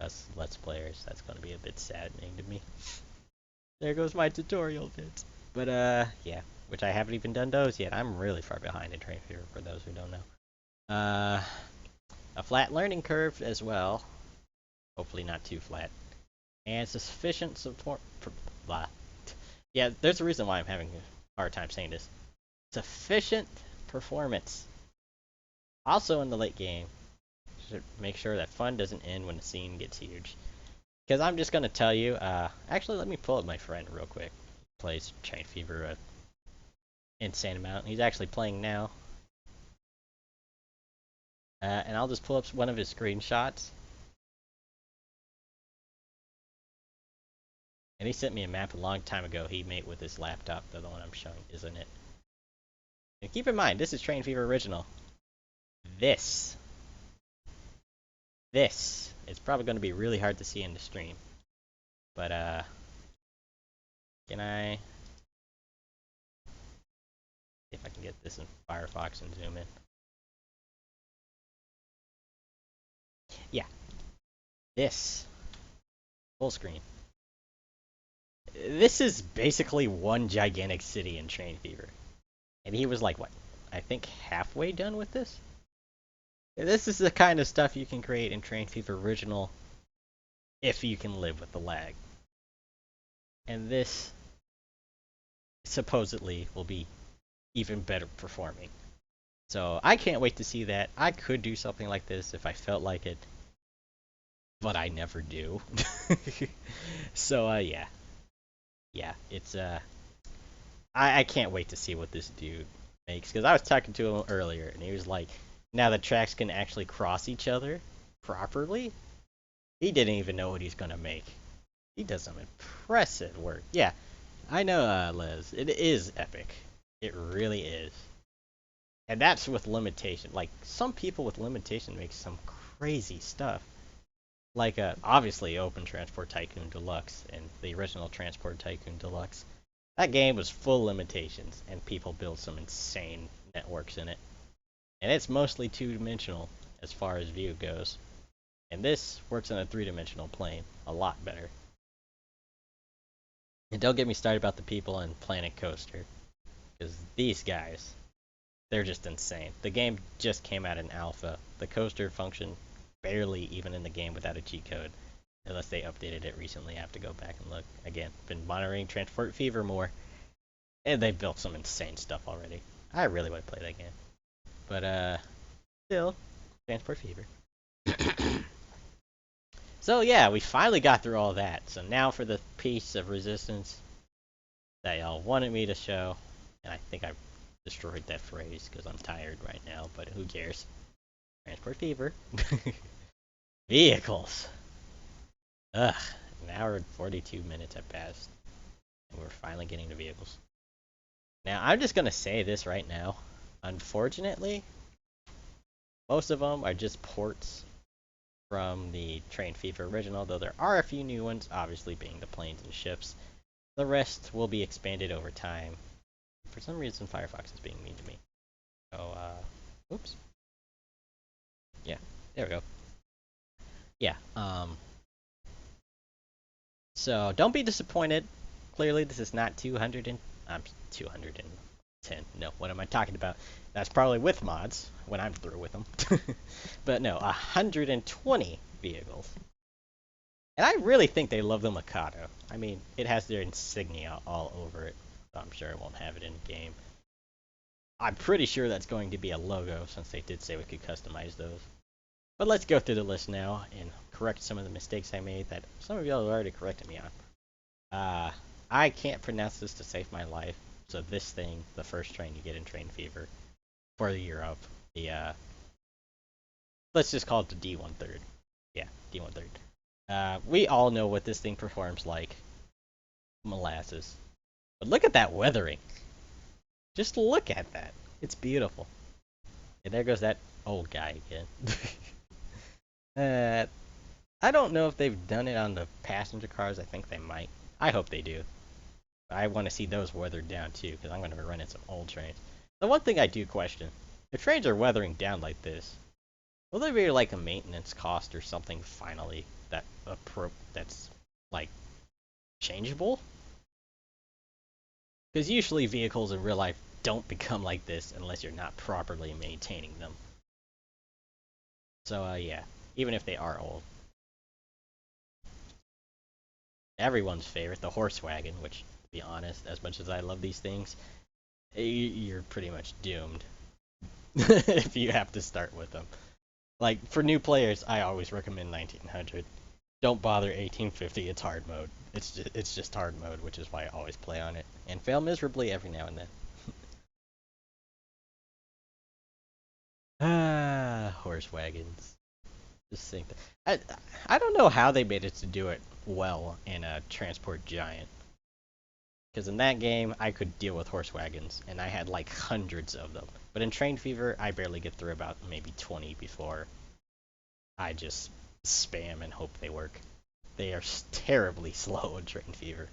Us Let's Players, that's going to be a bit saddening to me. There goes my tutorial bits. But yeah, which I haven't even done those yet. I'm really far behind in Train Fever for those who don't know. A flat learning curve as well. Hopefully not too flat. And sufficient support blah. Yeah, there's a reason why I'm having a hard time saying this. Sufficient performance. Also in the late game, should make sure that fun doesn't end when the scene gets huge. Because I'm just gonna tell you. Actually, let me pull up my friend real quick. Plays Train Fever an insane amount. He's actually playing now. And I'll just pull up one of his screenshots. And he sent me a map a long time ago he made with his laptop, the one I'm showing, isn't it? And keep in mind, this is Train Fever Original. This is probably going to be really hard to see in the stream. But, can I... see if I can get this in Firefox and zoom in. Yeah. This. Full screen. This is basically one gigantic city in Train Fever. And he was like, what? I think halfway done with this? This is the kind of stuff you can create in Train Fever Original if you can live with the lag. And this supposedly will be even better performing. So I can't wait to see that. I could do something like this if I felt like it, but I never do. So yeah. Yeah, it's I can't wait to see what this dude makes, because I was talking to him earlier and he was like, now the tracks can actually cross each other properly. He didn't even know what he's gonna make. He does some impressive work. Yeah, I know, Les. It is epic. It really is. And that's with limitation. Like, some people with limitation make some crazy stuff. Like, obviously, Open Transport Tycoon Deluxe and the original Transport Tycoon Deluxe. That game was full limitations, and people built some insane networks in it. And it's mostly two-dimensional as far as view goes. And this works on a three-dimensional plane a lot better. And don't get me started about the people on Planet Coaster, because these guys, they're just insane. The game just came out in alpha. The coaster functioned barely even in the game without a cheat code, unless they updated it recently. I have to go back and look. Again, been monitoring Transport Fever more, and they built some insane stuff already. I really want to play that game. But, still, Transport Fever. So yeah, we finally got through all that. So now for the piece of resistance that y'all wanted me to show. And I think I destroyed that phrase because I'm tired right now, but who cares? Transport Fever. Vehicles. Ugh, an hour and 42 minutes have passed. And we're finally getting to vehicles. Now, I'm just going to say this right now. Unfortunately, most of them are just ports from the Train Fever original, though there are a few new ones, obviously being the planes and ships. The rest will be expanded over time. For some reason, Firefox is being mean to me. So, oops. Yeah, there we go. Yeah, so don't be disappointed. Clearly, this is not 210. No, what am I talking about? That's probably with mods when I'm through with them. But no, 120 vehicles. And I really think they love the Mikado. I mean, it has their insignia all over it. So I'm sure it won't have it in the game. I'm pretty sure that's going to be a logo, since they did say we could customize those. But let's go through the list now and correct some of the mistakes I made that some of y'all have already corrected me on. I can't pronounce this to save my life. So this thing, the first train you get in Train Fever for Europe, let's just call it the D1/3. Yeah, D1/3. We all know what this thing performs like. Molasses. But look at that weathering. Just look at that. It's beautiful. And there goes that old guy again. I don't know if they've done it on the passenger cars. I think they might. I hope they do. I want to see those weathered down too, because I'm going to be running some old trains. The one thing I do question, if trains are weathering down like this, will there be like a maintenance cost or something finally that's like changeable? Because usually vehicles in real life don't become like this unless you're not properly maintaining them. So yeah, even if they are old. everyone's favorite, the horse wagon, which, to be honest, as much as I love these things, you're pretty much doomed if you have to start with them. Like, for new players, I always recommend 1900. Don't bother 1850, it's hard mode. It's just hard mode, which is why I always play on it. And fail miserably every now and then. Horse wagons. Just think that. I don't know how they made it to do it well in a Transport Giant. Because in that game, I could deal with horse wagons, and I had like hundreds of them. But in Train Fever, I barely get through about maybe 20 before I just spam and hope they work. They are terribly slow in Train Fever.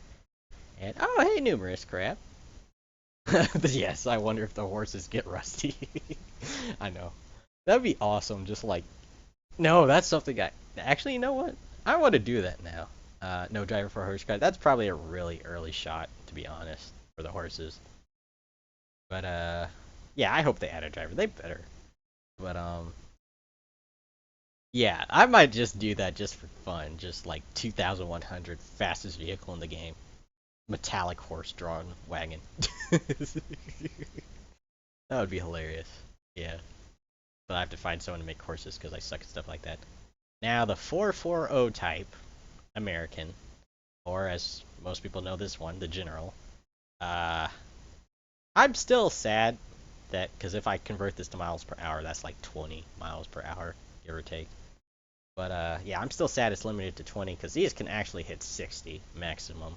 And, oh, hey, numerous crap. Yes, I wonder if the horses get rusty. I know. That'd be awesome, just like... No, that's something I... Actually, you know what? I want to do that now. No driver for horse car. That's probably a really early shot, to be honest, for the horses. But, yeah, I hope they add a driver. They better. But, yeah, I might just do that just for fun. Just like 2,100, fastest vehicle in the game. Metallic horse-drawn wagon. That would be hilarious. Yeah. But I have to find someone to make horses because I suck at stuff like that. Now, the 440 type, American, or as most people know this one, the General. I'm still sad that, because if I convert this to miles per hour, that's like 20 miles per hour, give or take. But, yeah, I'm still sad it's limited to 20, because these can actually hit 60 maximum,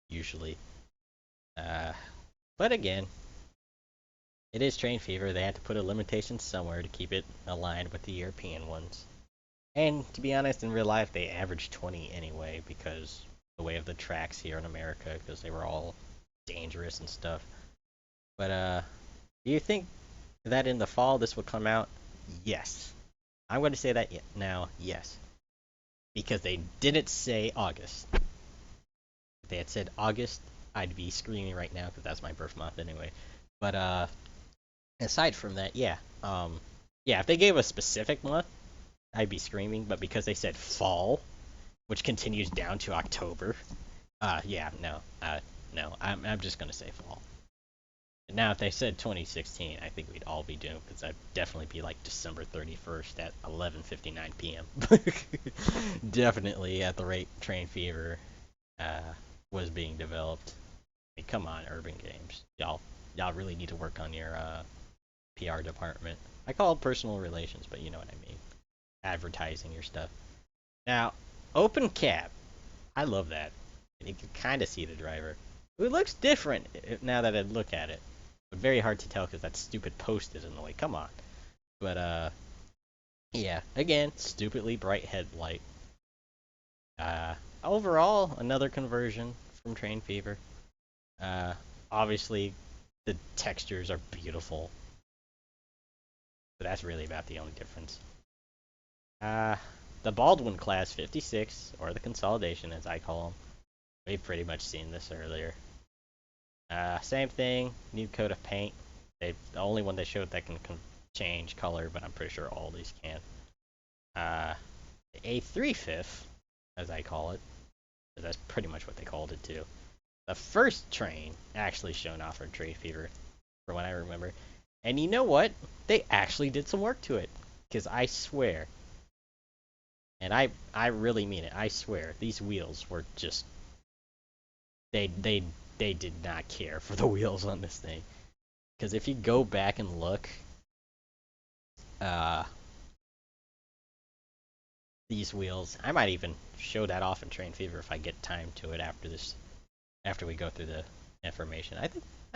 usually. But again, it is Train Fever. They had to put a limitation somewhere to keep it aligned with the European ones. And to be honest, in real life, they averaged 20 anyway because the way of the tracks here in America, because they were all dangerous and stuff. But, do you think that in the fall this will come out? Yes. I'm going to say that now, yes. Because they didn't say August. If they had said August, I'd be screaming right now because that's my birth month anyway. But, aside from that, yeah. Yeah, if they gave a specific month, I'd be screaming, but because they said fall, which continues down to October, yeah, no, I'm just gonna say fall. Now, if they said 2016, I think we'd all be doomed, because that'd definitely be like December 31st at 11:59 p.m. Definitely at the rate Train Fever was being developed. I mean, come on, Urban Games, y'all really need to work on your PR department. I call it personal relations, but you know what I mean. Advertising your stuff. Now, open cab. I love that. And you can kind of see the driver. It looks different now that I look at it. But very hard to tell because that stupid post is in the way. Come on. But, yeah. Again, stupidly bright headlight. Overall, another conversion from Train Fever. Obviously, the textures are beautiful. But that's really about the only difference. The Baldwin Class 56, or the Consolidation as I call them. We've pretty much seen this earlier. Same thing, new coat of paint. The only one they showed that can change color, but I'm pretty sure all these can. A 3/5, as I call it. That's pretty much what they called it too. The first train actually shown off for Train Fever, from what I remember. And you know what? They actually did some work to it. Because I swear, and I really mean it, I swear, these wheels were just... They did not care for the wheels on this thing. Because if you go back and look, these wheels, I might even show that off in Train Fever if I get time to it after we go through the information. I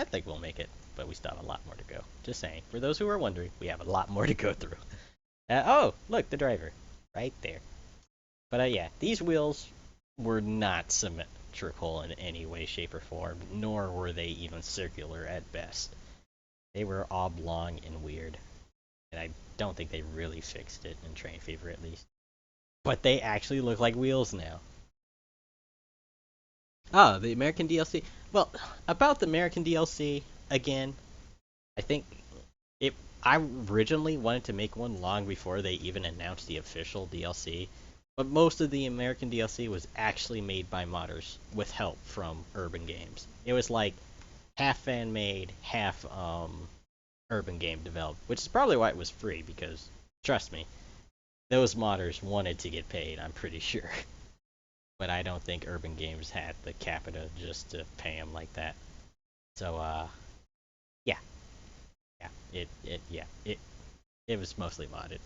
think we'll make it, but we still have a lot more to go. Just saying, for those who are wondering, we have a lot more to go through. Oh, look, the driver, right there. But yeah, these wheels were not symmetrical in any way, shape, or form, nor were they even circular at best. They were oblong and weird, and I don't think they really fixed it in Train Fever at least. But they actually look like wheels now. Oh, the American DLC. Well, about the American DLC, again, I think I originally wanted to make one long before they even announced the official DLC, But most of the American DLC was actually made by modders with help from Urban Games. It was like half fan made, half Urban Game developed, which is probably why it was free because trust me, those modders wanted to get paid, I'm pretty sure. But I don't think Urban Games had the capita just to pay them like that. So yeah, it was mostly modded.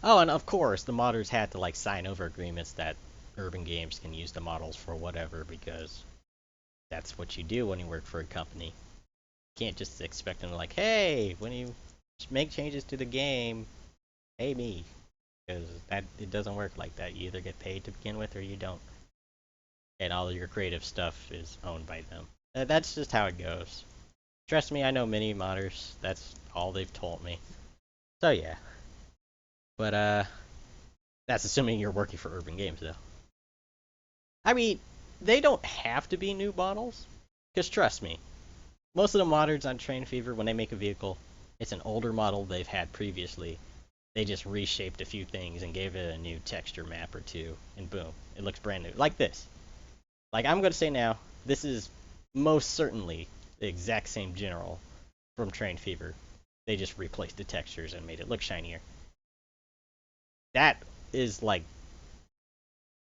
Oh, and of course, the modders had to like sign over agreements that Urban Games can use the models for whatever because that's what you do when you work for a company. You can't just expect them to like, hey, when you make changes to the game, pay me, because that it doesn't work like that. You either get paid to begin with or you don't, and all of your creative stuff is owned by them. That's just how it goes. Trust me, I know many modders. That's all they've told me. So yeah, but that's assuming you're working for Urban Games though. I mean, they don't have to be new models, because trust me, most of the modders on Train Fever, when they make a vehicle, it's an older model they've had previously. They just reshaped a few things and gave it a new texture map or two, and boom, it looks brand new. Like this. Like I'm gonna say now, this is most certainly the exact same general from Train Fever. They just replaced the textures and made it look shinier. That is like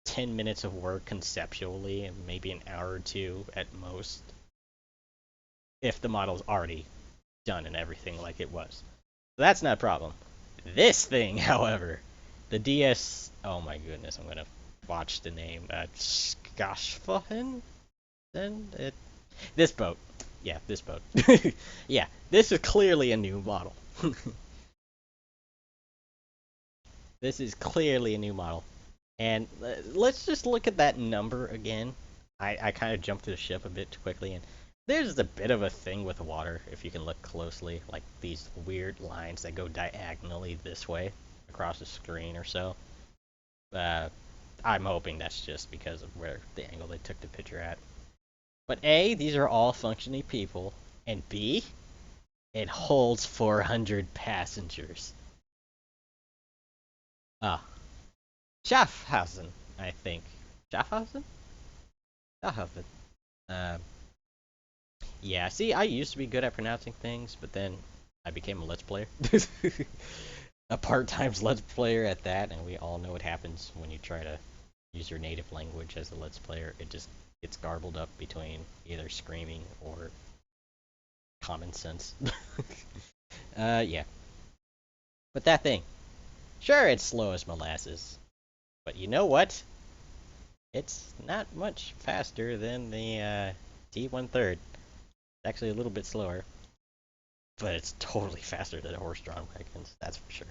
10 minutes of work conceptually, and maybe an hour or two at most, if the model's already done and everything like it was. So that's not a problem. This thing, however, the DS. Oh my goodness, I'm gonna watch the name. Skashfahen? Then it. This boat. Yeah, this boat. Yeah, this is clearly a new model. This is clearly a new model. And let's just look at that number again. I kind of jumped to the ship a bit too quickly, and there's a bit of a thing with water, if you can look closely, like these weird lines that go diagonally this way across the screen or so. I'm hoping that's just because of where the angle they took the picture at. But A, these are all functioning people, and B, it holds 400 passengers. Ah, Schaffhausen, I think. Schaffhausen? Schaffhausen. Um, yeah, see, I used to be good at pronouncing things, but then I became a Let's Player. A part-time Let's Player at that, and we all know what happens when you try to use your native language as a Let's Player. It just gets garbled up between either screaming or common sense. Yeah. But that thing, sure, it's slow as molasses, but you know what? It's not much faster than the T1/3. It's actually a little bit slower, but it's totally faster than horse-drawn wagons. That's for sure.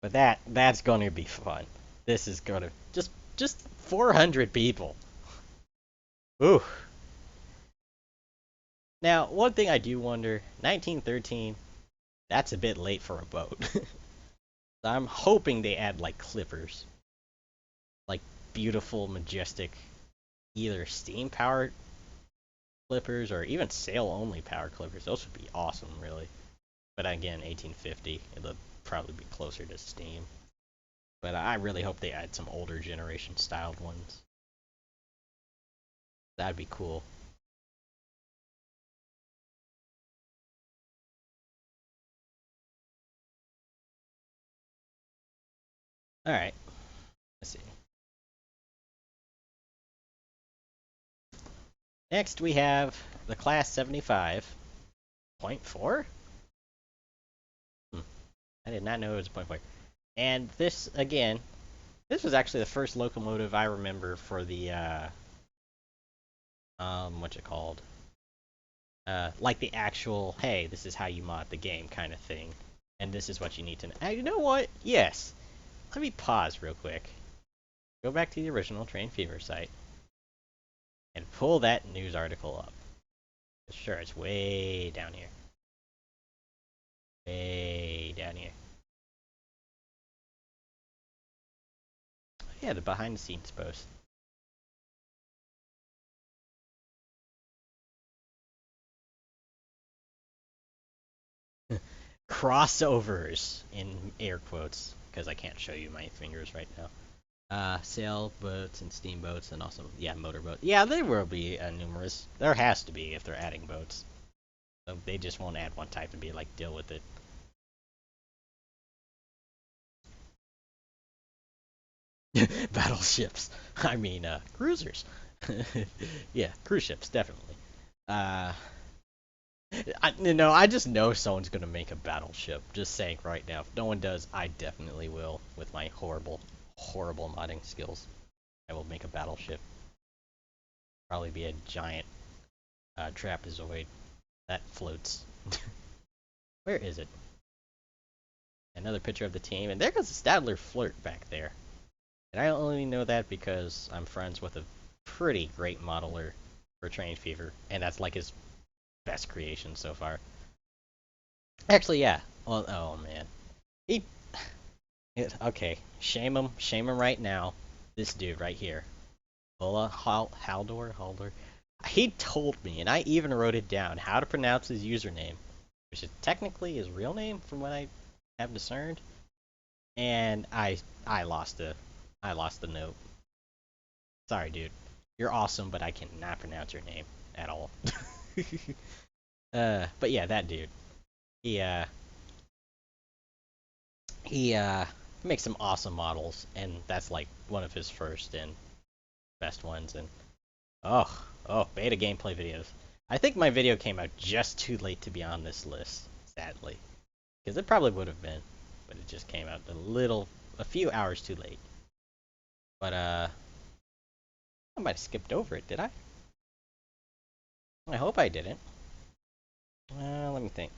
But that's going to be fun. This is going to just 400 people. Ooh. Now, one thing I do wonder, 1913, that's a bit late for a boat. So I'm hoping they add like clippers. Like beautiful, majestic, either steam powered clippers or even sail only powered clippers. Those would be awesome, really. But again, 1850, it'll probably be closer to steam. But I really hope they add some older generation styled ones. That'd be cool. Alright, let's see. Next we have the Class 75.4? I did not know it was a point 4. And this, again, this was actually the first locomotive I remember for the, what's it called? Like the actual, hey, this is how you mod the game kind of thing. And this is what you need to know. You know what? Yes. Let me pause real quick. Go back to the original Train Fever site. And pull that news article up. Sure, it's way down here. Way down here. Yeah, the behind the scenes post. crossovers in air quotes because I can't show you my fingers right now. Sailboats and steamboats and also, yeah, motorboats. Yeah, there will be numerous. There has to be if they're adding boats. So they just won't add one type and be like, deal with it. Battleships. I mean, cruisers. Yeah, cruise ships, definitely. Uh, I just know someone's gonna make a battleship. Just saying right now. If no one does, I definitely will with my horrible, horrible modding skills. I will make a battleship. Probably be a giant trapezoid that floats. Where is it? Another picture of the team, and there goes the Stadler flirt back there. And I only know that because I'm friends with a pretty great modeler for Train Fever, and that's like his best creation so far. Actually, yeah. Well, oh man, he. Okay, shame him right now. This dude right here, Ola Haldor. He told me, and I even wrote it down, how to pronounce his username, which is technically his real name from what I have discerned. And I lost the note. Sorry, dude. You're awesome, but I cannot pronounce your name at all. But yeah, that dude. He makes some awesome models, and that's like one of his first and best ones. And beta gameplay videos. I think my video came out just too late to be on this list, sadly, because it probably would have been, but it just came out a few hours too late. But I might have skipped over it, did I? I hope I didn't. Let me think.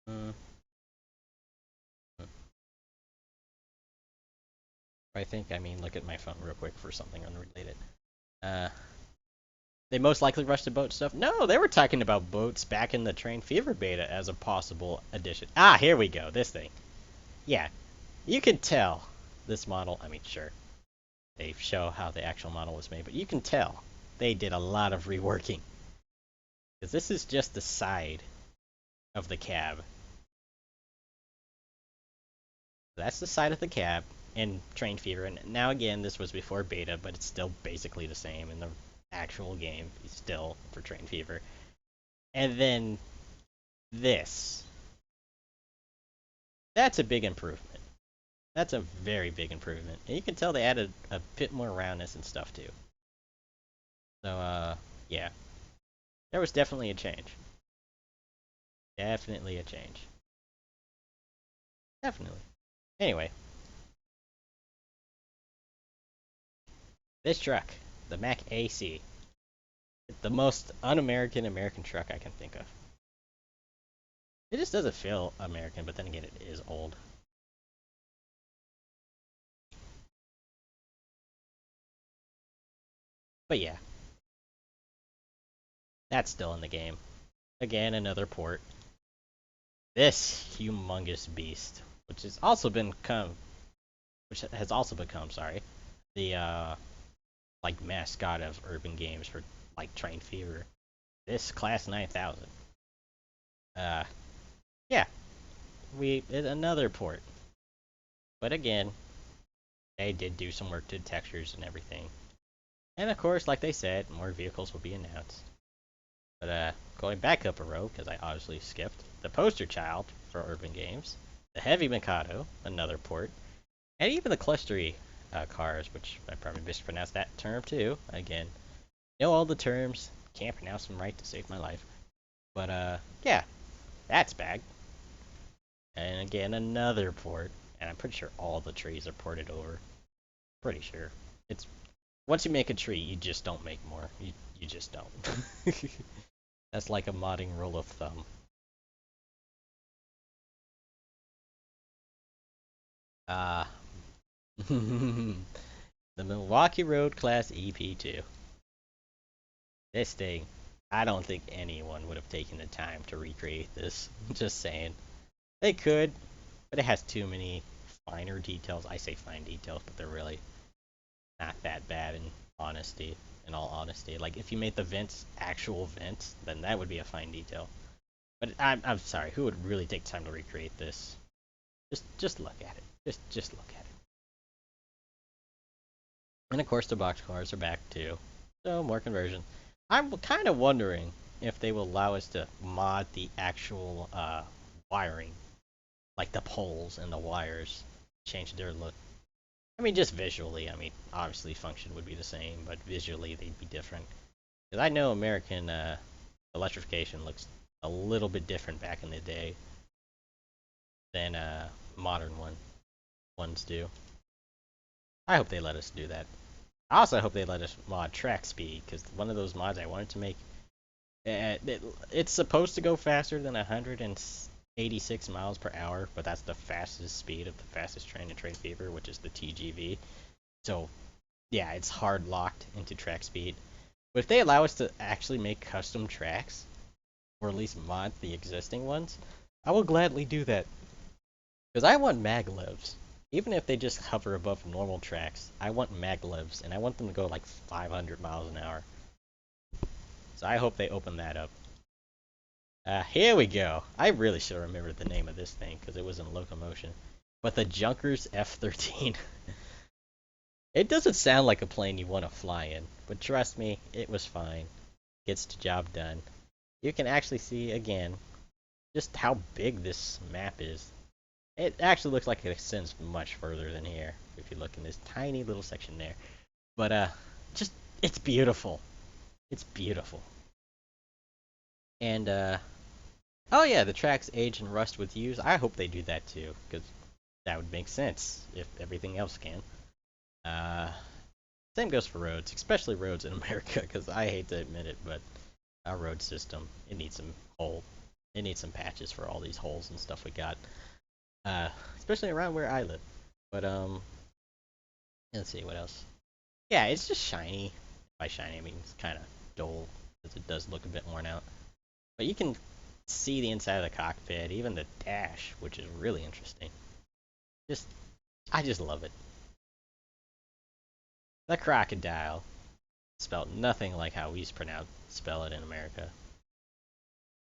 Hmm. I mean, look at my phone real quick for something unrelated. Uh, they most likely rushed the boat stuff. No, they were talking about boats back in the Train Fever beta as a possible addition. Ah, here we go. This thing. Yeah, you can tell this model. I mean, sure, they show how the actual model was made, but you can tell they did a lot of reworking. Because this is just the side of the cab. That's the side of the cab in Train Fever, and now again, this was before beta, but it's still basically the same in the actual game, still for Train Fever. And then this. That's a big improvement. That's a very big improvement. And you can tell they added a bit more roundness and stuff too. So, yeah. There was definitely a change. Definitely a change. Definitely. Anyway. This truck, the Mac AC. The most un-American American truck I can think of. It just doesn't feel American, but then again, it is old. But yeah. That's still in the game. Again, another port. This humongous beast, which has also become, sorry, the like mascot of urban games for like Train Fever. This Class 9000. Yeah, it's another port, but again, they did do some work to textures and everything, and of course, like they said, more vehicles will be announced. But going back up a row, because I obviously skipped, the poster child for urban games, the Heavy Mikado, another port, and even the clustery cars, which I probably mispronounced that term too. Again, know all the terms, can't pronounce them right to save my life. But yeah, that's back. And again, another port, and I'm pretty sure all the trees are ported over. Pretty sure. It's once you make a tree, you just don't make more. You just don't. That's like a modding rule of thumb. Ah. The Milwaukee Road Class EP2. This thing, I don't think anyone would have taken the time to recreate this. Just saying. They could, but it has too many finer details. I say fine details, but they're really not that bad. And honesty. In all honesty, like if you made the vents actual vents, then that would be a fine detail. But I'm sorry, who would really take time to recreate this? Just look at it. Just look at it. And of course the boxcars are back too. So more conversion. I'm kind of wondering if they will allow us to mod the actual wiring, like the poles and the wires, change their look. I mean, just visually. I mean, obviously function would be the same, but visually they'd be different. Because I know American electrification looks a little bit different back in the day than modern ones do. I hope they let us do that. I also hope they let us mod track speed, because one of those mods I wanted to make, it's supposed to go faster than 186 miles per hour, but that's the fastest speed of the fastest train in Train Fever, which is the TGV. So, yeah, it's hard locked into track speed. But if they allow us to actually make custom tracks, or at least mod the existing ones, I will gladly do that. Because I want maglevs. Even if they just hover above normal tracks, I want maglevs, and I want them to go like 500 miles an hour. So I hope they open that up. Here we go. I really should have remembered the name of this thing, because it was in locomotion. But the Junkers F-13. It doesn't sound like a plane you want to fly in, but trust me, it was fine. Gets the job done. You can actually see, again, just how big this map is. It actually looks like it extends much further than here, if you look in this tiny little section there. But, just, it's beautiful. It's beautiful. And, oh yeah, the tracks age and rust with use. I hope they do that too, because that would make sense if everything else can. Same goes for roads, especially roads in America, because I hate to admit it, but our road system, it needs some patches for all these holes and stuff we got. Especially around where I live. But, let's see, what else? Yeah, it's just shiny. By shiny, I mean it's kind of dull, because it does look a bit worn out. But you can see the inside of the cockpit, even the dash, which is really interesting. I just love it. The crocodile, spelled nothing like how we spell it in America.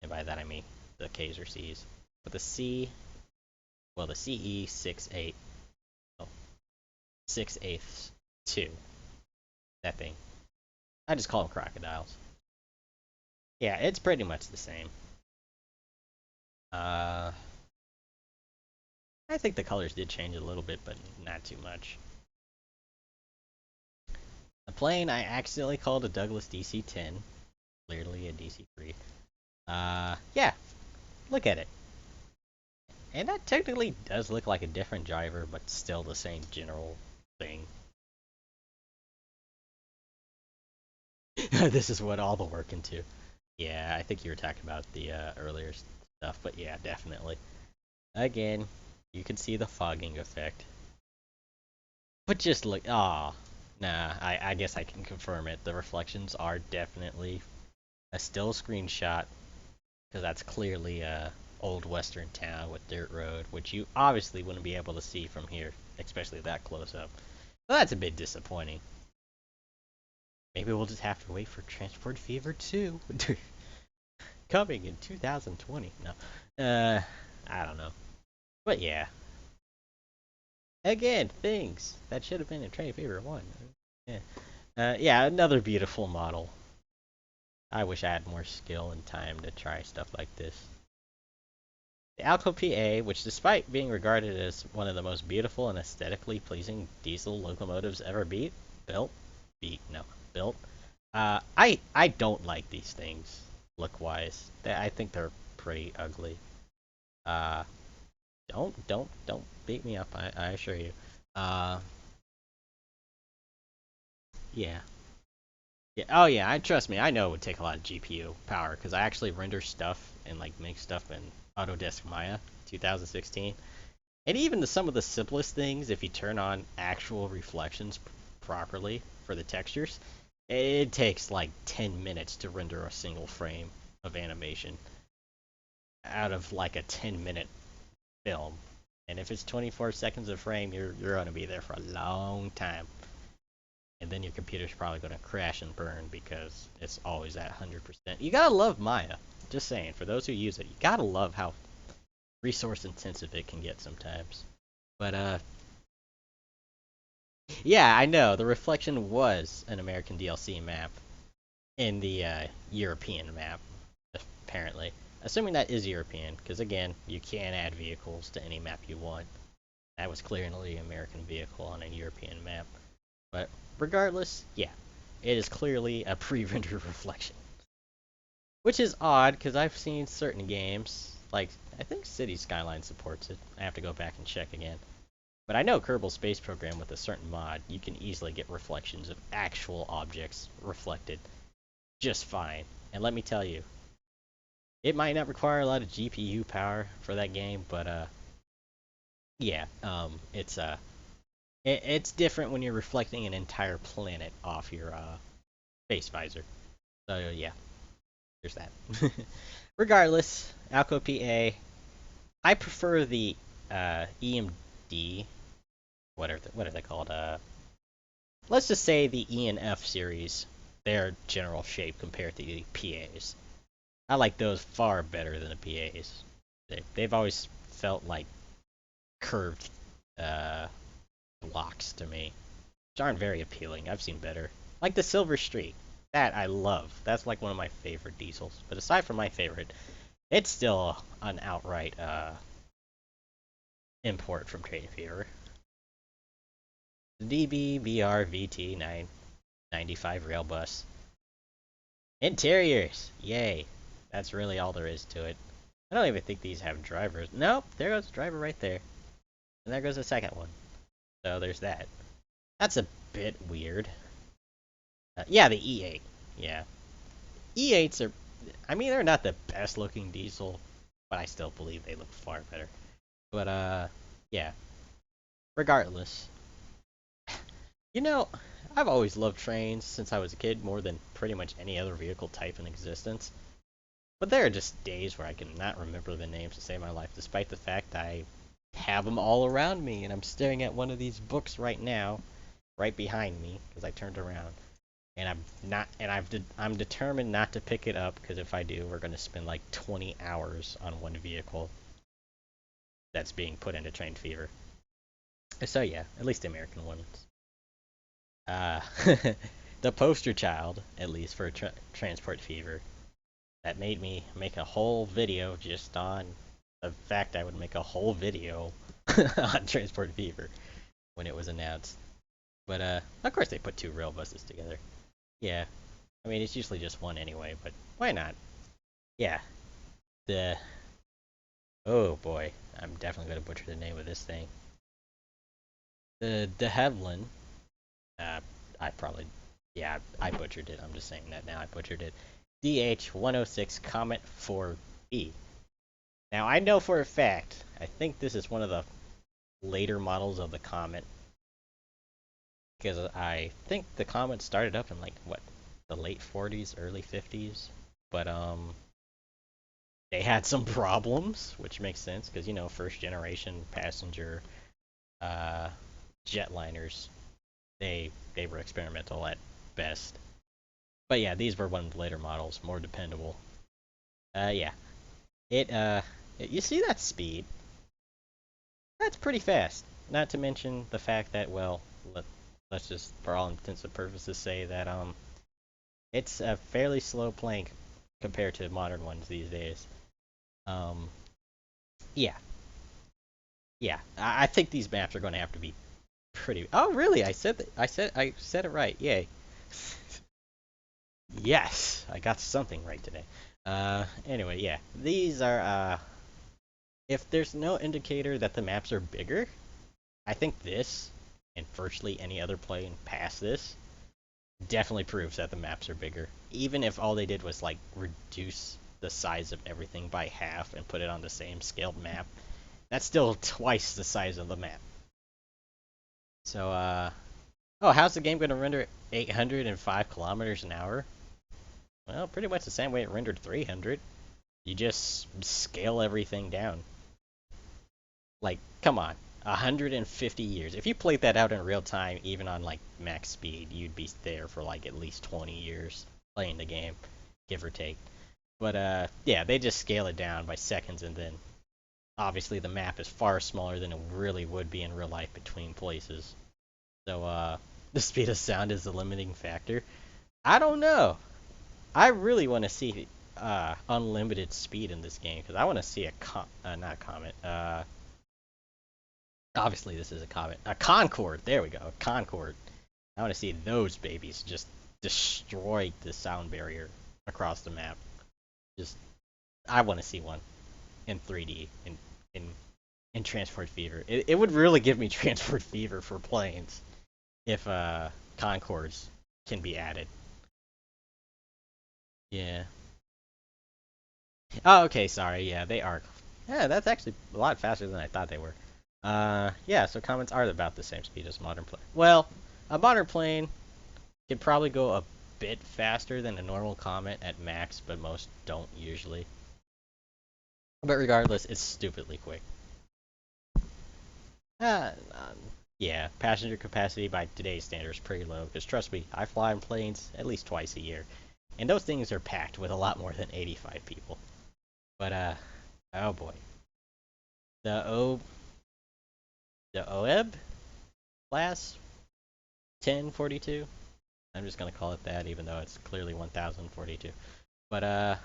And by that I mean the K's or C's. But the C, well, the CE 68, oh, 6/8 2. That thing. I just call them crocodiles. Yeah, it's pretty much the same. I think the colors did change a little bit, but not too much. The plane I accidentally called a Douglas DC-10. Clearly a DC-3. Yeah, look at it. And that technically does look like a different driver, but still the same general thing. This is what all the work into. Yeah, I think you were talking about the earlier stuff, but yeah, definitely. Again, you can see the fogging effect. But just look, nah, I guess I can confirm it. The reflections are definitely a still screenshot, because that's clearly a old western town with dirt road, which you obviously wouldn't be able to see from here, especially that close up. So that's a bit disappointing. Maybe we'll just have to wait for Transport Fever 2. Coming in 2020. No. I don't know. But yeah. Again, things that should have been in Train Fever 1. Yeah. Yeah, another beautiful model. I wish I had more skill and time to try stuff like this. The Alco PA, which despite being regarded as one of the most beautiful and aesthetically pleasing diesel locomotives ever built, I don't like these things look-wise. I think they're pretty ugly. Don't beat me up. I assure you. Yeah. Yeah. Oh yeah. Trust me. I know it would take a lot of GPU power, because I actually render stuff and like make stuff in Autodesk Maya 2016. And even some of the simplest things, if you turn on actual reflections properly for the textures, it takes like 10 minutes to render a single frame of animation out of like a 10-minute film. And if it's 24 seconds a frame, you're going to be there for a long time. and then your computer's probably going to crash and burn because it's always at 100%. You gotta love Maya. Just saying, for those who use it, you gotta love how resource intensive it can get sometimes. But yeah, I know the Reflection was an American DLC map in the European map, apparently. Assuming that is European, because again, you can add vehicles to any map you want. That was clearly an American vehicle on a European map. But regardless, yeah, it is clearly a pre-rendered Reflection. Which is odd, because I've seen certain games, like, I think City Skyline supports it. I have to go back and check again. But I know Kerbal Space Program with a certain mod, you can easily get reflections of actual objects reflected just fine. And let me tell you, it might not require a lot of GPU power for that game, but yeah, it's different when you're reflecting an entire planet off your face visor. So yeah, there's that. Regardless, Alco PA, I prefer the EMD. What are they called? Let's just say the E and F series. Their general shape compared to the PAs. I like those far better than the PAs. They've always felt like curved blocks to me, which aren't very appealing. I've seen better. Like the Silver Streak. That I love. That's like one of my favorite diesels. But aside from my favorite, it's still an outright import from Train Fever. DB VT 995 rail bus. Interiors! Yay. That's really all there is to it. I don't even think these have drivers. Nope, there goes the driver right there. And there goes the second one. So there's that. That's a bit weird. Yeah, the E8. Yeah. E8s are... I mean, they're not the best looking diesel, but I still believe they look far better. But, yeah. Regardless. You know, I've always loved trains since I was a kid more than pretty much any other vehicle type in existence. But there are just days where I cannot remember the names to save my life, despite the fact I have them all around me, and I'm staring at one of these books right now, right behind me, because I turned around. And I'm determined not to pick it up, because if I do, we're going to spend like 20 hours on one vehicle that's being put into Train Fever. So yeah, at least the American ones. The poster child, at least for Transport Fever, that made me make a whole video just on the fact I would make a whole video on Transport Fever when it was announced. But of course they put two rail buses together. Yeah, I mean it's usually just one anyway, but why not? Yeah, the oh boy, I'm definitely gonna butcher the name of this thing. The de Havilland. I probably, yeah, I butchered it. I'm just saying that now. I butchered it. DH-106 Comet 4B. Now, I know for a fact, I think this is one of the later models of the Comet. Because I think the Comet started up in, like, what, the late 40s, early 50s? But, they had some problems, which makes sense, because, you know, first generation passenger, jetliners, they were experimental at best. But yeah, these were one of the later models, more dependable. Yeah. You see that speed? That's pretty fast. Not to mention the fact that, well, let's just, for all intents and purposes, say that, it's a fairly slow plank compared to modern ones these days. Yeah. Yeah. I think these maps are going to have to be pretty... Oh, really? I said it right. Yay. Yes, I got something right today. Anyway, yeah. These are, if there's no indicator that the maps are bigger, I think this, and virtually any other plane past this, definitely proves that the maps are bigger. Even if all they did was, like, reduce the size of everything by half and put it on the same scaled map, that's still twice the size of the map. So, oh, how's the game going to render 805 kilometers an hour? Well, pretty much the same way it rendered 300. You just scale everything down. Like, come on. 150 years. If you played that out in real time, even on like max speed, you'd be there for like at least 20 years playing the game, give or take. But yeah, they just scale it down by seconds, and then obviously the map is far smaller than it really would be in real life between places. So the speed of sound is the limiting factor. I don't know. I really want to see unlimited speed in this game because I want to see not a comet. Obviously this is a comet. A Concorde. There we go. A Concorde. I want to see those babies just destroy the sound barrier across the map. Just, I want to see one in 3D in Transport Fever. It would really give me Transport Fever for planes if Concords can be added. Yeah. Oh, okay, sorry. Yeah, they are. Yeah, that's actually a lot faster than I thought they were. Yeah, so comets are about the same speed as modern plane. Well, a modern plane can probably go a bit faster than a normal comet at max, but most don't usually. But regardless, it's stupidly quick. Uh, um, yeah, passenger capacity by today's standards is pretty low, because trust me, I fly in planes at least twice a year. And those things are packed with a lot more than 85 people. But, oh boy. The OEB class 1042. I'm just gonna call it that, even though it's clearly 1042. But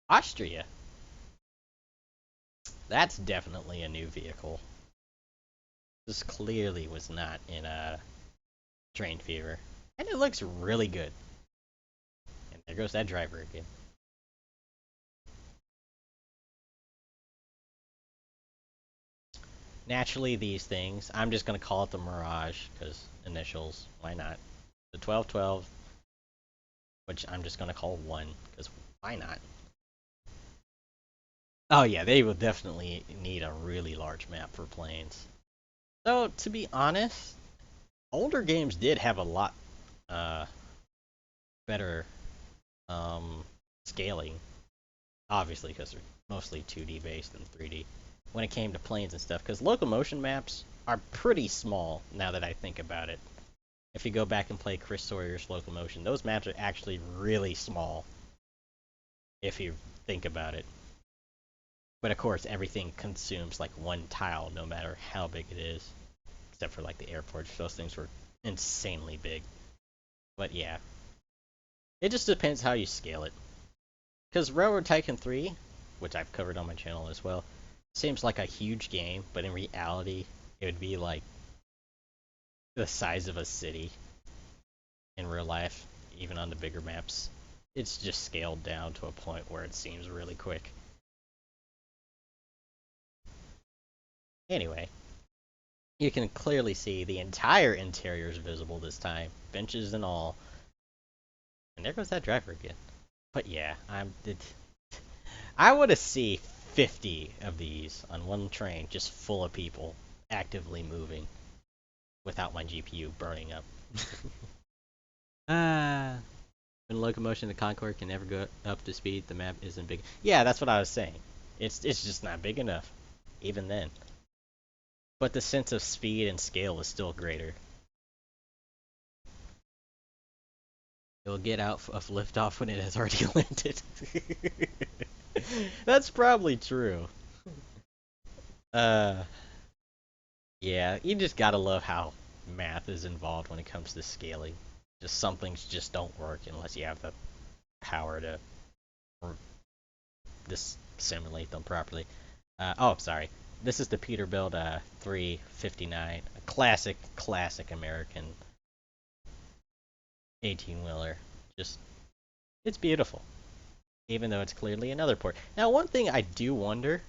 Austria. That's definitely a new vehicle. This clearly was not in Train Fever, and it looks really good. And there goes that driver again. Naturally, these things, I'm just gonna call it the Mirage because initials. Why not? The 1212, which I'm just gonna call 1 because why not? Oh yeah, they will definitely need a really large map for planes. So to be honest, older games did have a lot better scaling, obviously because they're mostly 2D based and 3D when it came to planes and stuff. Because locomotion maps are pretty small now that I think about it. If you go back and play Chris Sawyer's Locomotion, those maps are actually really small. If you think about it. But of course, everything consumes like one tile, no matter how big it is. Except for like the airports, those things were insanely big. But yeah, it just depends how you scale it. Because Railroad Tycoon 3, which I've covered on my channel as well, seems like a huge game, but in reality, it would be like the size of a city in real life, even on the bigger maps. It's just scaled down to a point where it seems really quick. Anyway, you can clearly see the entire interior is visible this time, benches and all. And there goes that driver again. But yeah, I want to see 50 of these on one train, just full of people actively moving without my GPU burning up. When locomotion, the Concorde can never go up to speed. The map isn't big. Yeah, that's what I was saying. It's just not big enough, even then. But the sense of speed and scale is still greater. It will get out of liftoff when it has already landed. That's probably true. Yeah, you just gotta love how math is involved when it comes to scaling. Just some things just don't work unless you have the power to simulate them properly. Oh, sorry. This is the Peterbilt 359, a classic American 18-wheeler. Just, it's beautiful, even though it's clearly another port. Now, one thing I do wonder,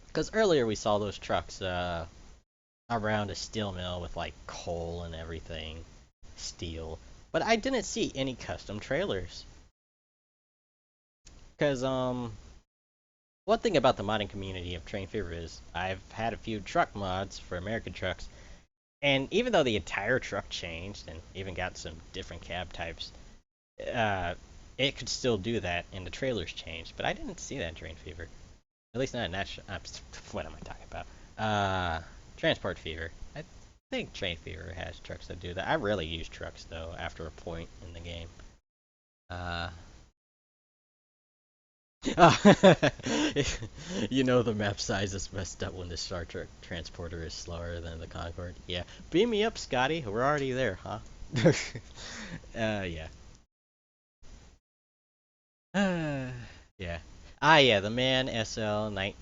because earlier we saw those trucks around a steel mill with like coal and everything, steel, but I didn't see any custom trailers. Because one thing about the modding community of Train Fever is I've had a few truck mods for American trucks, and even though the entire truck changed and even got some different cab types, it could still do that, and the trailers changed. But I didn't see that in Train Fever. At least not in that. What am I talking about? Transport Fever. I think Train Fever has trucks that do that. I rarely use trucks though after a point in the game. You know the map size is messed up when the Star Trek transporter is slower than the Concorde. Yeah. Beam me up, Scotty. We're already there, huh? Yeah. Yeah. Ah, yeah, the Man SL 9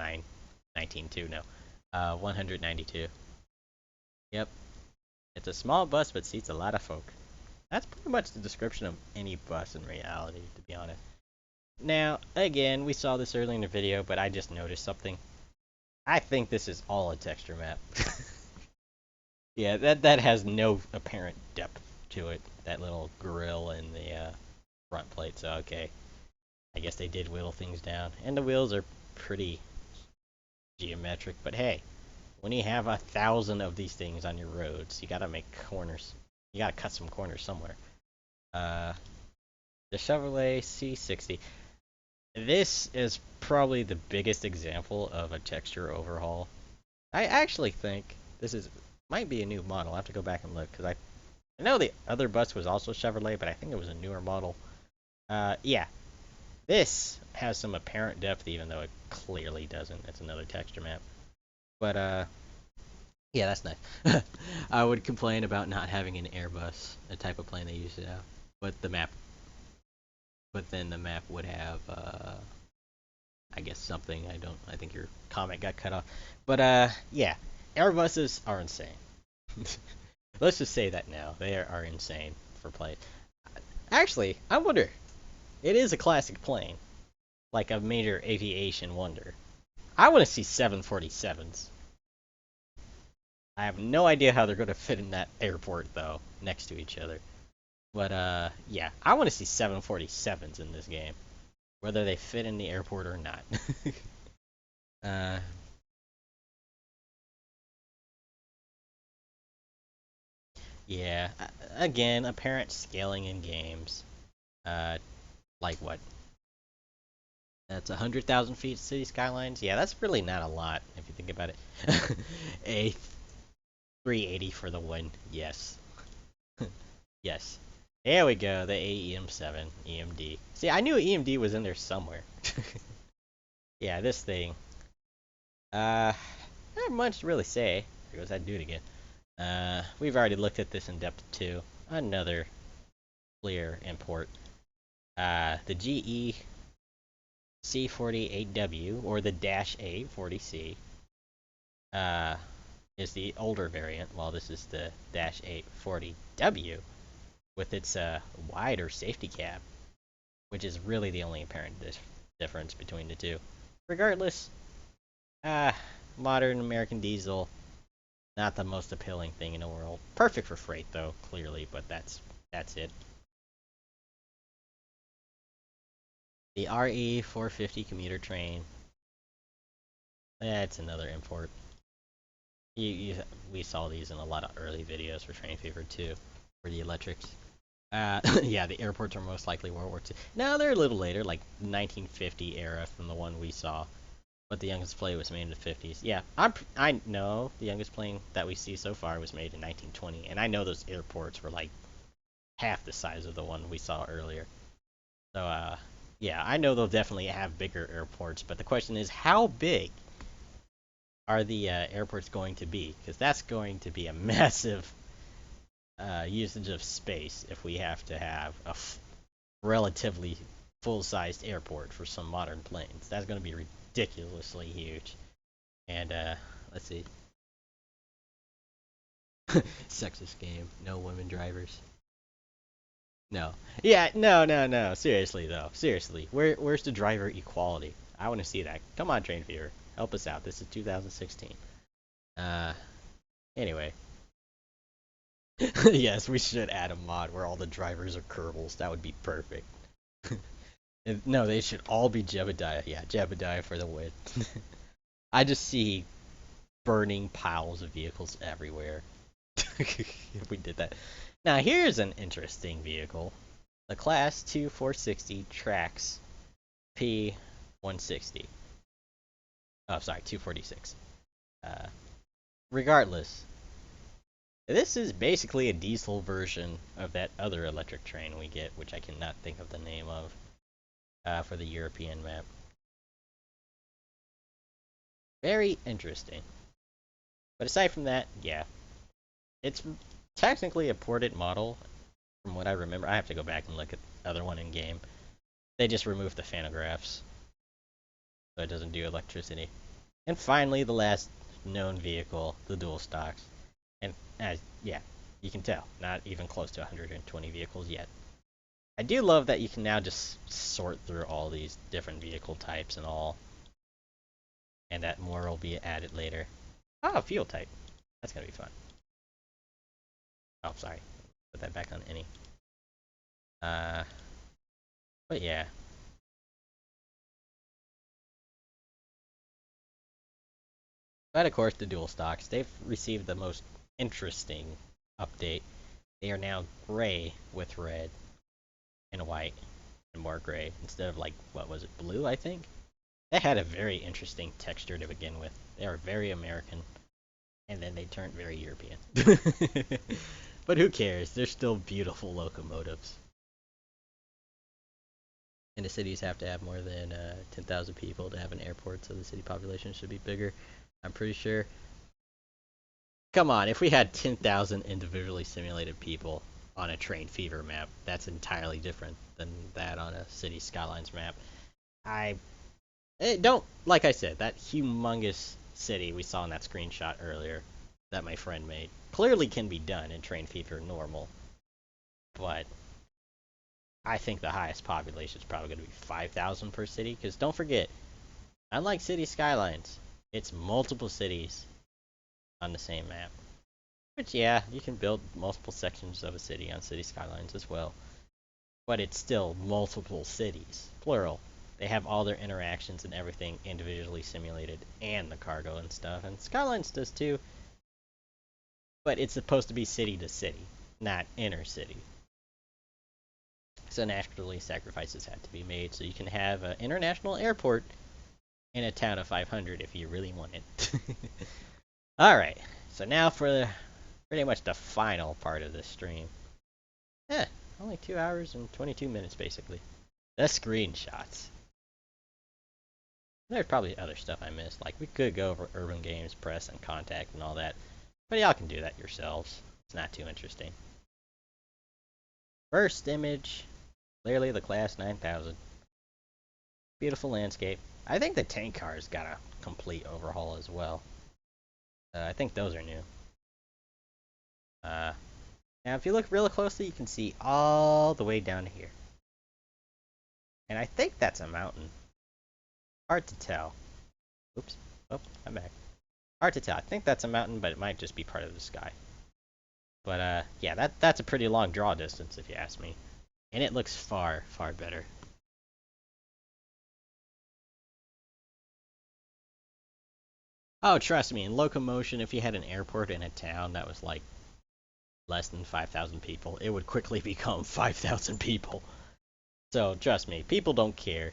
19.2, no. 192. Yep. It's a small bus but seats a lot of folk. That's pretty much the description of any bus in reality, to be honest. Now, again, we saw this early in the video, but I just noticed something. I think this is all a texture map. Yeah, that has no apparent depth to it. That little grill and the front plate. So okay, I guess they did whittle things down, and the wheels are pretty geometric. But hey, when you have 1,000 of these things on your roads, you gotta make corners. You gotta cut some corners somewhere. Uh, the Chevrolet C60. This is probably the biggest example of a texture overhaul. I actually think this might be a new model. I have to go back and look because I know the other bus was also Chevrolet, but I think it was a newer model. Yeah, this has some apparent depth, even though it clearly doesn't. It's another texture map. But yeah, that's nice. I would complain about not having an Airbus, a type of plane they used to have, but then the map would have I guess something. I think your comment got cut off. But yeah, Airbuses are insane. Let's just say that now. They are insane for play. Actually, I wonder. It is a classic plane, like a major aviation wonder. I want to see 747s. I have no idea how they're going to fit in that airport though, next to each other. But yeah, I want to see 747s in this game, whether they fit in the airport or not. uh, yeah. Again, apparent scaling in games. Uh, like what? That's 100,000 feet city skylines. Yeah, that's really not a lot if you think about it. A 380 for the win. Yes. Yes. There we go. The AEM7 EMD. See, I knew EMD was in there somewhere. Yeah, this thing. Not much to really say. Here goes, I'd do it again. We've already looked at this in depth too. Another clear import. The GE C48W, or the Dash A 40C, is the older variant, while this is the Dash 840W with its wider safety cap, which is really the only apparent difference between the two. Regardless, modern American diesel, not the most appealing thing in the world. Perfect for freight though, clearly, but that's it. The RE 450 commuter train. That's another import. We saw these in a lot of early videos for Train Fever too, for the electrics. Yeah, the airports are most likely World War II. No, they're a little later, like 1950 era from the one we saw. But the youngest plane was made in the 50s. Yeah, I know the youngest plane that we see so far was made in 1920, and I know those airports were like half the size of the one we saw earlier. So, yeah, I know they'll definitely have bigger airports, but the question is, how big are the airports going to be? Because that's going to be a massive usage of space if we have to have a relatively full-sized airport for some modern planes. That's going to be ridiculously huge. And let's see. Sexist game. No women drivers. No. Yeah, no. Seriously though. Seriously. Where's the driver equality? I want to see that. Come on, Train Fever. Help us out. This is 2016. Anyway. Yes, we should add a mod where all the drivers are Kerbals. That would be perfect. No, they should all be Jebediah. Yeah, Jebediah for the win. I just see burning piles of vehicles everywhere. If we did that. Now, here's an interesting vehicle. The Class 2 460 Trax P160. Oh, sorry, 246. Regardless, this is basically a diesel version of that other electric train we get, which I cannot think of the name of, for the European map. Very interesting. But aside from that, yeah. It's technically a ported model, from what I remember. I have to go back and look at the other one in game. They just removed the phantographs, so it doesn't do electricity. And finally, the last known vehicle, the dual stocks. And yeah, you can tell, not even close to 120 vehicles yet. I do love that you can now just sort through all these different vehicle types and all. And that more will be added later. Oh, fuel type. That's gonna be fun. Oh, sorry. Put that back on any. But yeah. But of course, the dual stocks, they've received the most interesting update. They are now gray with red and white and more gray instead of, like, what was it, blue, I think? They had a very interesting texture to begin with. They are very American, and then they turned very European. But who cares? They're still beautiful locomotives. And the cities have to have more than 10,000 people to have an airport, so the city population should be bigger, I'm pretty sure. Come on, if we had 10,000 individually simulated people on a Train Fever map, that's entirely different than that on a City Skylines map. Like I said, that humongous city we saw in that screenshot earlier that my friend made clearly can be done in Train Fever normal, but I think the highest population is probably going to be 5,000 per city, because don't forget, unlike City Skylines, it's multiple cities on the same map. Which, yeah, you can build multiple sections of a city on City Skylines as well. But it's still multiple cities, plural. They have all their interactions and everything individually simulated, and the cargo and stuff. And Skylines does too. But it's supposed to be city to city, not inner city. So naturally, sacrifices had to be made so you can have an international airport in a town of 500 if you really want it. Alright, so now for pretty much the final part of this stream. Only 2 hours and 22 minutes basically. The screenshots. There's probably other stuff I missed, like we could go over Urban Games, Press, and Contact and all that, but y'all can do that yourselves. It's not too interesting. First image, clearly the Class 9000. Beautiful landscape. I think the tank cars got a complete overhaul as well. I think those are new. Now if you look real closely, you can see all the way down to here. And I think that's a mountain. Hard to tell. Oops. Oh, I'm back. Hard to tell. I think that's a mountain, but it might just be part of the sky. But yeah, that's a pretty long draw distance if you ask me. And it looks far, far better. Oh, trust me, in locomotion, if you had an airport in a town that was like less than 5,000 people, it would quickly become 5,000 people. So trust me, people don't care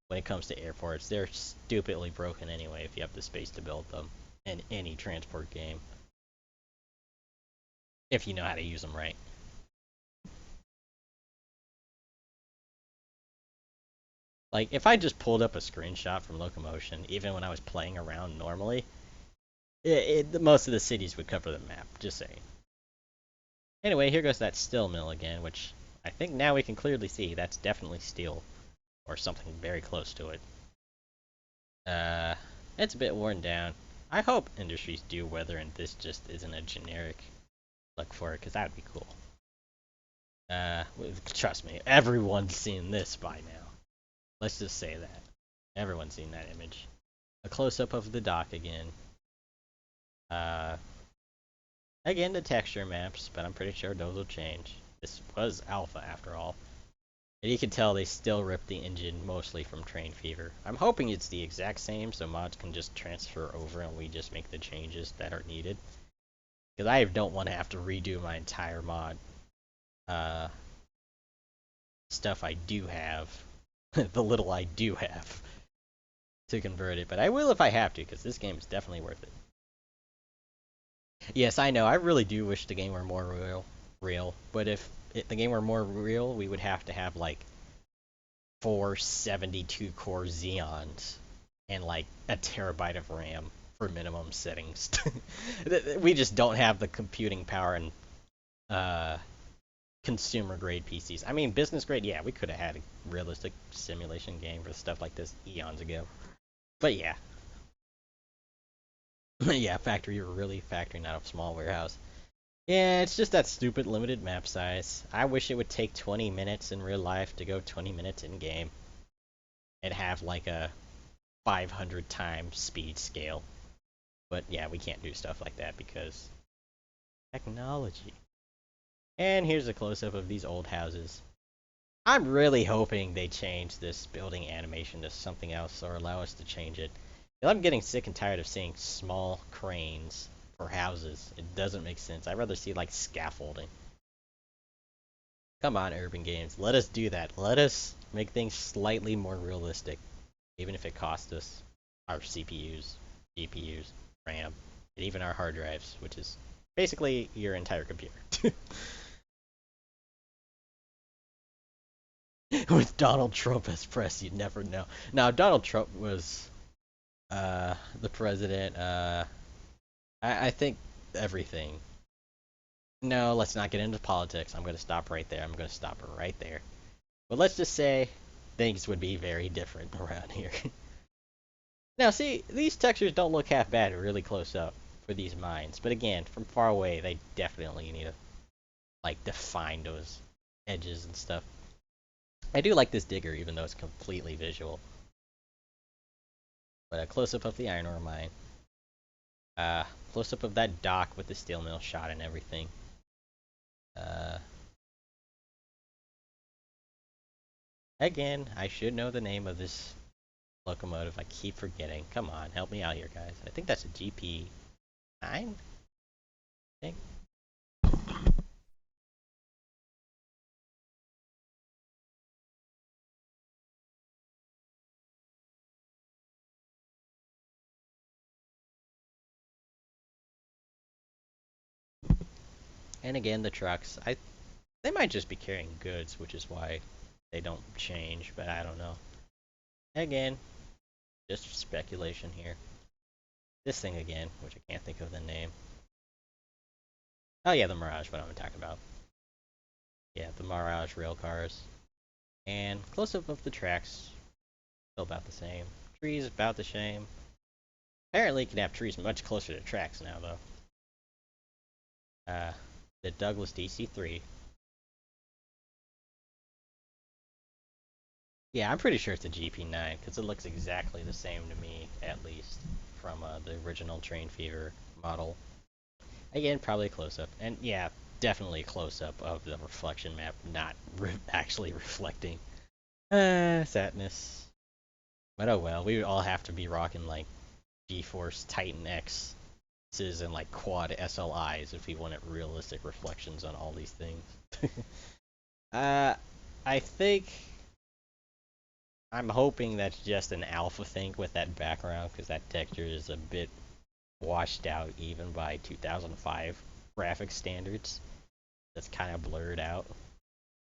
when it comes to airports. They're stupidly broken anyway if you have the space to build them in any transport game. If you know how to use them right. Like, if I just pulled up a screenshot from Locomotion, even when I was playing around normally, most of the cities would cover the map, just saying. Anyway, here goes that steel mill again, which I think now we can clearly see that's definitely steel, or something very close to it. It's a bit worn down. I hope industries do weather and this just isn't a generic look for it, because that would be cool. Trust me, everyone's seen this by now. Let's just say that. Everyone's seen that image. A close-up of the dock again. Again, the texture maps, but I'm pretty sure those will change. This was alpha after all. And you can tell they still ripped the engine mostly from Train Fever. I'm hoping it's the exact same so mods can just transfer over and we just make the changes that are needed. Because I don't want to have to redo my entire mod. Stuff I do have. The little I do have. To convert it. But I will if I have to, because this game is definitely worth it. Yes, I know. I really do wish the game were more but if the game were more real, we would have to have like 472 core Xeons and like a terabyte of RAM for minimum settings. We just don't have the computing power and uh, consumer grade PCs. I mean, business grade, yeah, we could have had a realistic simulation game for stuff like this eons ago. But yeah, yeah, factory, you're really factoring out a small warehouse. Yeah, it's just that stupid limited map size. I wish it would take 20 minutes in real life to go 20 minutes in game and have like a 500 times speed scale. But yeah, we can't do stuff like that because technology. And here's a close-up of these old houses. I'm really hoping they change this building animation to something else or allow us to change it. I'm getting sick and tired of seeing small cranes for houses. It doesn't make sense. I'd rather see like scaffolding. Come on, Urban Games. Let us do that. Let us make things slightly more realistic, even if it costs us our CPUs, GPUs, RAM, and even our hard drives, which is basically your entire computer. With Donald Trump as press, you'd never know. Now, Donald Trump was the president. I think everything. No, let's not get into politics. I'm going to stop right there. I'm going to stop right there. But let's just say things would be very different around here. Now, see, these textures don't look half bad really close up for these mines. But again, from far away, they definitely need to, like, define those edges and stuff. I do like this digger, even though it's completely visual. But a close-up of the iron ore mine. Close-up of that dock with the steel mill shot and everything. Again, I should know the name of this locomotive. I keep forgetting. Come on, help me out here, guys. I think that's a GP9? I think. And again, the trucks. They might just be carrying goods, which is why they don't change, but I don't know. Again, just speculation here. This thing again, which I can't think of the name. Oh yeah, the Mirage, what I'm talking about. Yeah, the Mirage rail cars. And close-up of the tracks, still about the same. Trees about the same. Apparently, you can have trees much closer to tracks now, though. The Douglas DC-3. Yeah, I'm pretty sure it's a GP9 because it looks exactly the same to me, at least, from the original Train Fever model. Again, probably a close-up, and yeah, definitely a close-up of the reflection map, not actually reflecting. Sadness. But oh well, we would all have to be rocking like GeForce Titan X's and like quad SLIs if we wanted realistic reflections on all these things. uh, I think I'm hoping that's just an alpha thing with that background because that texture is a bit washed out even by 2005 graphic standards. That's kind of blurred out,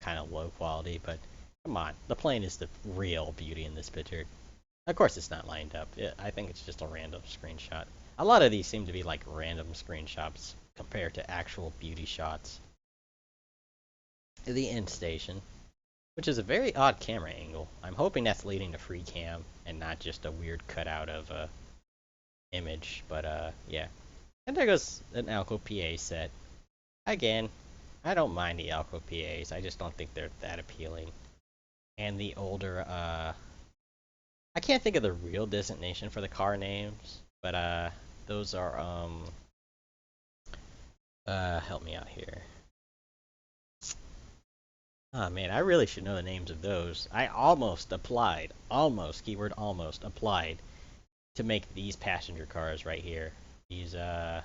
kind of low quality, but come on, the plane is the real beauty in this picture. Of course, it's not lined up. I think it's just a random screenshot. A lot of these seem to be like random screenshots compared to actual beauty shots. The end station, which is a very odd camera angle. I'm hoping that's leading to free cam and not just a weird cutout of a image. But yeah. And there goes an Alco PA set. Again, I don't mind the Alco PAs. I just don't think they're that appealing. And the older I can't think of the real designation for the car names, but those are help me out here. Oh man, I really should know the names of those. I almost applied, keyword almost applied to make these passenger cars right here. These uh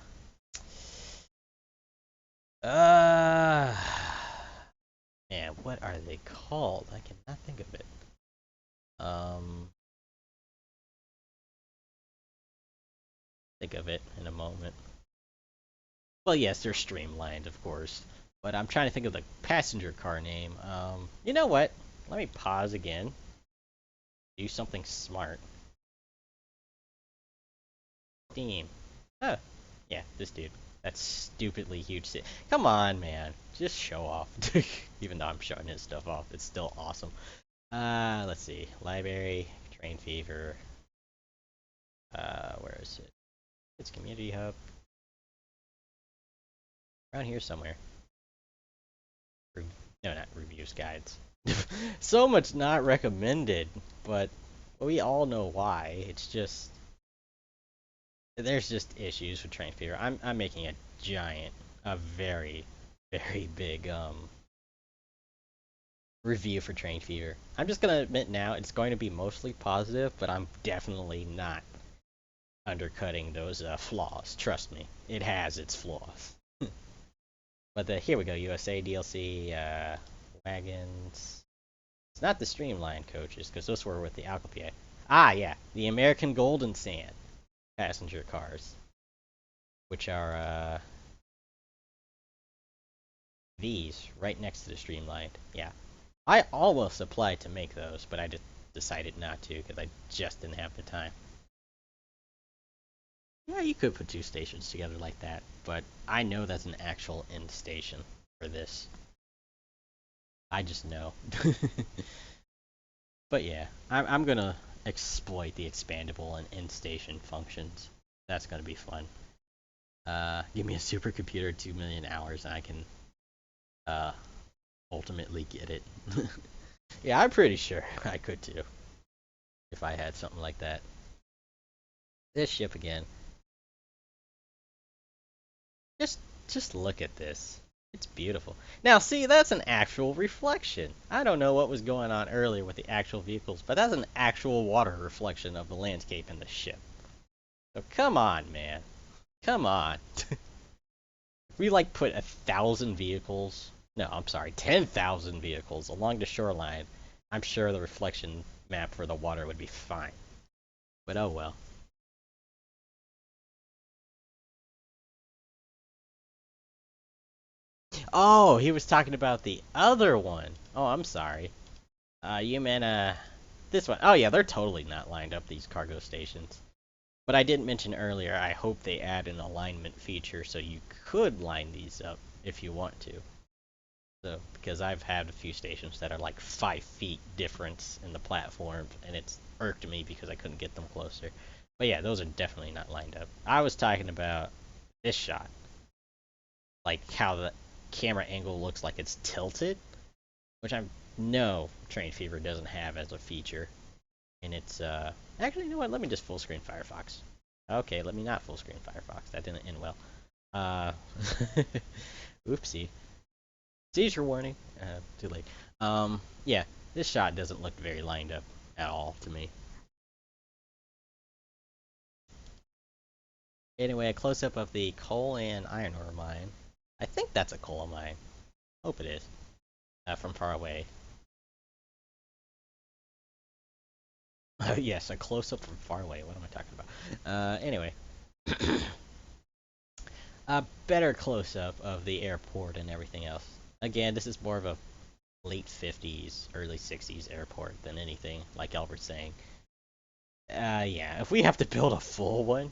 man, what are they called? I cannot think of it. Think of it in a moment. Well, yes, they're streamlined, of course. But I'm trying to think of the passenger car name. You know what? Let me pause again. Do something smart. Theme. Oh, yeah, this dude. That's stupidly huge. Come on, man. Just show off. Even though I'm showing his stuff off, it's still awesome. Let's see. Library, Train Fever. Where is it? It's Community Hub. Around here somewhere. No, not reviews, guides. So much not recommended, but we all know why. It's just there's just issues with Train Fever. I'm making a very, very big review for Train Fever. I'm just gonna admit now it's going to be mostly positive, but I'm definitely not undercutting those flaws. Trust me, it has its flaws. But here we go, USA DLC wagons. It's not the streamlined coaches because those were with the Alcopia. Ah, yeah, the American Golden Sand passenger cars, which are these right next to the streamlined. Yeah, I almost applied to make those, but I just decided not to because I just didn't have the time. Yeah, you could put two stations together like that, but I know that's an actual end station for this. I just know. But yeah, I'm gonna exploit the expandable and end station functions. That's gonna be fun. Give me a supercomputer, 2 million hours, and I can ultimately get it. Yeah, I'm pretty sure I could too if I had something like that. This ship again. Just just look at this. It's beautiful. Now, see, that's an actual reflection. I don't know what was going on earlier with the actual vehicles, but that's an actual water reflection of the landscape in the ship. So come on, man. Come on. If we like put 1,000 vehicles, no, I'm sorry, 10,000 vehicles along the shoreline, I'm sure the reflection map for the water would be fine. But oh well. Oh, he was talking about the other one. Oh, I'm sorry. You meant this one. Oh yeah, they're totally not lined up, these cargo stations. But I did mention earlier, I hope they add an alignment feature so you could line these up if you want to. So, because I've had a few stations that are like 5 feet difference in the platform, and it's irked me because I couldn't get them closer. But yeah, those are definitely not lined up. I was talking about this shot, like how the camera angle looks like it's tilted, which I know Train Fever doesn't have as a feature. And it's actually, you know what? Let me just full screen Firefox. Okay, let me not full screen Firefox. That didn't end well. Uh, oopsie. Seizure warning. Too late. Yeah, this shot doesn't look very lined up at all to me. Anyway, a close up of the coal and iron ore mine. I think that's a coal mine. Hope it is. From far away. Yes, a close up from far away. What am I talking about? Anyway. A better close up of the airport and everything else. Again, this is more of a late 50s, early 60s airport than anything, like Albert's saying. Yeah, if we have to build a full one,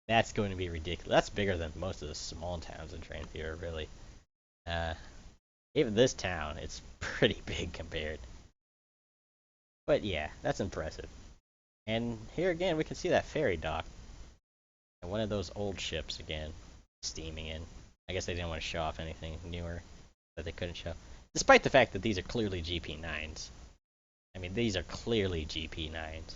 that's going to be ridiculous. That's bigger than most of the small towns in Transphere, really. Uh, Even this town, it's pretty big compared. But yeah, that's impressive. And here again, we can see that ferry dock. And one of those old ships again, steaming in. I guess they didn't want to show off anything newer that they couldn't show. Despite the fact that these are clearly GP9s. I mean, these are clearly GP9s.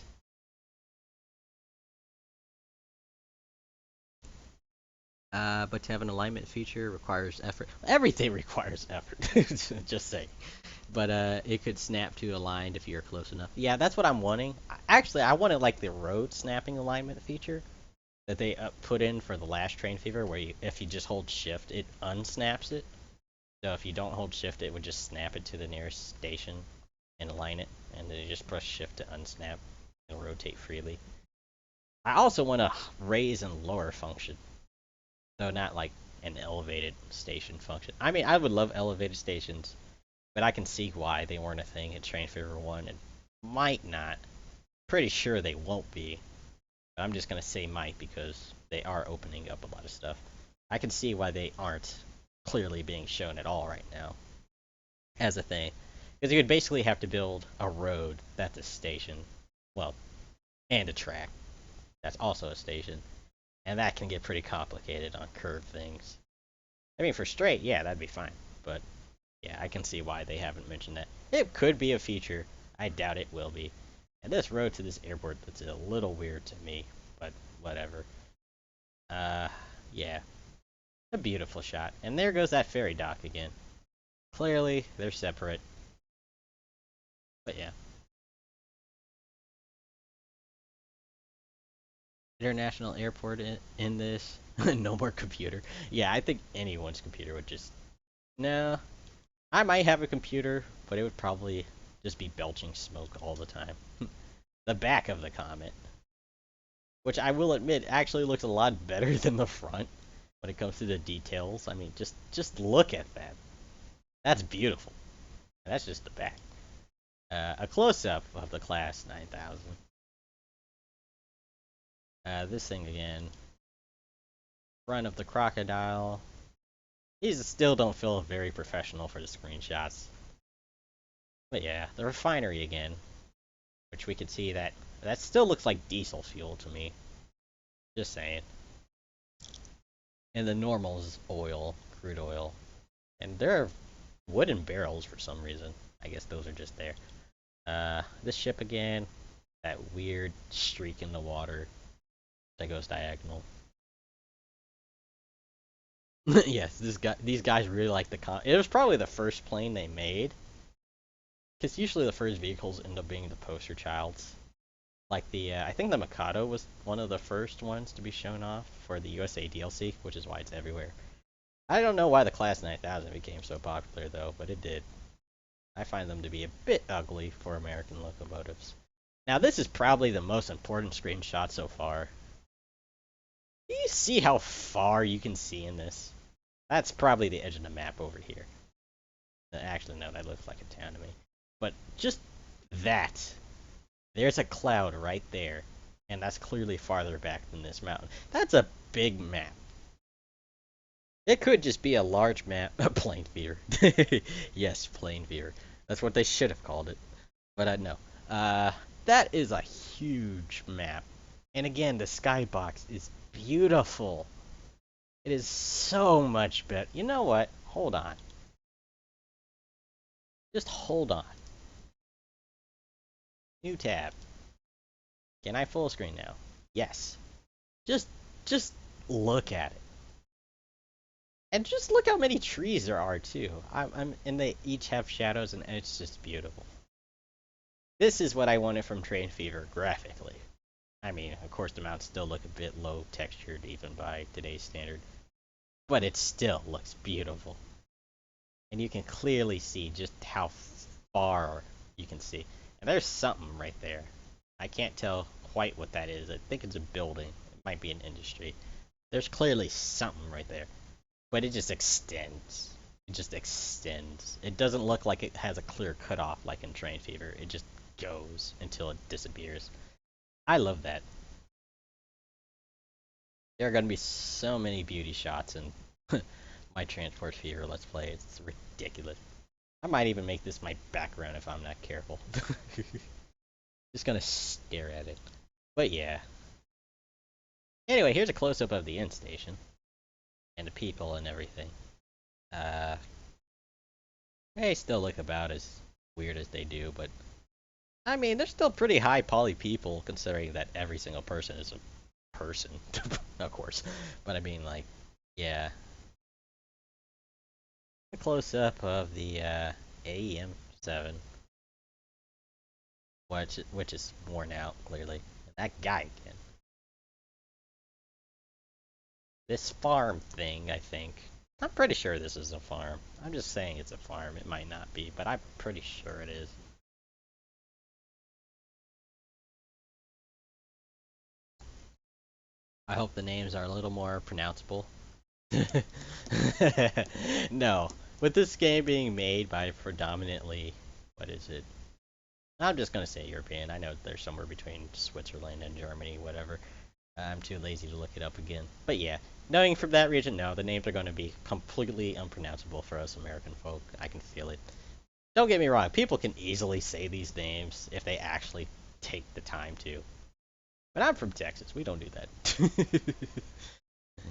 But to have an alignment feature requires effort. Everything requires effort. Just saying. But it could snap to aligned if you're close enough. Yeah, that's what I'm wanting. Actually, I wanted like the road snapping alignment feature that they put in for the last Train Fever, where if you just hold shift, it unsnaps it. So if you don't hold shift, it would just snap it to the nearest station and align it, and then you just press shift to unsnap. It'll rotate freely. I also want a raise and lower function. So not like an elevated station function. I mean, I would love elevated stations, but I can see why they weren't a thing in Train Fever 1 and might not. Pretty sure they won't be. But I'm just going to say might because they are opening up a lot of stuff. I can see why they aren't clearly being shown at all right now as a thing. Because you would basically have to build a road that's a station. Well, and a track that's also a station. And that can get pretty complicated on curved things. I mean, for straight, yeah, that'd be fine. But yeah, I can see why they haven't mentioned that. It could be a feature. I doubt it will be. And this road to this airport, that's a little weird to me, but whatever. Yeah. A beautiful shot. And there goes that ferry dock again. Clearly, they're separate. But yeah. International airport in this. No more computer. Yeah, I think anyone's computer would just... No. I might have a computer, but it would probably just be belching smoke all the time. The back of the Comet, which I will admit actually looks a lot better than the front when it comes to the details. I mean, just look at that. That's beautiful. That's just the back. A close-up of the Class 9000. This thing again. Front of the crocodile. These still don't feel very professional for the screenshots. But yeah, the refinery again, which we can see that still looks like diesel fuel to me. Just saying. And the normal is oil, crude oil. And there are wooden barrels for some reason. I guess those are just there. This ship again. That weird streak in the water that goes diagonal. Yes, these guys really like the Cont. It was probably the first plane they made. Because usually the first vehicles end up being the poster childs. Like I think the Mikado was one of the first ones to be shown off for the USA DLC, which is why it's everywhere. I don't know why the Class 9000 became so popular though, but it did. I find them to be a bit ugly for American locomotives. Now this is probably the most important screenshot so far. Do you see how far you can see in this? That's probably the edge of the map over here. Actually, no, that looks like a town to me. But just that. There's a cloud right there. And that's clearly farther back than this mountain. That's a big map. It could just be a large map. A plane feeder. Yes, plane feeder. That's what they should have called it. But no. That is a huge map. And again, the skybox is beautiful. It is so much better. You know what? Hold on. Just hold on. New tab. Can I full screen now? Yes. Just look at it. And just look how many trees there are too. And they each have shadows and it's just beautiful. This is what I wanted from Train Fever graphically. I mean, of course the mounts still look a bit low textured even by today's standard. But it still looks beautiful. And you can clearly see just how far you can see. And there's something right there. I can't tell quite what that is. I think it's a building. It might be an industry. There's clearly something right there. But it just extends. It just extends. It doesn't look like it has a clear cutoff like in Train Fever. It just goes until it disappears. I love that. There are going to be so many beauty shots in my Transport Fever Let's Play. It's ridiculous. I might even make this my background if I'm not careful. Just gonna stare at it. But yeah. Anyway, here's a close-up of the end station. And the people and everything. They still look about as weird as they do, but... I mean, they're still pretty high poly people, considering that every single person is a person. Of course. But I mean, like, yeah. A close-up of the AEM-7. Which is worn out, clearly. And that guy again. This farm thing, I think. I'm pretty sure this is a farm. I'm just saying it's a farm. It might not be, but I'm pretty sure it is. I hope the names are a little more pronounceable. No, with this game being made by predominantly, what is it? I'm just gonna say European. I know they're somewhere between Switzerland and Germany, whatever. I'm too lazy to look it up again. But yeah, knowing from that region, no, the names are going to be completely unpronounceable for us American folk. I can feel it. Don't get me wrong, people can easily say these names if they actually take the time to. But I'm from Texas. We don't do that.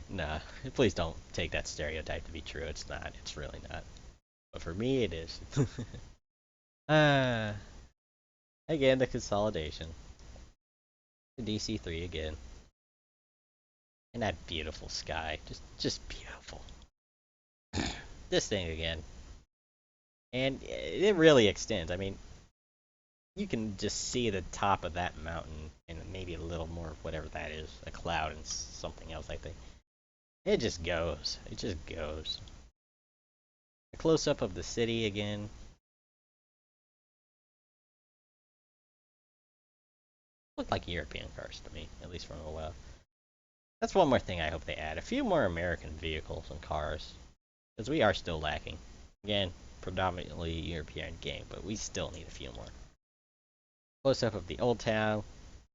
Nah, please don't take that stereotype to be true. It's not. It's really not. But for me, it is. uh, again, the consolidation. The DC3 again. And that beautiful sky. Just beautiful. This thing again. And it really extends. I mean, you can just see the top of that mountain and maybe a little more of whatever that is. A cloud and something else, I think. It just goes. It just goes. A close-up of the city again. Looked like European cars to me, at least from a while. That's one more thing I hope they add. A few more American vehicles and cars. Because we are still lacking. Again, predominantly European game, but we still need a few more. Close up of the old town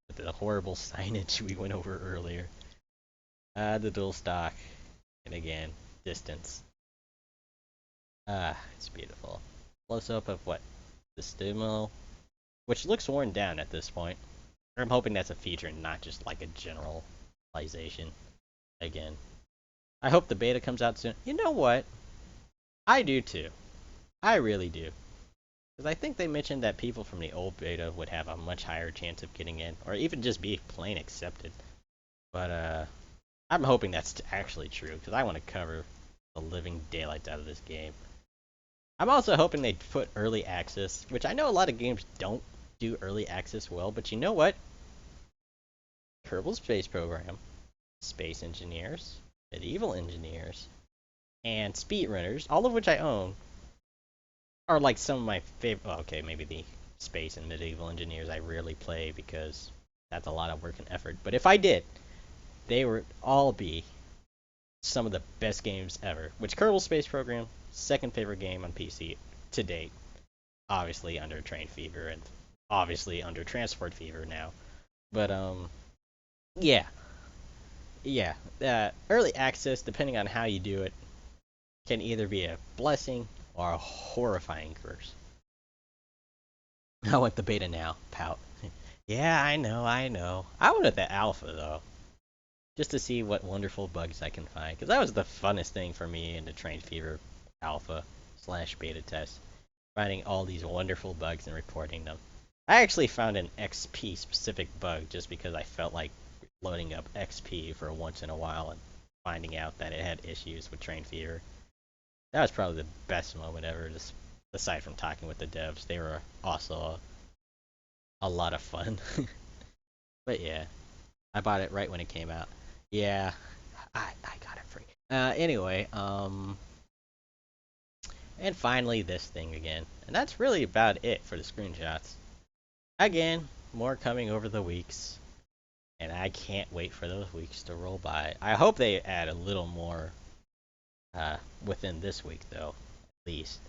with the horrible signage we went over earlier. The dual stock. And again, distance. It's beautiful. Close up of what? The stimul, which looks worn down at this point. I'm hoping that's a feature and not just like a generalization. Again, I hope the beta comes out soon. You know what? I do too. I really do. Because I think they mentioned that people from the old beta would have a much higher chance of getting in, or even just be plain accepted. But I'm hoping that's actually true, because I want to cover the living daylights out of this game. I'm also hoping they put early access, which I know a lot of games don't do early access well, but you know what? Kerbal Space Program, Space Engineers, Medieval Engineers, and Speedrunners, all of which I own, are like some of my favorite. Well, okay, maybe the Space and Medieval Engineers I rarely play because that's a lot of work and effort. But if I did, they would all be some of the best games ever. Which Kerbal Space Program, second favorite game on PC to date. Obviously under Train Fever and obviously under Transport Fever now. But yeah. Yeah. Early access, depending on how you do it, can either be a blessing or a horrifying curse. I want the beta now. Pout. Yeah, I know, I know. I wanted the alpha though, just to see what wonderful bugs I can find, because that was the funnest thing for me in the Train Fever alpha / beta test, finding all these wonderful bugs and reporting them. I actually found an XP specific bug just because I felt like loading up XP for once in a while and finding out that it had issues with Train Fever. That was probably the best moment ever, just aside from talking with the devs. They were also a lot of fun. But yeah, I bought it right when it came out. Yeah, I got it free. Anyway, and finally this thing again. And that's really about it for the screenshots. Again, more coming over the weeks. And I can't wait for those weeks to roll by. I hope they add a little more within this week, though, at least.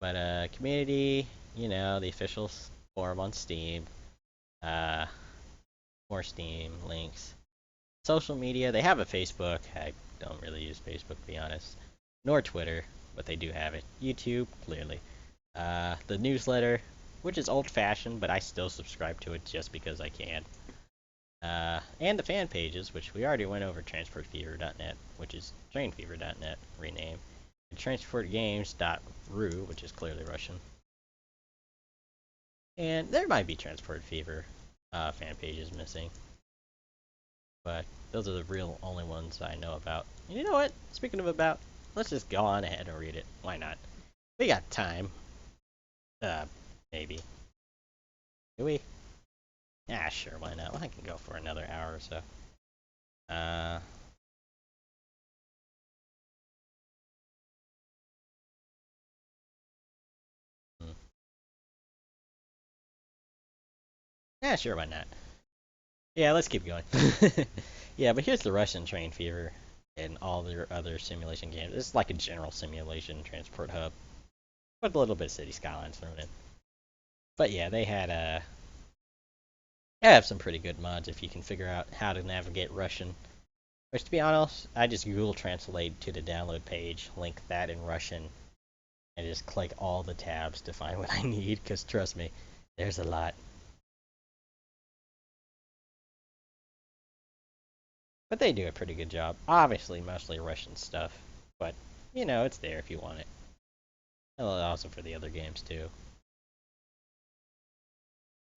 But community, you know, the official forum on Steam. More Steam links. Social media, they have a Facebook. I don't really use Facebook, to be honest. Nor Twitter, but they do have it. YouTube, clearly. The newsletter, which is old-fashioned, but I still subscribe to it just because I can. And the fan pages, which we already went over, transportfever.net, which is trainfever.net, rename, and transportgames.ru, which is clearly Russian. And there might be Transport Fever fan pages missing, but those are the real only ones I know about. And you know what? Speaking of about, let's just go on ahead and read it. Why not? We got time. Maybe. Do we? Yeah, sure, why not? Well, I can go for another hour or so. Hmm. Yeah, sure, why not? Yeah, let's keep going. Yeah, but here's the Russian Train Fever. and all their other simulation games. It's like a general simulation transport hub, with a little bit of City Skylines thrown in. But yeah, they have some pretty good mods if you can figure out how to navigate Russian. Which, to be honest, I just Google Translate to the download page, link that in Russian, and just click all the tabs to find what I need, because trust me, there's a lot. But they do a pretty good job. Obviously, mostly Russian stuff, but, you know, it's there if you want it. And also for the other games, too.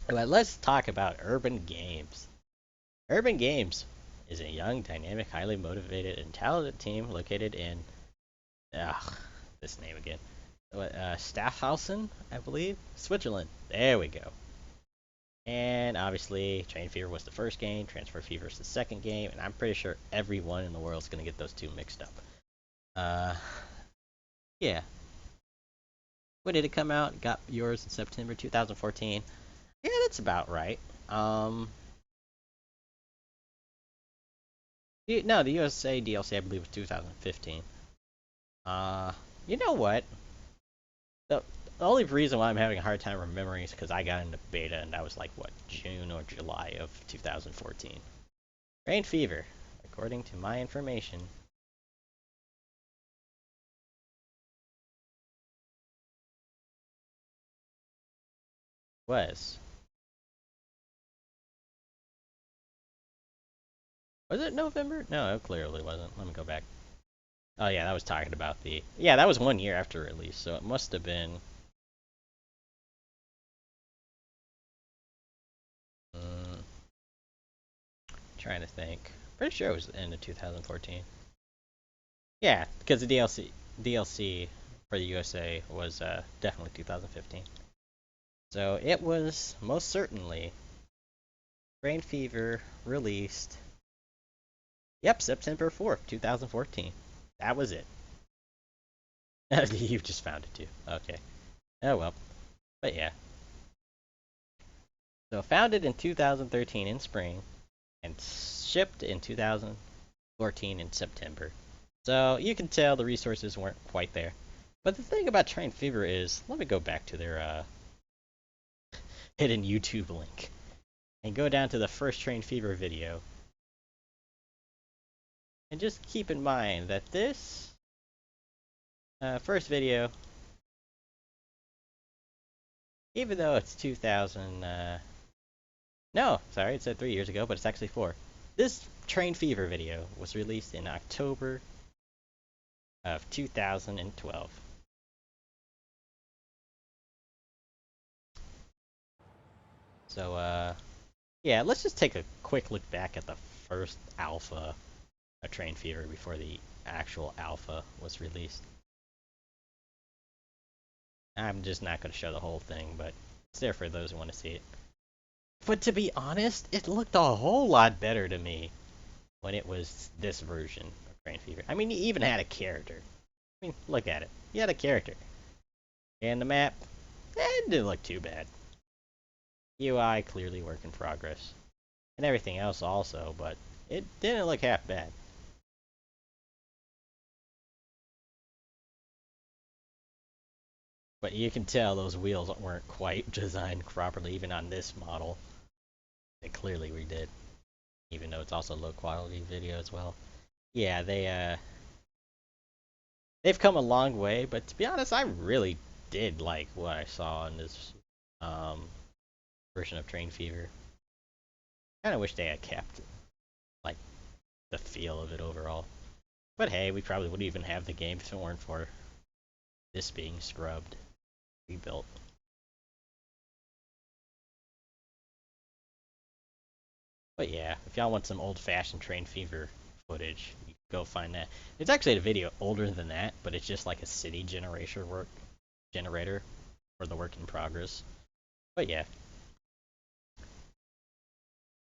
But let's talk about Urban Games. Urban Games is a young, dynamic, highly motivated, and talented team located in, this name again, Staffhausen, I believe, Switzerland. There we go. And obviously, Train Fever was the first game, Transfer Fever is the second game, and I'm pretty sure everyone in the world is going to get those two mixed up. Yeah. When did it come out? Got yours in September 2014. Yeah, that's about right. No, the USA DLC I believe was 2015. You know what? The, the only reason why I'm having a hard time remembering is because I got into beta and that was like what, June or July of 2014. Rain Fever, according to my information, was it November? No, it clearly wasn't. Let me go back. Oh yeah, that was talking about that was 1 year after release, so it must have been. Mm, Trying to think. Pretty sure it was the end of 2014. Yeah, because the DLC for the USA was definitely 2015. So it was most certainly Brain Fever released. Yep, September 4th, 2014. That was it. You just found it too. Okay. Oh well. But yeah. So founded in 2013 in spring and shipped in 2014 in September. So you can tell the resources weren't quite there. But the thing about Train Fever is, let me go back to their hidden YouTube link and go down to the first Train Fever video. And just keep in mind that this first video, even though it's 2000, no, sorry, it said 3 years ago, but it's actually 4. This Train Fever video was released in October of 2012. So, yeah, let's just take a quick look back at the first alpha of Train Fever before the actual alpha was released. I'm just not going to show the whole thing, but it's there for those who want to see it. But to be honest, it looked a whole lot better to me when it was this version of Train Fever. I mean, he even had a character. I mean, look at it. He had a character. And the map, it didn't look too bad. UI clearly work in progress. And everything else also, but it didn't look half bad. But you can tell those wheels weren't quite designed properly, even on this model. They clearly redid. Even though it's also low quality video as well. Yeah, they've come a long way, but to be honest, I really did like what I saw in this version of Train Fever. Kind of wish they had kept like the feel of it overall. But hey, we probably wouldn't even have the game if it weren't for this being scrubbed, rebuilt. But yeah, if y'all want some old-fashioned Train Fever footage, you can go find that. It's actually a video older than that, but it's just like a city generator for the work in progress. But yeah.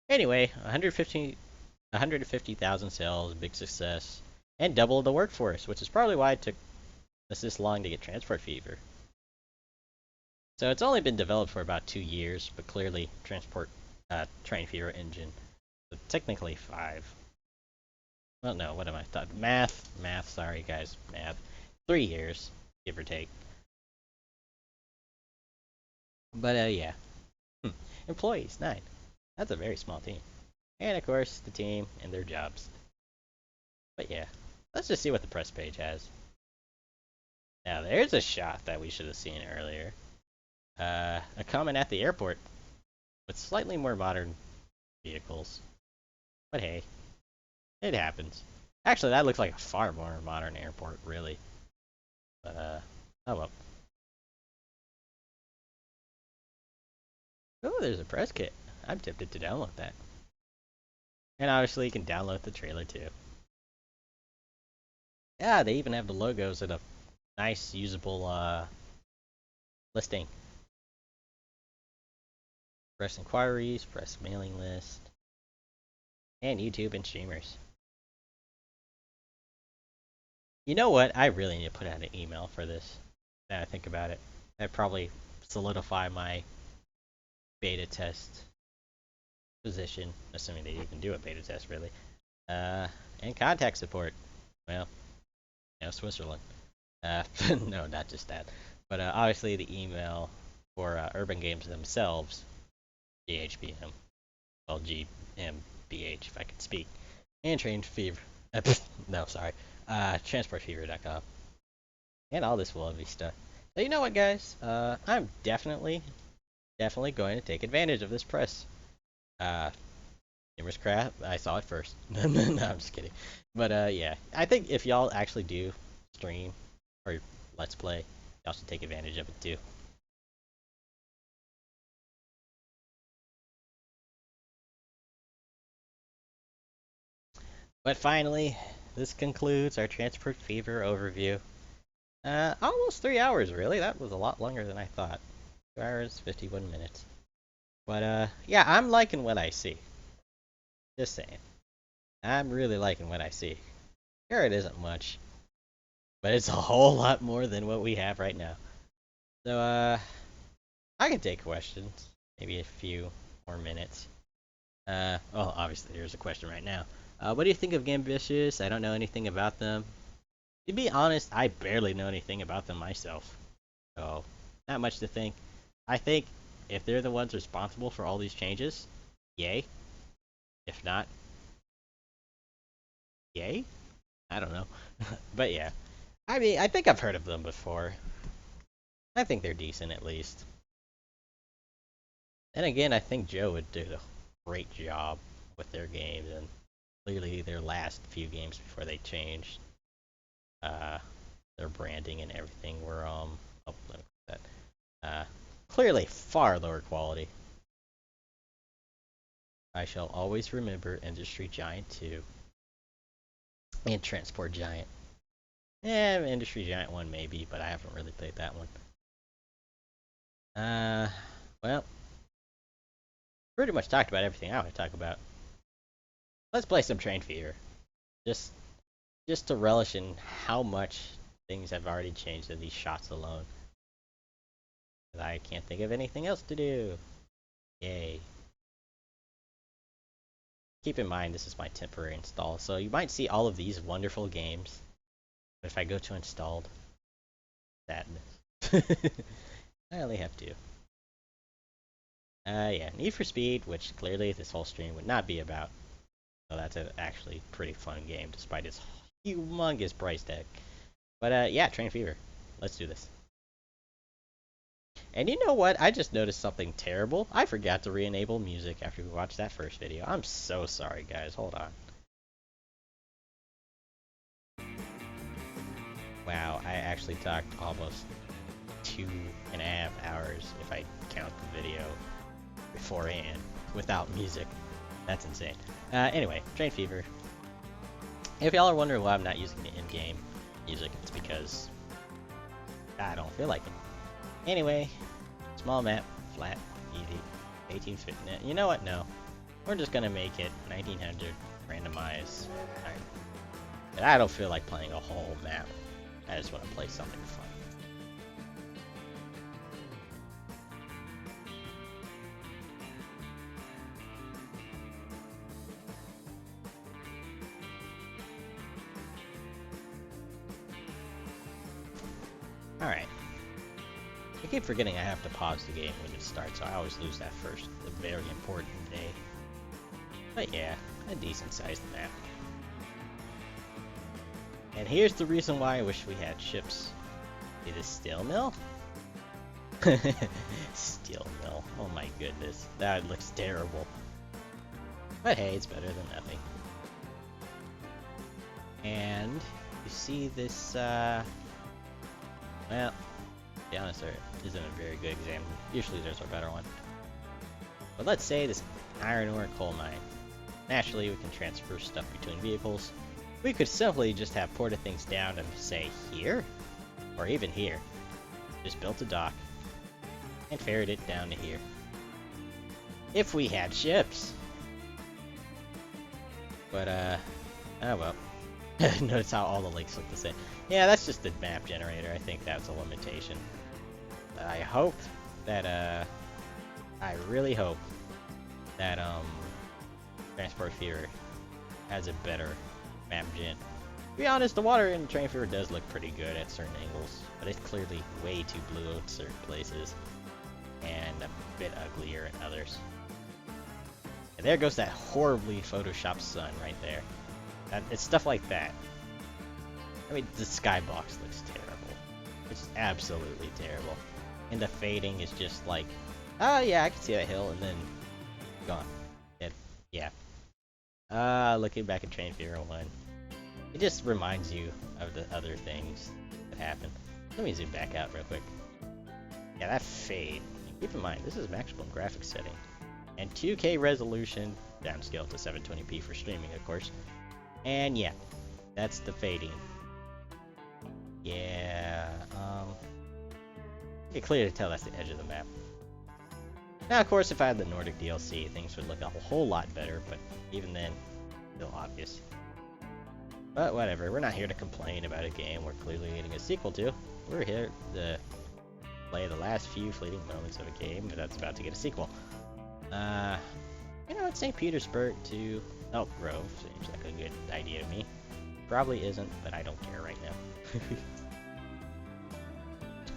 Anyway, 150,000 sales, big success, and double the workforce, which is probably why it took us this long to get Transport Fever. So it's only been developed for about 2 years, but clearly Train Fever engine, so technically 5. Well, no, what am I thought? Math, sorry guys, math. 3 years, give or take. But, yeah. Employees, 9. That's a very small team. And, of course, the team and their jobs. But, yeah. Let's just see what the press page has. Now, there's a shot that we should have seen earlier. A comment at the airport with slightly more modern vehicles. But hey, it happens. Actually, that looks like a far more modern airport, really. But, oh well. Oh, there's a press kit. I'm tempted to download that. And obviously, you can download the trailer too. Yeah, they even have the logos in a nice, usable listing. Press inquiries, press mailing list, and YouTube and streamers. You know what? I really need to put out an email for this. Now I think about it. That'd probably solidify my beta test position, assuming they even do a beta test, really. And contact support. Well, Switzerland. No, not just that. But obviously the email for Urban Games themselves, GHBM, well, GMBH, if I could speak, and Train Fever. No, sorry. Transportfever.com. And all this will be stuff. So you know what, guys? I'm definitely going to take advantage of this press. Numerous crap. I saw it first. No, I'm just kidding. But yeah, I think if y'all actually do stream or let's play, y'all should take advantage of it too. But finally, this concludes our Transport Fever overview. Almost 3 hours, really. That was a lot longer than I thought. 2 hours, 51 minutes. But yeah, I'm liking what I see. Just saying. I'm really liking what I see. Sure, it isn't much, but it's a whole lot more than what we have right now. So, I can take questions. Maybe a few more minutes. Well, obviously, there's a question right now. What do you think of Gambitious? I don't know anything about them. To be honest, I barely know anything about them myself. So, not much to think. I think if they're the ones responsible for all these changes, yay. If not, yay? I don't know. But yeah. I mean, I think I've heard of them before. I think they're decent at least. And again, I think Joe would do a great job with their games, and clearly their last few games before they changed their branding and everything were let me put that. Clearly far lower quality. I shall always remember Industry Giant 2 and Transport Giant. Yeah, Industry Giant 1 maybe, but I haven't really played that one. Well, pretty much talked about everything I want to talk about. Let's play some Train Fever. Just to relish in how much things have already changed in these shots alone. I can't think of anything else to do. Yay. Keep in mind, this is my temporary install, so you might see all of these wonderful games. But if I go to installed, sadness. I only have 2. Yeah, Need for Speed, which clearly this whole stream would not be about. So that's an actually pretty fun game, despite its humongous price tag. But yeah, Train Fever. Let's do this. And you know what? I just noticed something terrible. I forgot to re-enable music after we watched that first video. I'm so sorry, guys. Hold on. Wow, I actually talked almost 2.5 hours if I count the video beforehand without music. That's insane. Anyway, Train Fever. If y'all are wondering why I'm not using the in-game music, it's because I don't feel like it. Anyway, small map, flat, easy, 1850. You know what? No. We're just gonna make it 1900, randomize. Alright. But I don't feel like playing a whole map. I just want to play something fun. Alright. I keep forgetting I have to pause the game when it starts, so I always lose that first, the very important day. But yeah, a decent sized map. And here's the reason why I wish we had ships. It is steel mill? Steel mill. Oh my goodness. That looks terrible. But hey, it's better than nothing. And you see this, well, to be honest, there isn't a very good example. Usually there's a better one. But let's say this iron ore coal mine. Naturally, we can transfer stuff between vehicles. We could simply just have ported things down and say here, or even here. Just built a dock and ferried it down to here. If we had ships. But, oh well. Notice how all the lakes look the same. Yeah, that's just the map generator. I think that's a limitation. I hope that, I really hope that, Transport Fever has a better map gen. To be honest, the water in Train Fever does look pretty good at certain angles, but it's clearly way too blue in certain places, and a bit uglier in others. And there goes that horribly photoshopped sun right there. It's stuff like that. I mean, the skybox looks terrible. It's absolutely terrible. And the fading is just like, oh yeah, I can see that hill, and then gone. Yeah. Looking back at Train Fever 1, it just reminds you of the other things that happened. Let me zoom back out real quick. Yeah, that fade. Keep in mind, this is maximum graphics setting. And 2K resolution, downscaled to 720p for streaming, of course. And yeah, that's the fading. Yeah, it's clear to tell that's the edge of the map. Now, of course, if I had the Nordic DLC, things would look a whole lot better, but even then, still obvious. But whatever, we're not here to complain about a game we're clearly getting a sequel to. We're here to play the last few fleeting moments of a game that's about to get a sequel. You know, it's St. Petersburg to Elk Grove seems like a good idea to me. Probably isn't, but I don't care right now.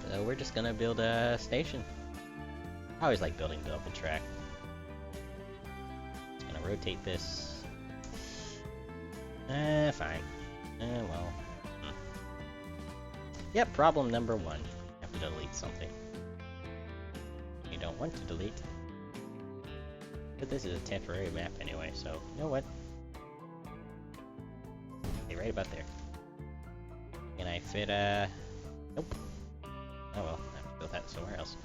So we're just gonna build a station. I always like building double track. Just gonna rotate this. Fine. Well. Yep, problem number 1. Have to delete something. You don't want to delete. But this is a temporary map anyway, so you know what? Stay right about there. Can I fit, nope. Oh well, I have to build that somewhere else.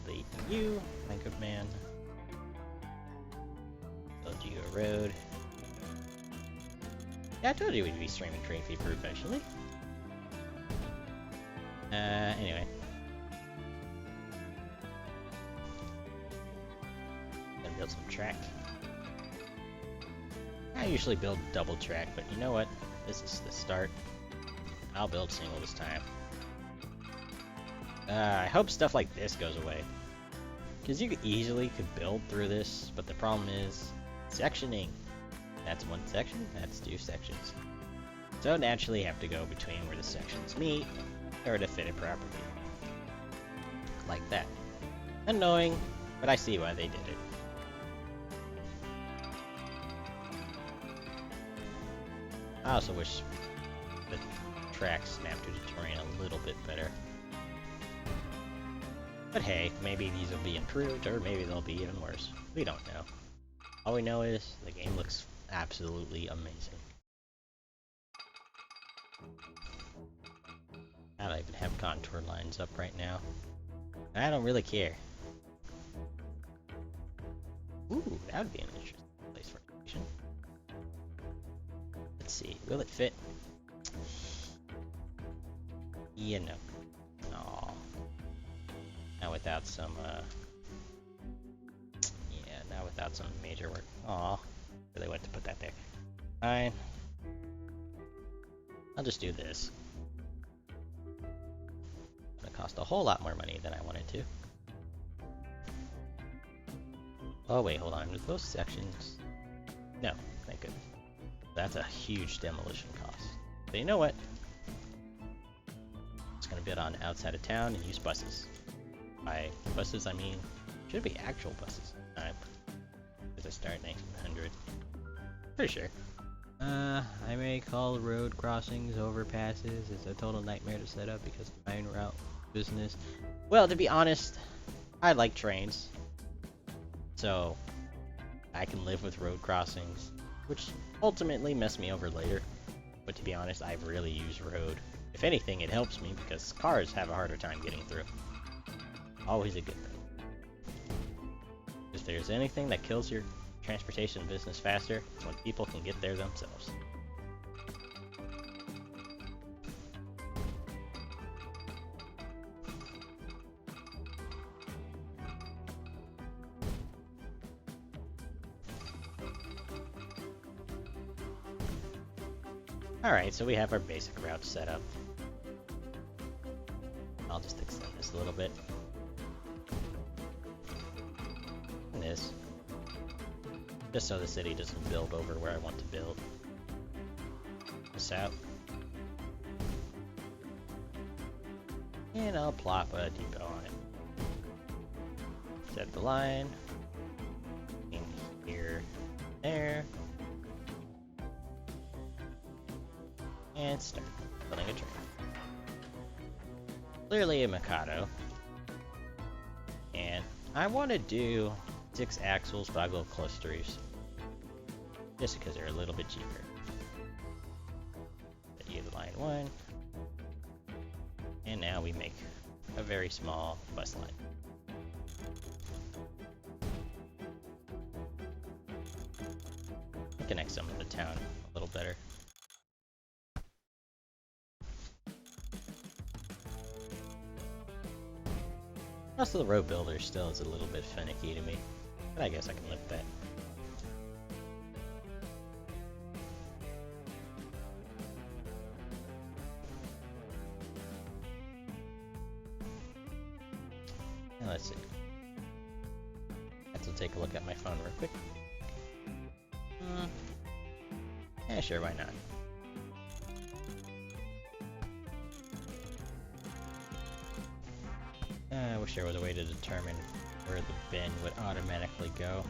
Delete you, my good man. Build you a road. Yeah, I told you we'd be streaming Train Fever eventually. Anyway. Gonna build some track. I usually build double track, but you know what? This is the start. I'll build single this time. I hope stuff like this goes away. Because you easily could build through this, but the problem is sectioning. That's one section, that's 2 sections. So naturally you have to go between where the sections meet, or to fit it properly. Like that. Annoying, but I see why they did it. I also wish the tracks snapped to the terrain a little bit better. But hey, maybe these will be improved, or maybe they'll be even worse. We don't know. All we know is the game looks absolutely amazing. I don't even have contour lines up right now. I don't really care. Ooh, that would be an interesting place for a station. Let's see, will it fit? Yeah, no. Aw. Now without some, yeah, now without some major work. Aw. Really went to put that there. Fine. I'll just do this. It's gonna cost a whole lot more money than I wanted to. Oh wait, hold on. With those sections... No, thank goodness. That's a huge demolition cost. But you know what? Let's gonna build on outside of town and use buses. By buses, I mean, should be actual buses. Because I start 1900. Pretty sure. I may call road crossings overpasses. It's a total nightmare to set up because of main route business. Well, to be honest, I like trains. So, I can live with road crossings, which ultimately mess me over later. But to be honest, I really use road. If anything, it helps me because cars have a harder time getting through. Always a good thing. If there's anything that kills your transportation business faster, it's when people can get there themselves. Alright, so we have our basic route set up. I'll just extend this a little bit. And this. Just so the city doesn't build over where I want to build. This out. And I'll plop a depot on it. Set the line. In here, there. And start building a train. Clearly a Mikado. And I want to do 6 axles, but I'll go clusters. Just because they're a little bit cheaper. Set you the line 1. And now we make a very small bus line. Connect some of the town a little better. Also, the road builder still is a little bit finicky to me, but I guess I can live with that. Now let's see. Let's take a look at my phone real quick. Yeah, sure, why not? I wish there was a way to determine where the bin would automatically go.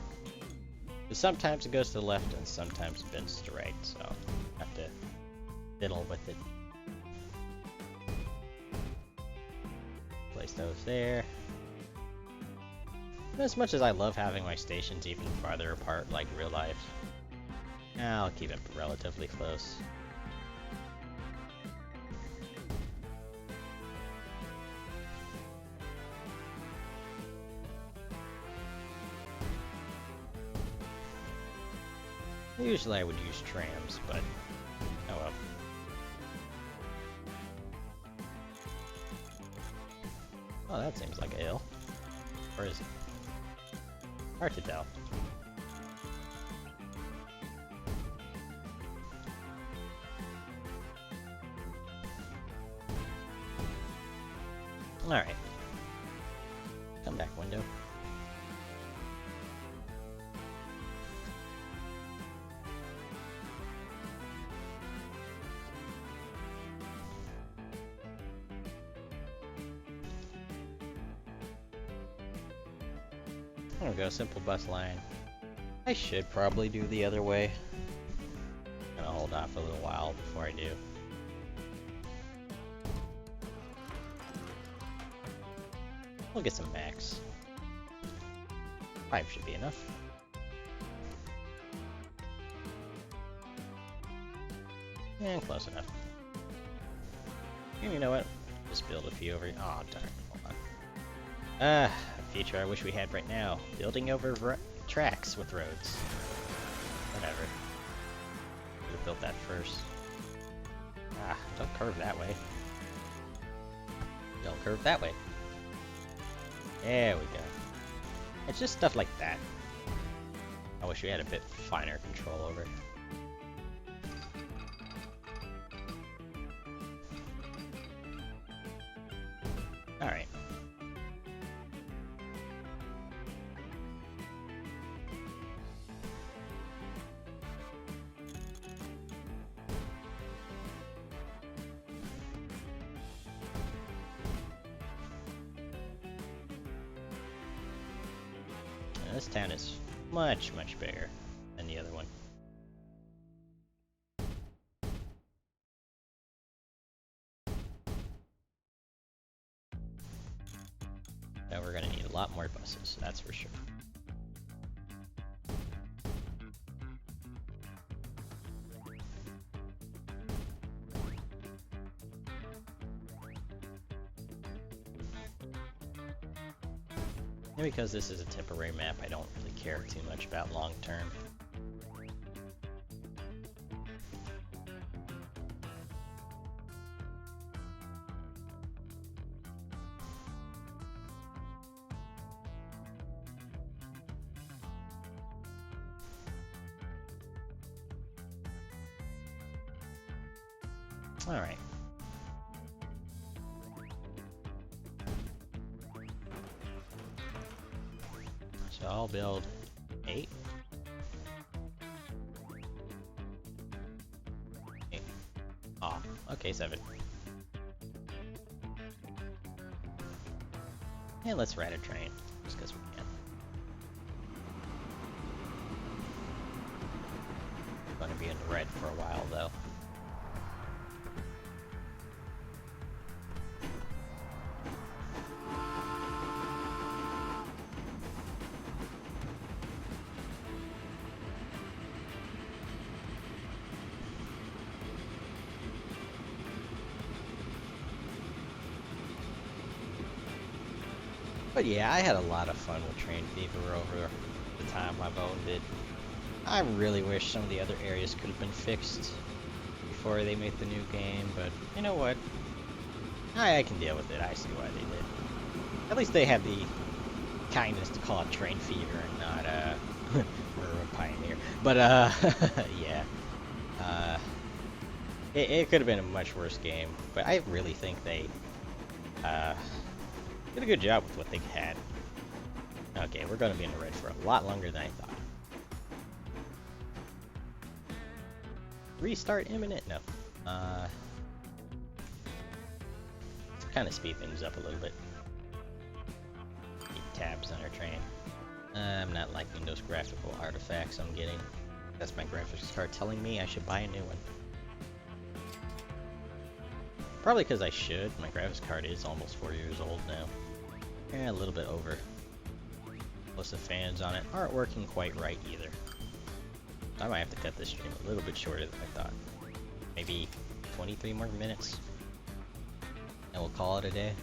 Because sometimes it goes to the left and sometimes it bends to the right, so I have to fiddle with it. Place those there. And as much as I love having my stations even farther apart like real life, I'll keep it relatively close. Usually I would use trams, but oh well. Oh, that seems like a hill. Or is it? Hard to tell. Alright. Come back, window. I'm gonna go simple bus line. I should probably do the other way. I'm gonna hold off a little while before I do. We'll get some max. 5 should be enough. And close enough. And you know what? Just build a few over here. Oh, darn. Hold on. A feature I wish we had right now. Building over tracks with roads. Whatever. Should have built that first. Ah, don't curve that way. Don't curve that way. There we go. It's just stuff like that. I wish we had a bit finer control over. Alright. This town is much, much bigger than the other one. Now we're gonna need a lot more buses, that's for sure. And because this is a temporary map, I don't really care too much about long term. All right. So I'll build 8. 8. Oh, okay, 7. And let's ride a train, just because we can. We're going to be in the red for a while, though. But yeah, I had a lot of fun with Train Fever over the time I've owned it. I really wish some of the other areas could have been fixed before they made the new game, but you know what? I can deal with it. I see why they did. At least they had the kindness to call it Train Fever and not Rural Pioneer. But yeah. It could have been a much worse game, but I really think they did a good job with what they had. Okay, we're going to be in the red for a lot longer than I thought. Restart imminent? No. Let's kind of speed things up a little bit. Keep tabs on our train. I'm not liking those graphical artifacts I'm getting. That's my graphics card telling me I should buy a new one. Probably because I should. My graphics card is almost 4 years old now. And a little bit over. Plus the fans on it aren't working quite right either. I might have to cut this stream a little bit shorter than I thought. Maybe 23 more minutes. And we'll call it a day.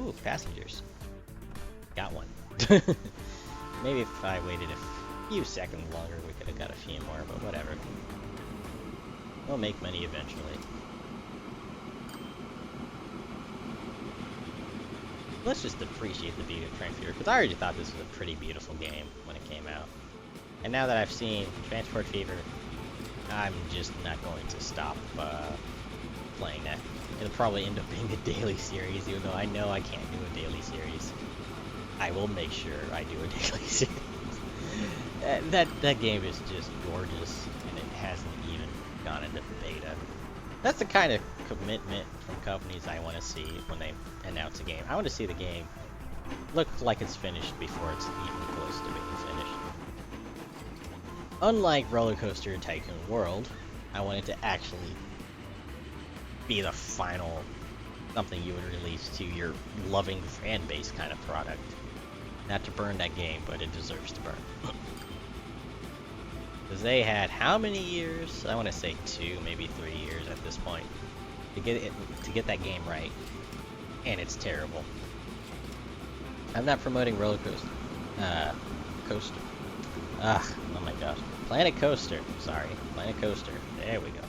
Ooh, passengers. Got one. Maybe if I waited a few seconds longer, we could have got a few more, but whatever. We'll make money eventually. Let's just appreciate the beauty of Train Fever, because I already thought this was a pretty beautiful game when it came out. And now that I've seen Transport Fever, I'm just not going to stop playing that. It'll probably end up being a daily series, even though I know I can't do a daily series. I will make sure I do a daily series. That game is just gorgeous, and it hasn't even gone into beta. That's the kind of commitment from companies I want to see when they announce a game. I want to see the game look like it's finished before it's even close to being finished. Unlike Roller Coaster Tycoon World, I want it to actually be the final something you would release to your loving fan base kind of product. Not to burn that game, but it deserves to burn. Because they had how many years? I want to say 2, maybe 3 years at this point to get that game right, and it's terrible. I'm not promoting Roller Coaster. Coaster. Oh my gosh. Planet Coaster. Sorry, Planet Coaster. There we go.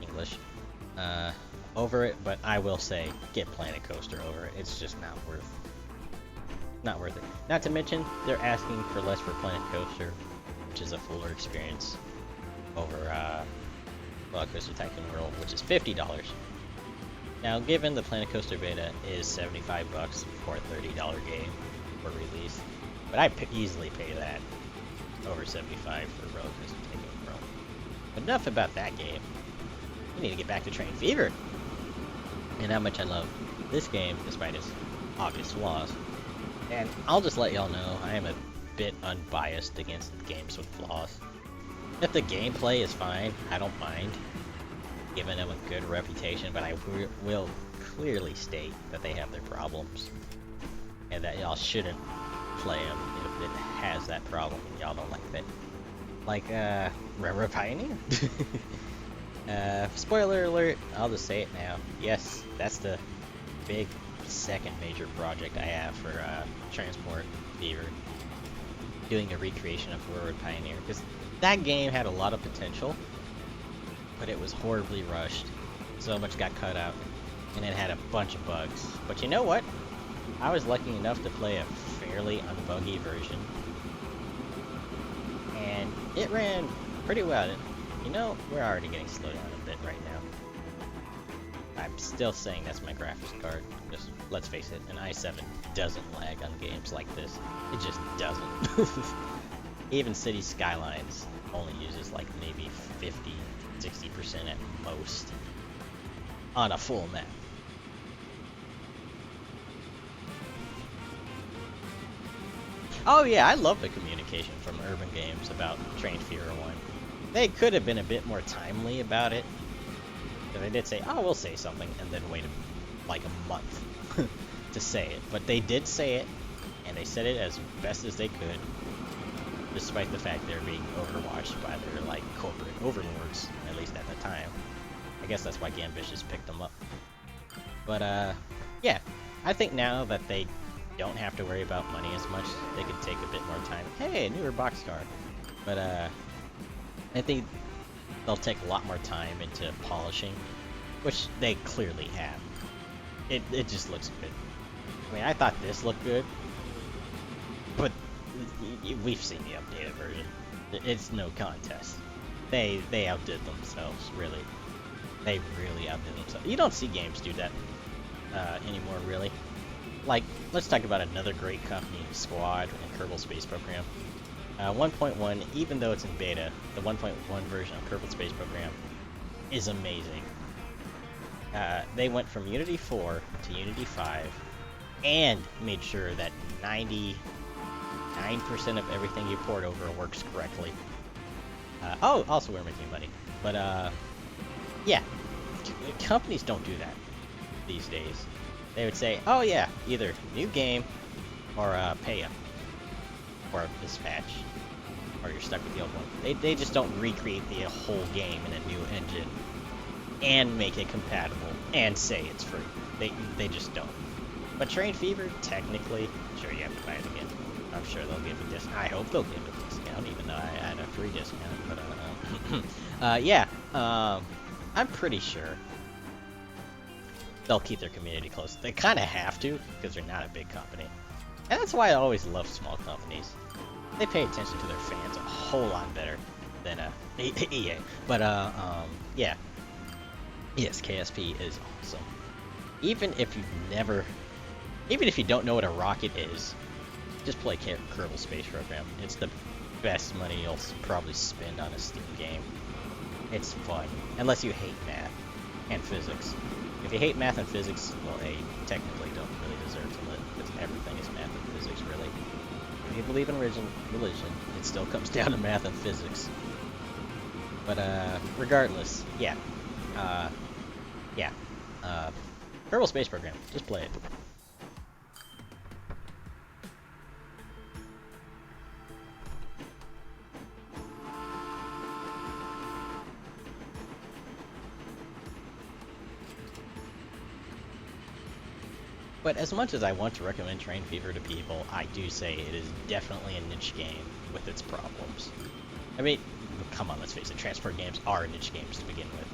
English. Over it, but I will say, get Planet Coaster over it. It's just not worth it. Not to mention, they're asking for less for Planet Coaster, which is a fuller experience, over Roller Coaster Tycoon World, which is $50. Now, given the Planet Coaster beta is $75 for a $30 game for release, but I'd easily pay that over $75 for Roller Coaster Tycoon World. enough about that game. We need to get back to Train Fever. And how much I love this game, despite its obvious flaws. And I'll just let y'all know, I am a bit unbiased against games with flaws. If the gameplay is fine, I don't mind giving them a good reputation, but I will clearly state that they have their problems. And that y'all shouldn't play them if it has that problem and y'all don't like it. Like, Railroad Pioneer? Spoiler alert, I'll just say it now. Yes, that's the big second major project I have for Transport Fever. Doing a recreation of Railroad Pioneer. Because that game had a lot of potential, but it was horribly rushed. So much got cut out, and it had a bunch of bugs. But you know what? I was lucky enough to play a fairly unbuggy version, and it ran pretty well. You know, we're already getting slowed down a bit right now. I'm still saying that's my graphics card. Just let's face it, an i7 doesn't lag on games like this. It just doesn't. Even City Skylines only uses like maybe 50-60% at most on a full map. Oh yeah, I love the communication from Urban Games about Train Fever 1. They could have been a bit more timely about it. They did say, oh, we'll say something, and then wait like a month to say it. But they did say it, and they said it as best as they could, despite the fact they're being overwatched by their like corporate overlords, at least at the time. I guess that's why Gambitious picked them up. But yeah, I think now that they don't have to worry about money as much, they could take a bit more time. Hey, a newer boxcar. But I think they'll take a lot more time into polishing, which they clearly have. It just looks good. I mean, I thought this looked good, but we've seen the updated version. It's no contest. They outdid themselves, really. They really outdid themselves. You don't see games do that anymore, really. Like, let's talk about another great company, Squad and Kerbal Space Program. 1.1, even though it's in beta, the 1.1 version of Kerbal Space Program is amazing. They went from Unity 4 to Unity 5 and made sure that 99% of everything you port over works correctly. Oh, also we're making money. But, yeah, companies don't do that these days. They would say, oh yeah, either new game or pay up for this patch, or you're stuck with the old one. They just don't recreate the whole game in a new engine and make it compatible and say it's free. They just don't. But Train Fever, technically, sure you have to buy it again. I'm sure they'll give a discount. I hope they'll give a discount, even though I had a free discount. But yeah, I'm pretty sure they'll keep their community close. They kind of have to, because they're not a big company. And that's why I always love small companies. They pay attention to their fans a whole lot better than EA. But yeah. Yes, KSP is awesome. Even if you don't know what a rocket is, just play Kerbal Space Program. It's the best money you'll probably spend on a Steam game. It's fun, unless you hate math and physics. If you hate math and physics, well, hey, you technically don't really deserve to live, because everything is math and physics, really. If you believe in religion, it still comes down to math and physics. But, regardless, yeah. Kerbal Space Program, just play it. But as much as I want to recommend Train Fever to people, I do say it is definitely a niche game with its problems. I mean, come on, let's face it, transport games are niche games to begin with.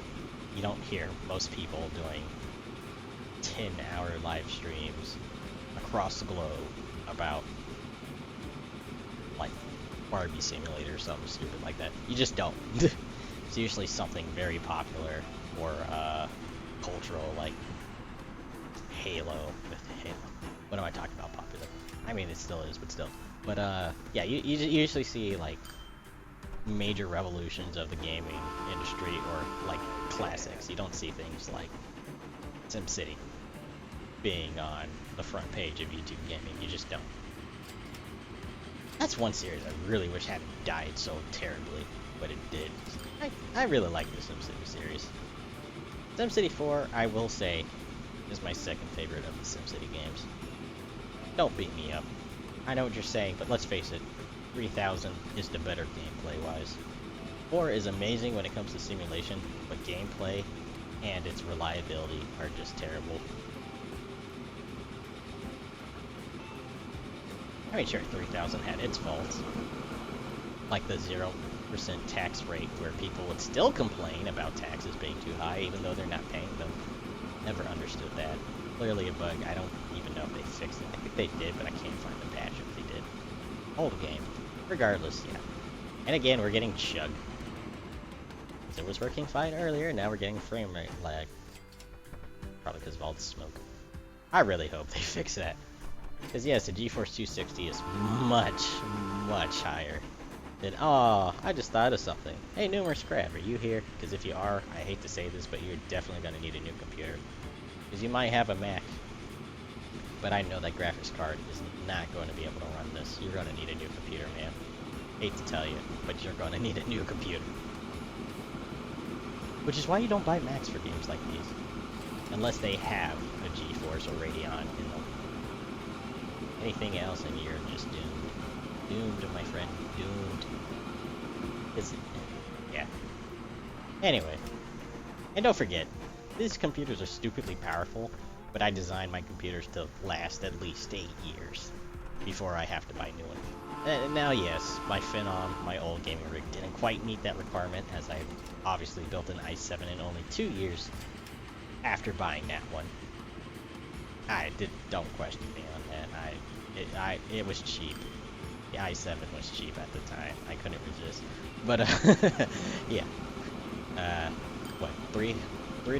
You don't hear most people doing 10-hour live streams across the globe about, like, Barbie Simulator or something stupid like that. You just don't. It's usually something very popular or cultural, like Halo. What am I talking about popular? I mean, it still is, but still. But yeah, you usually see like major revolutions of the gaming industry or like classics. You don't see things like SimCity being on the front page of YouTube Gaming. You just don't. That's one series I really wish hadn't died so terribly, but it did. I really like the SimCity series. SimCity 4, I will say, is my second favorite of the SimCity games. Don't beat me up. I know what you're saying, but let's face it, 3000 is the better gameplay-wise. 4 is amazing when it comes to simulation, but gameplay and its reliability are just terrible. I mean, sure, 3000 had its faults. Like the 0% tax rate, where people would still complain about taxes being too high, even though they're not paying them. Never understood that. Clearly a bug. I don't even know if they fixed it. I think they did, but I can't find the patch if they did. Old game. Regardless, yeah. And again, we're getting chug. It was working fine earlier, now we're getting frame rate lag. Probably because of all the smoke. I really hope they fix that. Because yes, the GeForce 260 is much, much higher than... Oh, I just thought of something. Hey, Numerous Crab, are you here? Because if you are, I hate to say this, but you're definitely going to need a new computer. Because you might have a Mac, but I know that graphics card is not going to be able to run this. You're going to need a new computer, man. Hate to tell you, but you're going to need a new computer. Which is why you don't buy Macs for games like these. Unless they have a GeForce or Radeon in them. Anything else and you're just doomed. Doomed, my friend. Doomed. Yeah. Anyway. And don't forget, these computers are stupidly powerful, but I designed my computers to last at least 8 years before I have to buy new ones. Now, yes, my Phenom, my old gaming rig, didn't quite meet that requirement, as I obviously built an i7 in only 2 years after buying that one. Don't question me on that. It was cheap. The i7 was cheap at the time. I couldn't resist. But yeah. What, $300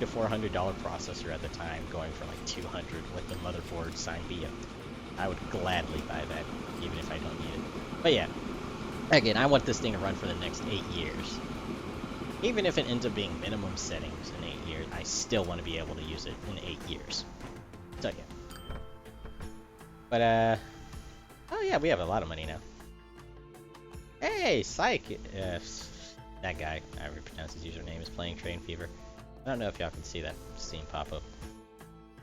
to $400 processor at the time, going for like $200 with the motherboard sign B up. I would gladly buy that, even if I don't need it. But yeah, again, I want this thing to run for the next 8 years. Even if it ends up being minimum settings in 8 years, I still want to be able to use it in 8 years. So yeah. But oh yeah, we have a lot of money now. Hey, Psych! That guy, however you pronounce his username, is playing Train Fever. I don't know if y'all can see that scene pop up.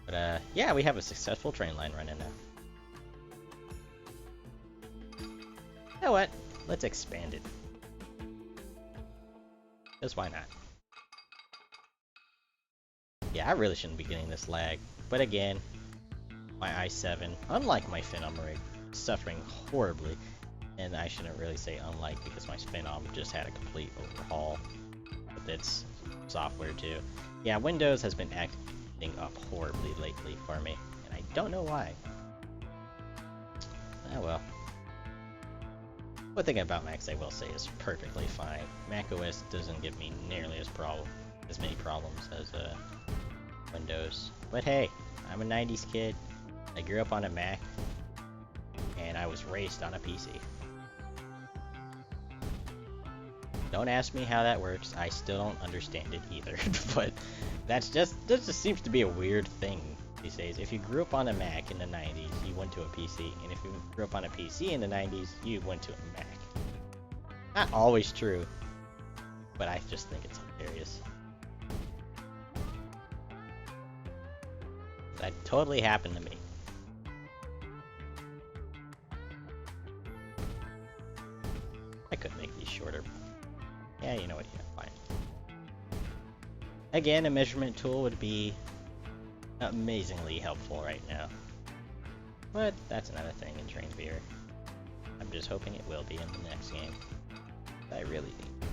But yeah, we have a successful train line running now. You know what? Let's expand it. Because why not? Yeah, I really shouldn't be getting this lag. But again, my i7, unlike my Phenom rig, is suffering horribly. And I shouldn't really say unlike, because my Phenom just had a complete overhaul with its software too. Yeah, Windows has been acting up horribly lately for me, and I don't know why. Oh well. One thing about Macs I will say is perfectly fine. macOS doesn't give me nearly as many problems as Windows. But hey, I'm a 90s kid. I grew up on a Mac, and I was raised on a PC. Don't ask me how that works. I still don't understand it either. But that just seems to be a weird thing these days. If you grew up on a Mac in the 90s, you went to a PC. And if you grew up on a PC in the 90s, you went to a Mac. Not always true, but I just think it's hilarious. That totally happened to me. I could make these shorter. Yeah, you know what, yeah, fine. Again, a measurement tool would be amazingly helpful right now. But that's another thing in Train Fever. I'm just hoping it will be in the next game. I really need.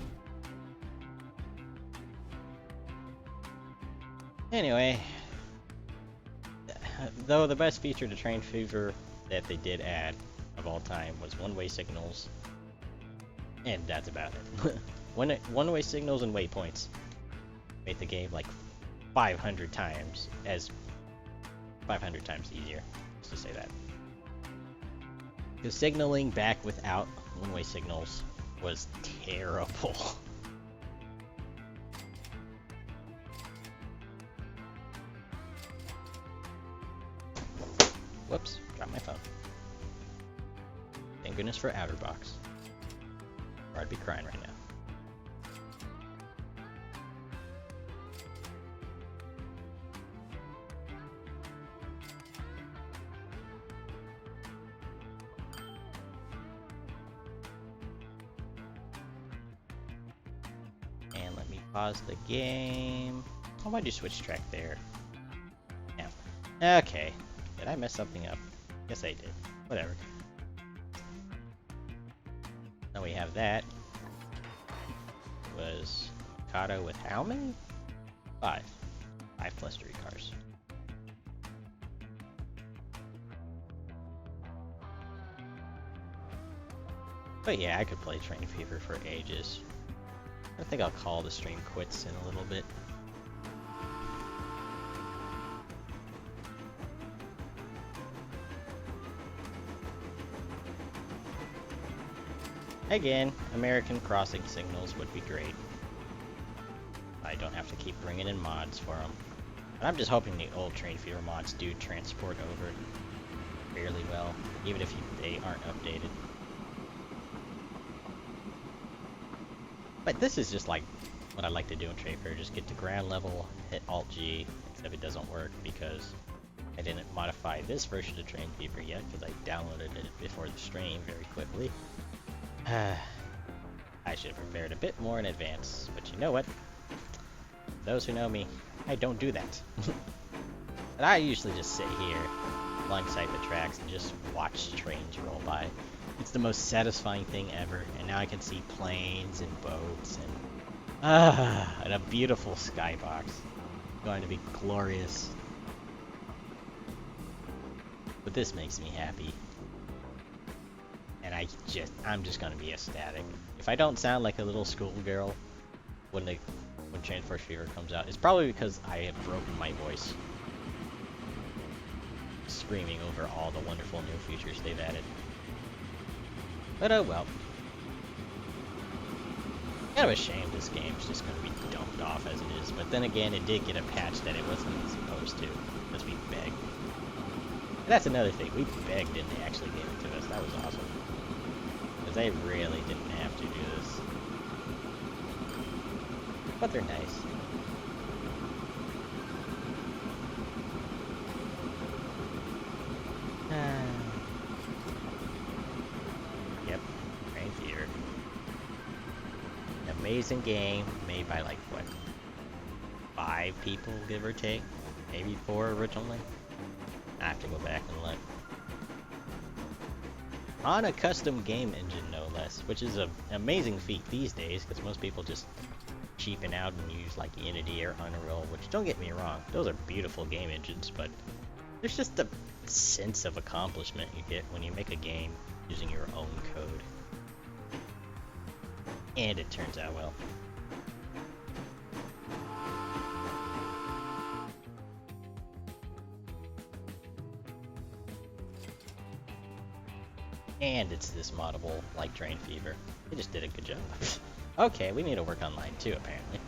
Anyway, though the best feature to Train Fever that they did add of all time was one-way signals. And that's about it. One-way signals and waypoints made the game like 500 times easier, just to say that. Because signaling back without one-way signals was terrible. Whoops, dropped my phone. Thank goodness for OtterBox, or I'd be crying right now. And let me pause the game. Oh, why'd you switch track there? Yeah. Okay. Did I mess something up? Yes, I did. Whatever. Now we have that. Was Kato with how many? 5. 5 plus 3 cars. But yeah, I could play Train Fever for ages. I think I'll call the stream quits in a little bit. Again, American crossing signals would be great. I don't have to keep bringing in mods for them. But I'm just hoping the old Train Fever mods do transport over fairly well, even if they aren't updated. But this is just like what I like to do in Train Fever, just get to ground level, hit Alt-G, except it doesn't work because I didn't modify this version of Train Fever yet, because I downloaded it before the stream very quickly. I should have prepared a bit more in advance, but you know what? Those who know me, I don't do that. And I usually just sit here alongside the tracks and just watch trains roll by. It's the most satisfying thing ever, and now I can see planes and boats and a beautiful skybox. It's going to be glorious. But this makes me happy. And I'm just gonna be ecstatic. If I don't sound like a little schoolgirl when Transport Fever comes out, it's probably because I have broken my voice screaming over all the wonderful new features they've added. But oh well. Kind of a shame this game's just gonna be dumped off as it is, but then again, it did get a patch that it wasn't supposed to, because we begged. And that's another thing, we begged and they actually gave it to us. That was awesome. Because they really didn't have to do this. But they're nice. Yep, Train Fever. An amazing game made by like, what, 5 people, give or take? Maybe 4 originally? I have to go back and look. On a custom game engine, no less, which is an amazing feat these days, because most people just cheapen out and use like Unity or Unreal, which, don't get me wrong, those are beautiful game engines, but there's just a sense of accomplishment you get when you make a game using your own code. And it turns out well. And it's this moddable, like Train Fever. They just did a good job. Okay, we need to work on line 2, apparently.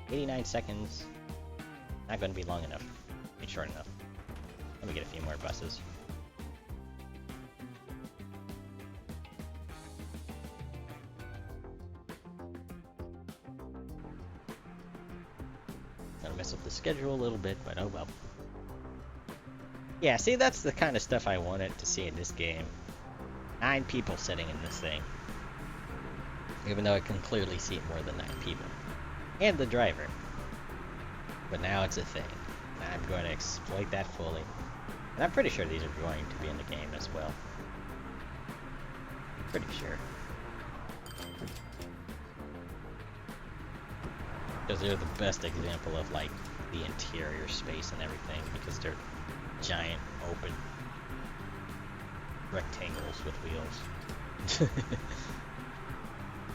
89 seconds. Not going to be long enough. Ain't short enough. Let me get a few more buses. Gonna mess up the schedule a little bit, but oh well. Yeah, see, that's the kind of stuff I wanted to see in this game. 9 people sitting in this thing. Even though I can clearly see more than 9 people. And the driver. But now it's a thing. And I'm going to exploit that fully. And I'm pretty sure these are going to be in the game as well. Pretty sure. Because they're the best example of, like, the interior space and everything. Because they're giant, open rectangles with wheels.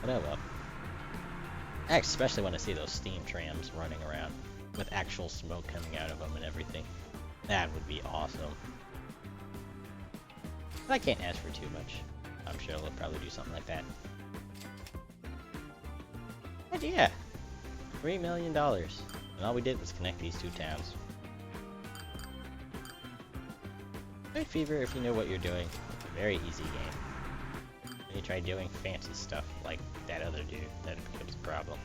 But oh well. I especially want to see those steam trams running around with actual smoke coming out of them and everything. That would be awesome. But I can't ask for too much. I'm sure they'll probably do something like that. But yeah, $3 million. And all we did was connect these two towns. Night Fever, if you know what you're doing, a very easy game. When you try doing fancy stuff like that other dude, then it becomes a problem.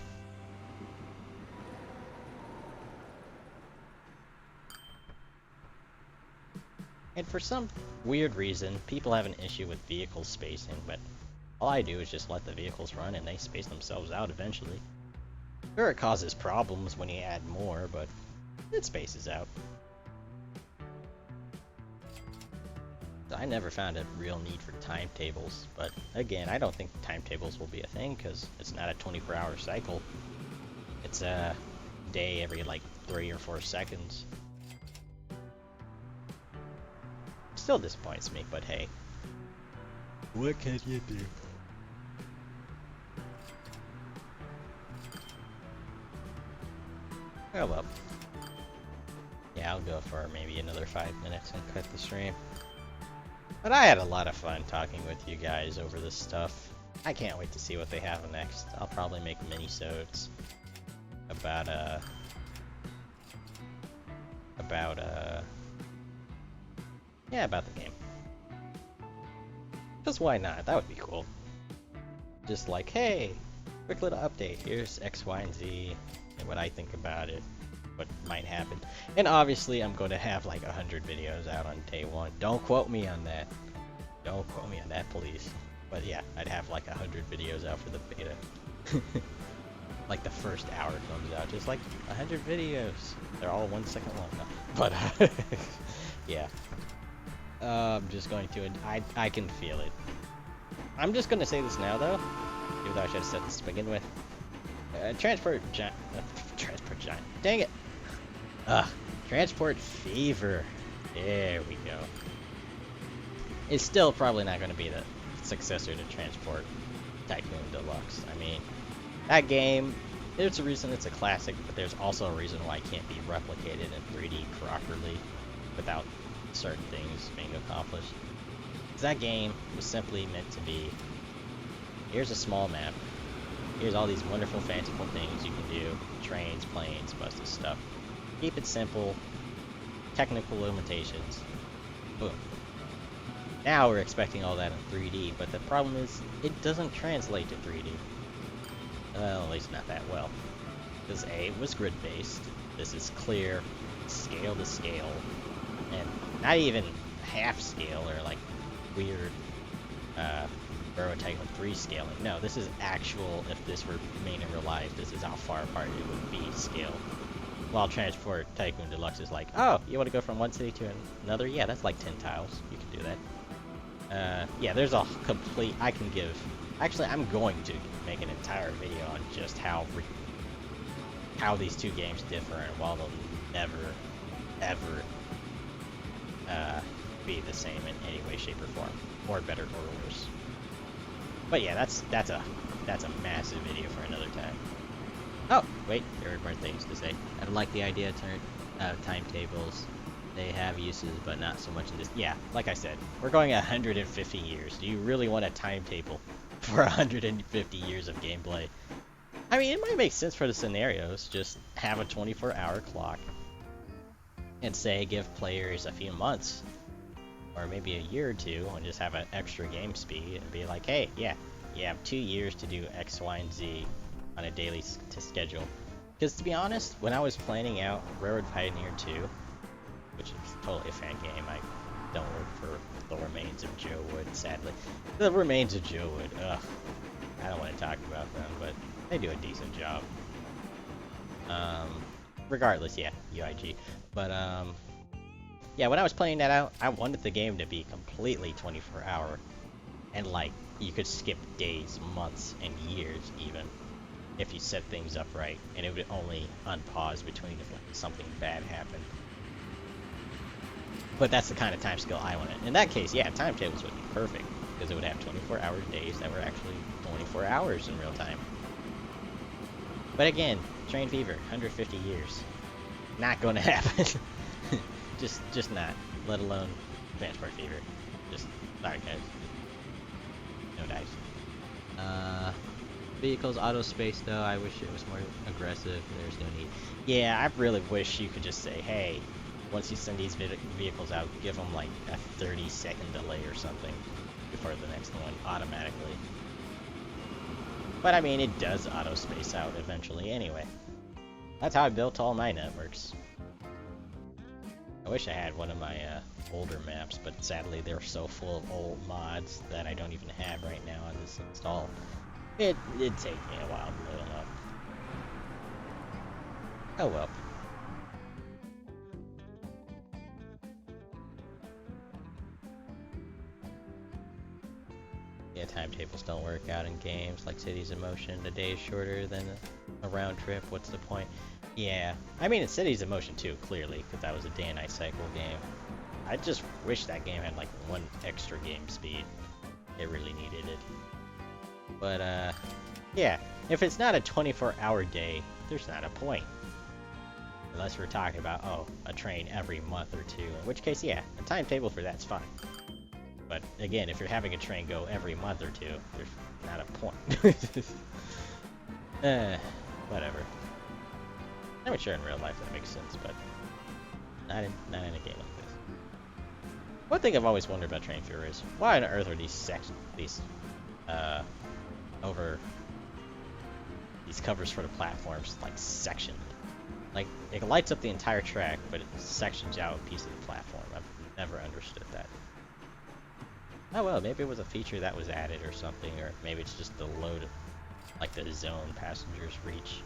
And for some weird reason, people have an issue with vehicle spacing, but all I do is just let the vehicles run and they space themselves out eventually. Sure, it causes problems when you add more, but it spaces out. I never found a real need for timetables, but again, I don't think timetables will be a thing because it's not a 24-hour cycle. It's a day every like 3 or 4 seconds. Still disappoints me, but hey. What can you do? Oh well. Yeah, I'll go for maybe another 5 minutes and cut the stream. But I had a lot of fun talking with you guys over this stuff. I can't wait to see what they have next. I'll probably make mini-sodes about the game. Just why not? That would be cool. Just like, hey, quick little update. Here's X, Y, and Z, and what I think about it, what might happen. And obviously, I'm going to have like 100 videos out on day one. Don't quote me on that. Don't quote me on that, please. But yeah, I'd have like 100 videos out for the beta. Like the first hour comes out, just like 100 videos. They're all 1 second long. No. But yeah. I'm just going to, I can feel it. I'm just going to say this now though, even though I should have said this to begin with. Transport giant, dang it. Transport Fever. There we go. It's still probably not going to be the successor to Transport Tycoon Deluxe. I mean, that game, there's a reason it's a classic, but there's also a reason why it can't be replicated in 3D properly without certain things being accomplished. That game was simply meant to be, here's a small map, here's all these wonderful fanciful things you can do, trains, planes, busted stuff. Keep it simple, technical limitations, boom. Now we're expecting all that in 3D, but the problem is, it doesn't translate to 3D. Well, at least not that well. Because A, it was grid-based, this is clear, scale to scale, and not even half scale or like weird Euro Tycoon 3 scaling. No, this is actual, if this were made in real life, this is how far apart it would be scale. While Transport Tycoon Deluxe is like, oh, you want to go from one city to another? Yeah, that's like 10 tiles. You can do that. Yeah, there's a complete, actually, I'm going to make an entire video on just how these two games differ and while they'll never, ever be the same in any way, shape, or form, or better or worse. But yeah, that's a massive video for another time. Oh, wait, there weren't things to say. I like the idea of timetables. They have uses, but not so much in this. Yeah, like I said, we're going 150 years. Do you really want a timetable for 150 years of gameplay? I mean, it might make sense for the scenarios. Just have a 24-hour clock and say give players a few months or maybe a year or two and just have an extra game speed and be like, hey, yeah, you have 2 years to do X, Y, and Z on a daily schedule. Because to be honest, when I was planning out Railroad Pioneer 2, which is totally a fan game, I don't work for the remains of Joe Wood, sadly. The remains of Joe Wood, ugh. I don't want to talk about them, but they do a decent job. Regardless, yeah, UIG. But, yeah, when I was playing that out, I wanted the game to be completely 24-hour. And, like, you could skip days, months, and years, even, if you set things up right. And it would only unpause between if something bad happened. But that's the kind of time scale I wanted. In that case, yeah, timetables would be perfect, because it would have 24-hour days that were actually 24 hours in real time. But again, Train Fever, 150 years. Not going to happen. just not. Let alone Transport Fever. Just, sorry guys. No dice. Vehicles auto space though, I wish it was more aggressive. There's no need. Yeah, I really wish you could just say, hey, once you send these vehicles out, give them like a 30-second delay or something before the next one automatically. But I mean, it does auto space out eventually anyway. That's how I built all my networks. I wish I had one of my older maps, but sadly they're so full of old mods that I don't even have right now on this install. It'd take me a while to load them up. Oh well. Yeah, timetables don't work out in games like Cities in Motion. A day is shorter than a round trip. What's the point? Yeah, I mean, it's Cities in Motion too, clearly, because that was a day and night cycle game. I just wish that game had like one extra game speed. It really needed it. But, yeah, if it's not a 24-hour day, there's not a point. Unless we're talking about, oh, a train every month or two, in which case, yeah, a timetable for that's fine. But, again, if you're having a train go every month or two, there's not a point. Whatever. I'm sure in real life that makes sense, but not in a game like this. One thing I've always wondered about Train Fever is, why on earth are these covers for the platforms like sectioned? Like, it lights up the entire track, but it sections out a piece of the platform. I've never understood that. Oh well, maybe it was a feature that was added or something, or maybe it's just the load of, like, the zone passengers reach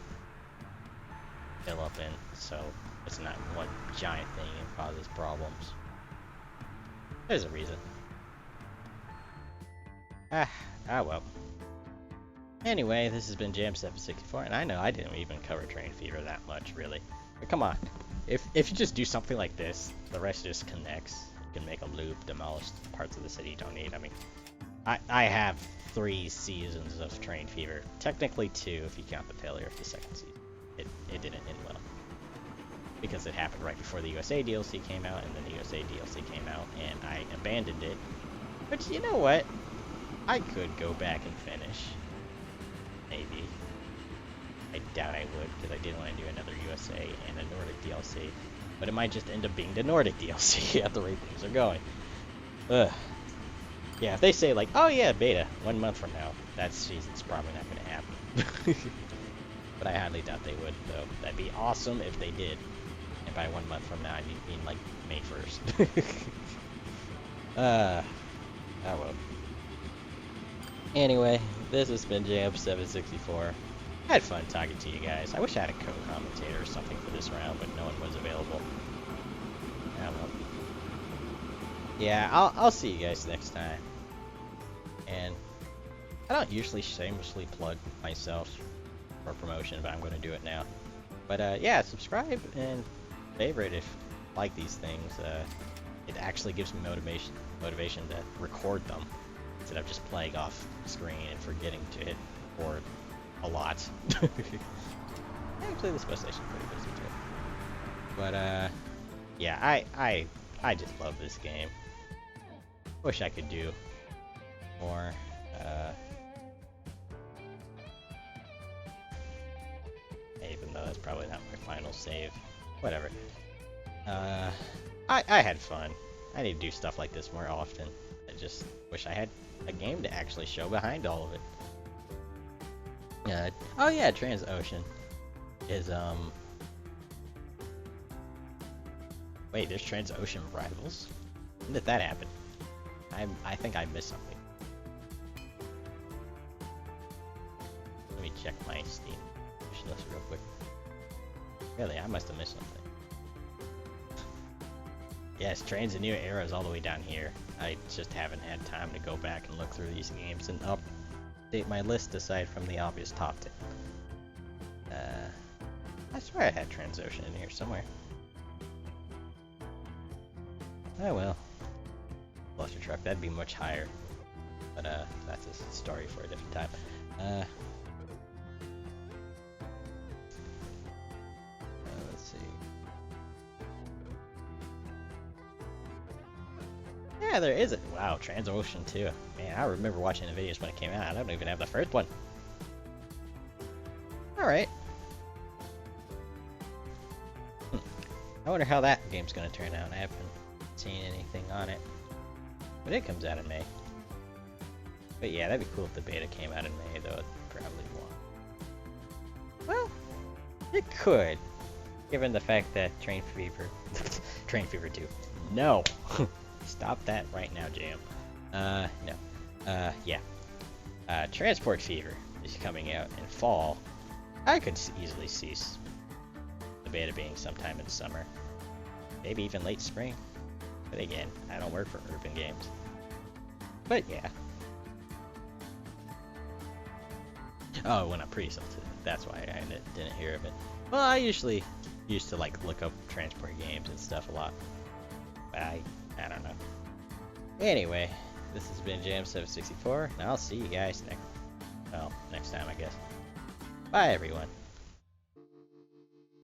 fill up in, so it's not one giant thing and causes problems. There's a reason. Ah well. Anyway, this has been Jam764, and I know I didn't even cover Train Fever that much, really. But come on, if you just do something like this, the rest just connects. You can make a loop, demolish parts of the city you don't need. I mean, I have 3 seasons of Train Fever. Technically 2 if you count the failure of the second season. It didn't end well. Because it happened right before the USA DLC came out, and then the USA DLC came out, and I abandoned it. But you know what? I could go back and finish. Maybe. I doubt I would, because I didn't want to do another USA and a Nordic DLC. But it might just end up being the Nordic DLC at the rate things are going. Ugh. Yeah, if they say like, oh yeah, beta, 1 month from now, that season's probably not going to happen. But I highly doubt they would, though. That'd be awesome if they did. And by 1 month from now, I mean like May 1st. Oh well. Anyway, this has been Jam764. I had fun talking to you guys. I wish I had a co-commentator or something for this round, but no one was available. Oh well. Yeah, I'll see you guys next time. And I don't usually shamelessly plug myself for promotion, but I'm going to do it now. But yeah, subscribe and favorite if you like these things. It actually gives me motivation to record them instead of just playing off screen and forgetting to hit record a lot. Actually, the space station's pretty busy too. But yeah, I just love this game. Wish I could do more. Even though that's probably not my final save. Whatever. I had fun. I need to do stuff like this more often. I just wish I had a game to actually show behind all of it. Oh yeah, Transocean is wait, there's Transocean Rivals? When did that happen? I think I missed something. Let me check my Steam wish list real quick. Really, I must have missed something. Yes, Trains a New Era is all the way down here. I just haven't had time to go back and look through these games and update my list aside from the obvious top 10. I swear I had Transocean in here somewhere. Oh well. Luster Truck, that'd be much higher. But that's a story for a different time. Let's see. Yeah, there is it. Wow, Transocean too. Man, I remember watching the videos when it came out. I don't even have the first one. Alright. I wonder how that game's gonna turn out. I haven't seen anything on it. But it comes out in May. But yeah, that'd be cool if the beta came out in May, though it probably won't. Well, it could. Given the fact that Train Fever 2. No! Stop that right now, Jam. No. Yeah. Transport Fever is coming out in fall. I could easily see the beta being sometime in summer. Maybe even late spring. But again, I don't work for Urban Games. But yeah. Oh, it went on pre-sale too. That's why I didn't hear of it. Well, I usually used to like look up transport games and stuff a lot. But I don't know. Anyway, this has been Jam764, and I'll see you guys next time, I guess. Bye, everyone.